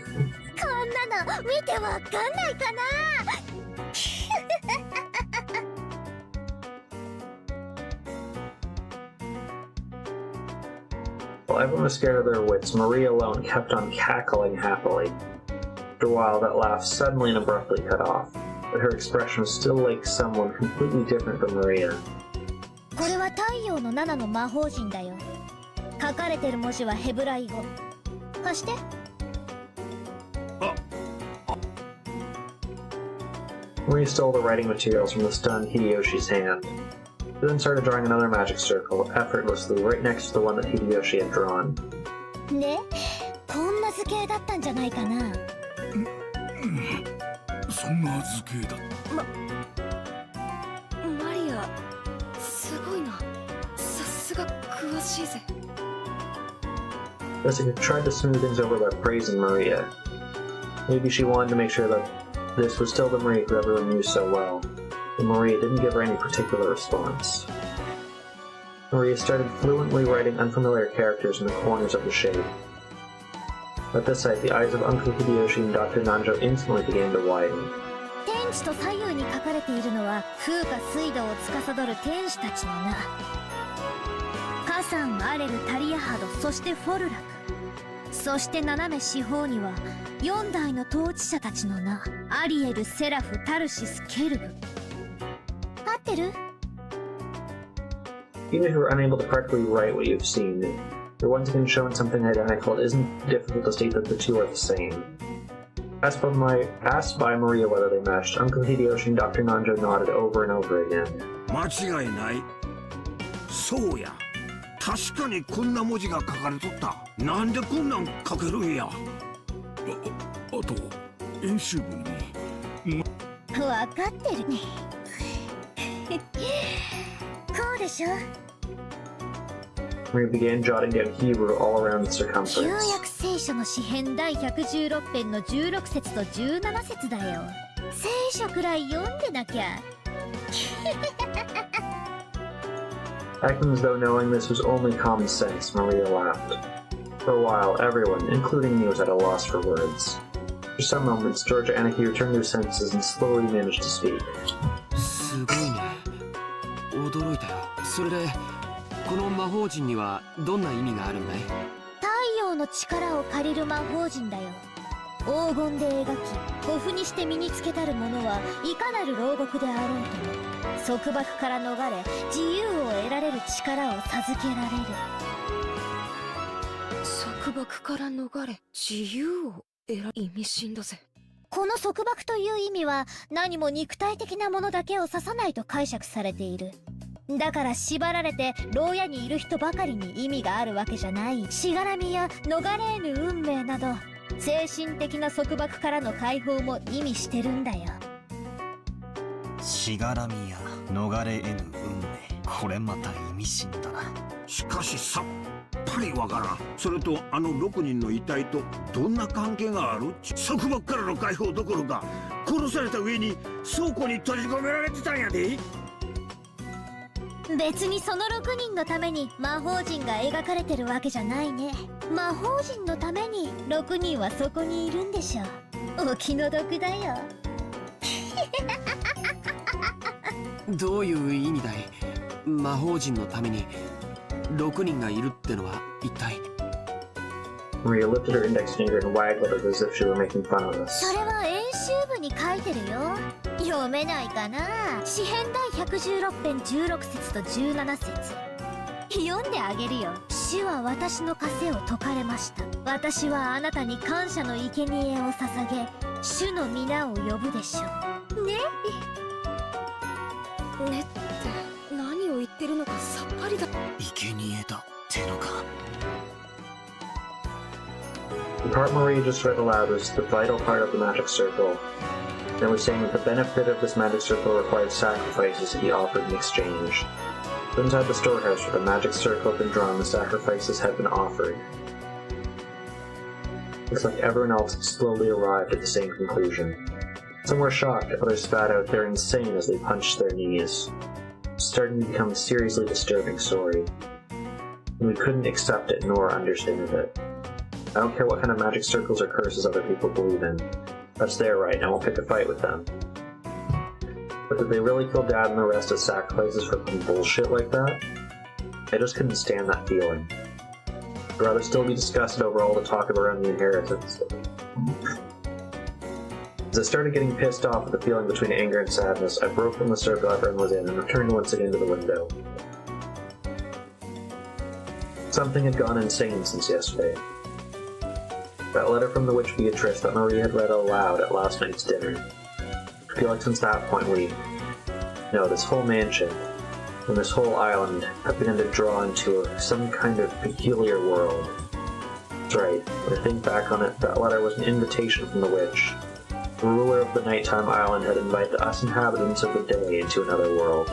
なの見てわかんないかな。While everyone was scared of their wits, Maria alone kept on cackling happily. After a while, that laugh suddenly and abruptly cut off, but her expression was still like someone completely different from Maria. これは太陽の7の魔法陣だよ。書かれてる文字はヘブライ語。貸して。Maria stole the writing materials from the stunned Hideyoshi's hand. She then started drawing another magic circle, effortlessly, right next to the one that Hideyoshi had drawn. で、こんな図形だったんじゃないかな。そんな図形だった。マリア、すごいな。さすが詳しいぜ。Jessica tried to smooth things over by praising Maria. Maybe she wanted to make sure that this was still the Maria who everyone knew so well, but Maria didn't give her any particular response. Maria started fluently writing unfamiliar characters in the corners of the shade. At this sight, the eyes of Uncle Hideyoshi and Dr. Nanjo instantly began to widen. 天地と左右に書かれているのは風化水道を司る天使たちの名。カサン、アレル、タリアハド、そしてフォルラク。そして斜め四方には4代の統治者たちの名。アリエル、セラフ、タルシス、ケルブ。合ってる？ Even if you were unable to correctly write what you've seen, you're once again shown something identical. It isn't difficult to state that the two are the same. Asked by Maria whether they matched, Uncle Hideyoshi and Dr. Nanjo nodded over and over again. 間違いない。そうや。確かにこんな文字が書かれとった。なんでこんなん書けるんや。あと演習部に。分かってるね。こうでしょ。Maria began jotting down Hebrew all around the 旧 circumference. 約聖書の詩編第116編の16節と17節だよ。聖書くらい読んでなきゃ。Acting as though knowing this was only common sense, Maria laughed. For a while, everyone, including me, was at a loss for words. For some moments, Georgia Anarchy returned to her senses and slowly managed to speak. すごいね。驚いたよ。それでこの魔法陣にはどんな意味があるんだい？太陽の力を借りる魔法陣だよ。黄金で描き、護符にして身につけたる者はいかなる牢獄であろうとも束縛から逃れ自由を得られる力を授けられる。束縛から逃れ自由を得ら意味深だぜ。この束縛という意味は何も肉体的なものだけを指さないと解釈されている。だから縛られて牢屋にいる人ばかりに意味があるわけじゃない。しがらみや逃れ得ぬ運命など精神的な束縛からの解放も意味してるんだよ。しがらみや逃れ得ぬ運命、これまた意味深だな。しかしさっぱりわからん。それとあの6人の遺体とどんな関係がある？束縛からの解放どころか殺された上に倉庫に閉じ込められてたんやで。別にその6人のために魔法陣が描かれてるわけじゃないね。魔法陣のために6人はそこにいるんでしょ。お気の毒だよ。どういう意味だい？魔法陣のために6人がいるってのは一体。 Maria lifted her index finger and waggled it as if she were making fun of us. それは演習部に書いてるよ。読めないかな。詩編第116編16節と17節読んであげるよ。主は私の枷を解かれました。私はあなたに感謝の生贄を捧げ主の皆を呼ぶでしょう。ねねって何を言ってるのかさっぱりだ。生贄だってのか。The part Maria just read aloud was the vital part of the magic circle. They were saying that the benefit of this magic circle required sacrifices to be offered in exchange. So inside the storehouse where the magic circle had been drawn, the sacrifices had been offered. Looks like everyone else had slowly arrived at the same conclusion. Some were shocked, others spat out they're insane as they punched their knees. It was starting to become a seriously disturbing story. And we couldn't accept it nor understand it. I don't care what kind of magic circles or curses other people believe in. That's their right, and I won't pick a fight with them. But did they really kill Dad and the rest as sacrifices for some bullshit like that? I just couldn't stand that feeling. I'd rather still be disgusted over all the talk around the inheritance. As I started getting pissed off with the feeling between anger and sadness, I broke from the circle everyone was in and returned once again to the window. Something had gone insane since yesterday. That letter from the witch Beatrice that Maria had read aloud at last night's dinner. I feel like since that point this whole mansion and this whole island have begun to draw into some kind of peculiar world. That's right, when I think back on it, that letter was an invitation from the witch. The ruler of the nighttime island had invited us inhabitants of the day into another world.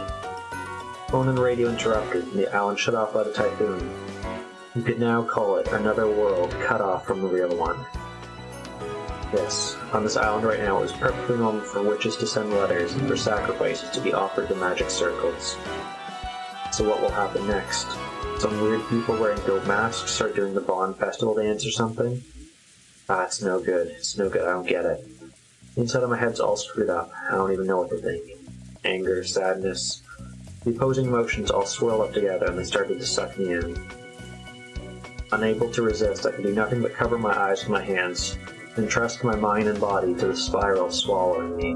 Phone and radio interrupted, and the island shut off by the typhoon. You could now call it another world cut off from the real one. Yes, on this island right now it was perfectly normal for witches to send letters and for sacrifices to be offered to magic circles. So what will happen next? Some weird people wearing goat masks start doing the Bond Festival dance or something? Ah, it's no good. It's no good, I don't get it. The inside of my head's all screwed up. I don't even know what to think. Anger, sadness. The opposing emotions all swirl up together and they started to suck me in. Unable to resist, I could do nothing but cover my eyes with my hands and trust my mind and body to the spiral swallowing me.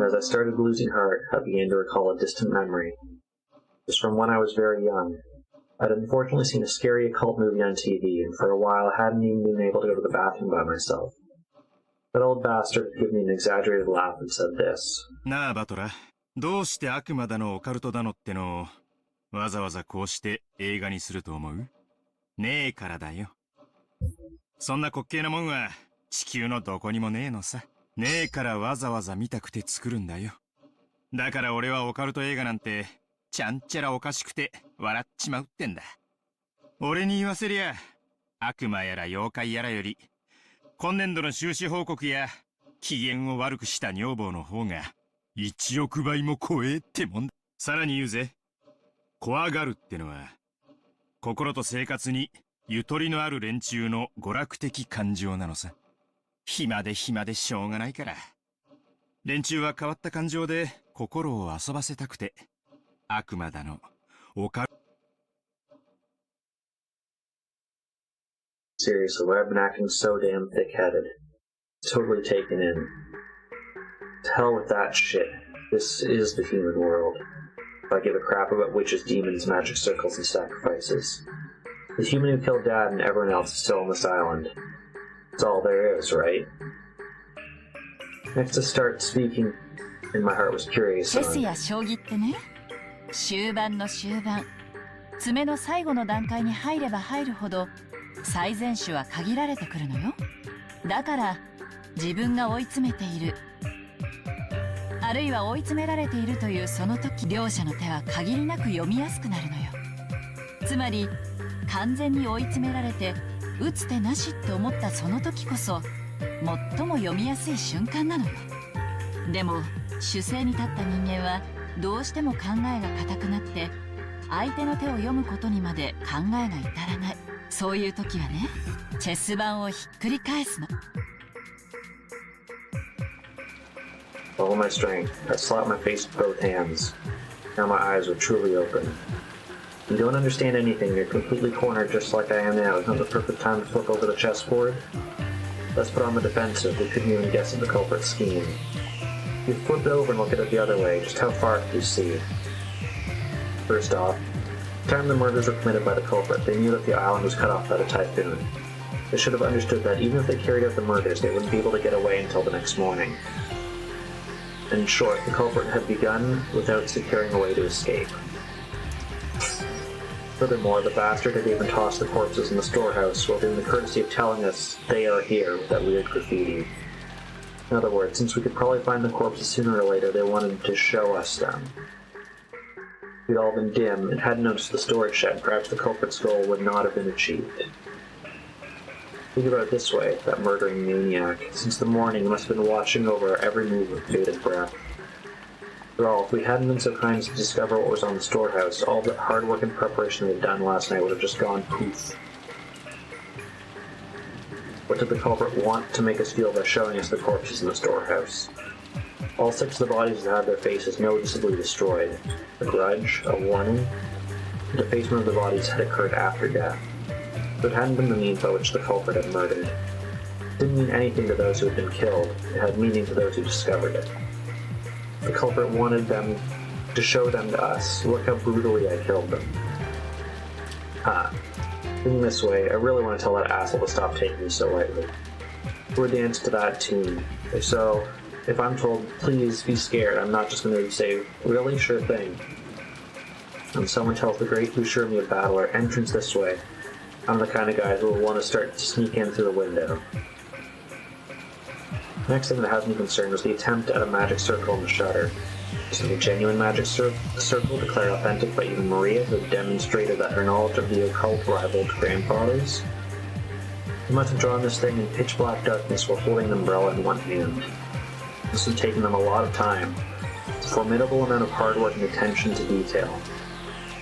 As I started losing heart, I began to recall a distant memory. It was from when I was very young. I'd unfortunately seen a scary occult movie on TV, and for a while I hadn't even been able to go to the bathroom by myself. That old bastard had given me an exaggerated laugh and said this. なあ、バトラ。どうして悪魔だのオカルトだのってのをわざわざこうして映画にすると思う？ねえからだよ。そんな滑稽なもんは地球のどこにもねえのさ。ねえからわざわざ見たくて作るんだよ。だから俺はオカルト映画なんてちゃんちゃらおかしくて笑っちまうってんだ。俺に言わせりゃ悪魔やら妖怪やらより今年度の収支報告や機嫌を悪くした女房の方が1億倍も怖えってもんだ。さらに言うぜ。怖がるってのは心と生活にゆとりのある連中の娯楽的感情なのさ。暇でしょうがないから。連中は変わった感情で心を遊ばせたくて悪魔だのオカルト。 Seriously, why have I been acting so damn thick-headed? Totally taken in. To hell with that shit. This is the human world. If I give a crap about witches, demons, magic circles, and sacrifices. The human who killed Dad and everyone else is still on this island. That's all there is, right? Next to start speaking, and my heart was curious on. チェスや将棋ってね、終盤の終盤、詰めの最後の段階に入れば入るほど最善手は限られてくるのよ。だから自分が追い詰めている、あるいは追い詰められているというその時、両者の手は限りなく読みやすくなるのよ。つまり完全に追い詰められて打つ手なしって思ったその時こそ最も読みやすい瞬間なのよ。でも守勢に立った人間はどうしても考えが固くなって相手の手を読むことにまで考えが至らない。そういう時はね、チェス盤をひっくり返すの。All my strength, I slapped my face with both hands. Now my eyes were truly open. You don't understand anything, you're completely cornered just like I am now. Is not the perfect time to flip over the chessboard? Let's put on the defensive, we couldn't even guess at the culprit's scheme. You flip it over and look at it the other way, just how far could you see? First off, the time the murders were committed by the culprit, they knew that the island was cut off by the typhoon. They should have understood that even if they carried out the murders, they wouldn't be able to get away until the next morning. In short, the culprit had begun without securing a way to escape. Furthermore, the bastard had even tossed the corpses in the storehouse while doing the courtesy of telling us they are here with that weird graffiti. In other words, since we could probably find the corpses sooner or later, they wanted to show us them. We'd all been dim and hadn't noticed the storage shed, perhaps the culprit's goal would not have been achieved. Think about it this way, that murdering maniac. Since the morning, he must have been watching over our every move with bated breath. After all, if we hadn't been so kind as to discover what was on the storehouse, all the hard work and preparation we'd done last night would have just gone poof. What did the culprit want to make us feel by showing us the corpses in the storehouse? All 6 of the bodies had their faces noticeably destroyed. A grudge, a warning. The defacement of the bodies had occurred after death. But it hadn't been the means by which the culprit had murdered. It didn't mean anything to those who had been killed. It had meaning to those who discovered it. The culprit wanted them to show them to us. Look how brutally I killed them. Thinking this way, I really want to tell that asshole to stop taking me so lightly. We'll dance to that tune. If so, if I'm told, please be scared, I'm not just going to say, really? Sure thing. When someone tells the great Bushermi of Battler, entrance this way, I'm the kind of guy who will want to start to sneak in through the window. Next thing that has me concerned was the attempt at a magic circle on the shutter. Is it a genuine magic circle declared authentic by even Maria, who demonstrated that her knowledge of the occult rivaled grandfather's? They must have drawn this thing in pitch black darkness while holding an umbrella in one hand. This had taken them a lot of time. It's a formidable amount of hard work and attention to detail.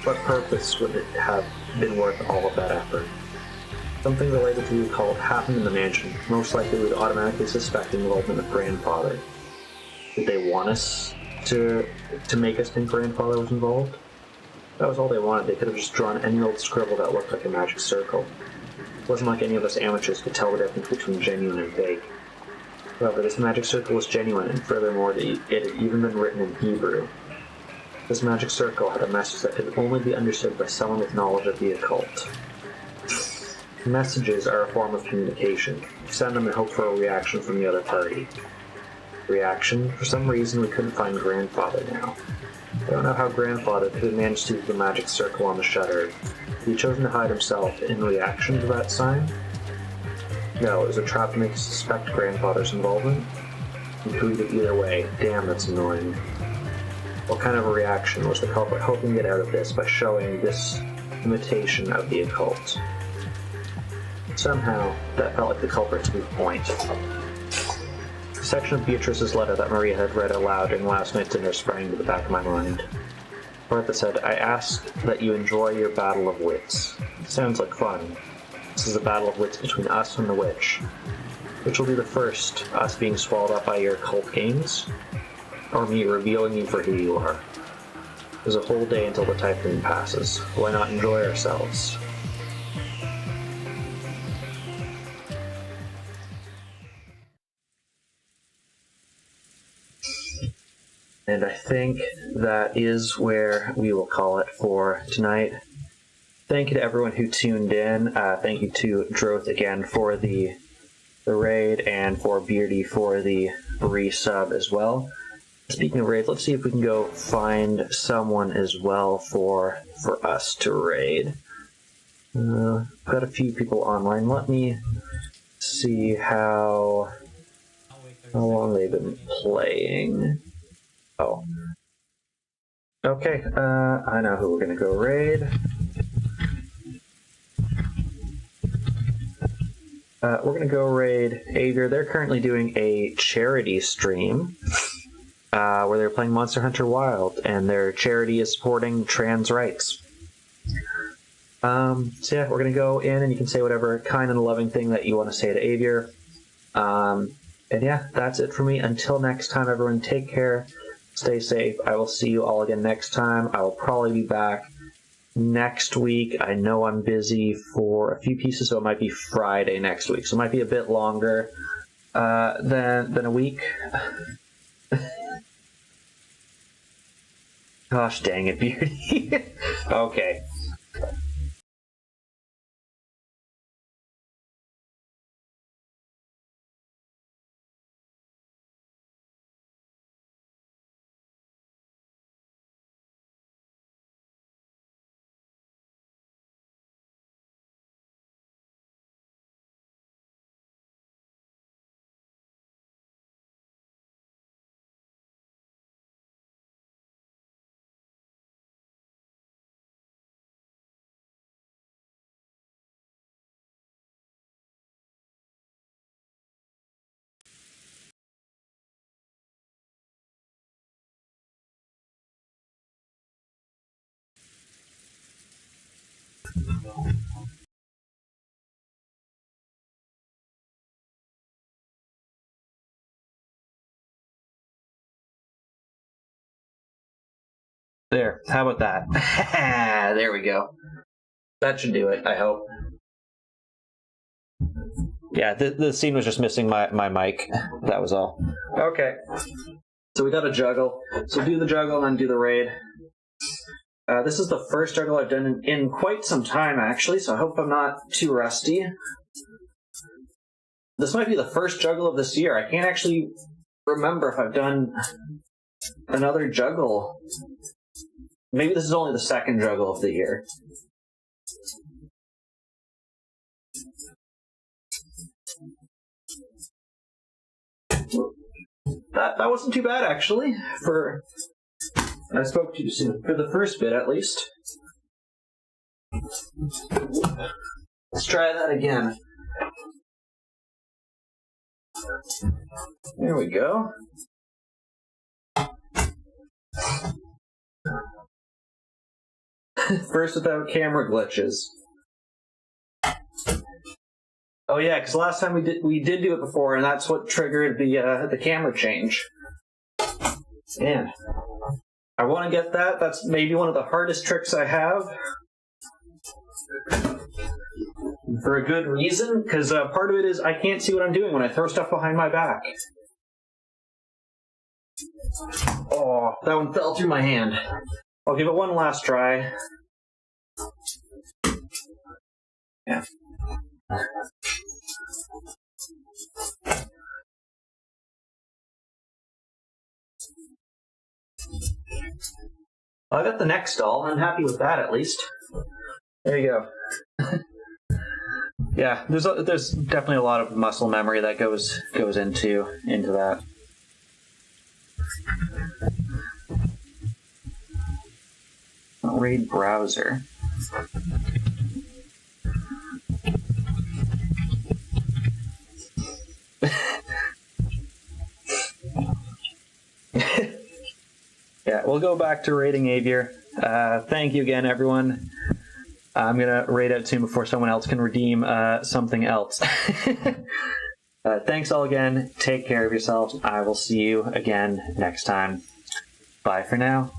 What purpose would it have been worth all of that effort? Something related to the occult happened in the mansion. Most likely we would automatically suspect involvement of grandfather. Did they want us to make us think grandfather was involved? That was all they wanted. They could have just drawn any old scribble that looked like a magic circle. It wasn't like any of us amateurs could tell the difference between genuine and fake. However, this magic circle was genuine, and furthermore, it had even been written in Hebrew. This magic circle had a message that could only be understood by someone with knowledge of the occult. Messages are a form of communication. You send them and hope for a reaction from the other party. Reaction? For some reason, we couldn't find grandfather now. I don't know how grandfather could have managed to leave the magic circle on the shutter. Had he chosen to hide himself in reaction to that sign? No, it was a trap to make us suspect grandfather's involvement. He tweeted either way. Damn, that's annoying. What kind of a reaction was the culprit hoping to get out of this by showing this imitation of the occult? Somehow, that felt like the culprit's weak point. The section of Beatrice's letter that Maria had read aloud during last night's dinner sprang to the back of my mind. Martha said, I ask that you enjoy your battle of wits. Sounds like fun. This is a battle of wits between us and the witch. Which will be the first, us being swallowed up by your occult games? Or me revealing you for who you are? There's a whole day until the typhoon passes. Why not enjoy ourselves? And I think that is where we will call it for tonight. Thank you to everyone who tuned in. Thank you to Droth again for the raid, and for Beardy for the resub as well. Speaking of raids, let's see if we can go find someone as well for us to raid. Got a few people online. Let me see how long they've been playing. Oh. Okay, I know who we're gonna go raid. We're gonna go raid Aegir. They're currently doing a charity stream where they're playing Monster Hunter Wild, and their charity is supporting trans rights. So yeah, we're gonna go in, and you can say whatever kind and loving thing that you want to say to Aegir. And yeah, that's it for me. Until next time, everyone, take care, stay safe. I will see you all again next time. I will probably be back next week. I know I'm busy for a few pieces, so it might be Friday next week. So it might be a bit longer than a week. Gosh dang it, Beardy. Okay. There, how about that? There we go. That should do it, I hope. Yeah, the scene was just missing my mic. That was all. Okay. So we got a juggle. So do the juggle and then do the raid. This is the first juggle I've done in quite some time, actually, so I hope I'm not too rusty. This might be the first juggle of this year. I can't actually remember if I've done another juggle. Maybe this is only the second juggle of the year. that wasn't too bad, actually. I spoke too soon. For the first bit, at least. Let's try that again. There we go. First without camera glitches. Oh yeah, because last time we did do it before, and that's what triggered the camera change. Man, I want to get that. That's maybe one of the hardest tricks I have. For a good reason, because part of it is I can't see what I'm doing when I throw stuff behind my back. Oh, that one fell through my hand. I'll give it one last try. Yeah. I got the neck stall. I'm happy with that, at least. There you go. Yeah, there's definitely a lot of muscle memory that goes into that. Raid browser. Yeah, we'll go back to raiding Avier. Thank you again, everyone. I'm going to raid out soon before someone else can redeem something else. Thanks all again. Take care of yourselves. I will see you again next time. Bye for now.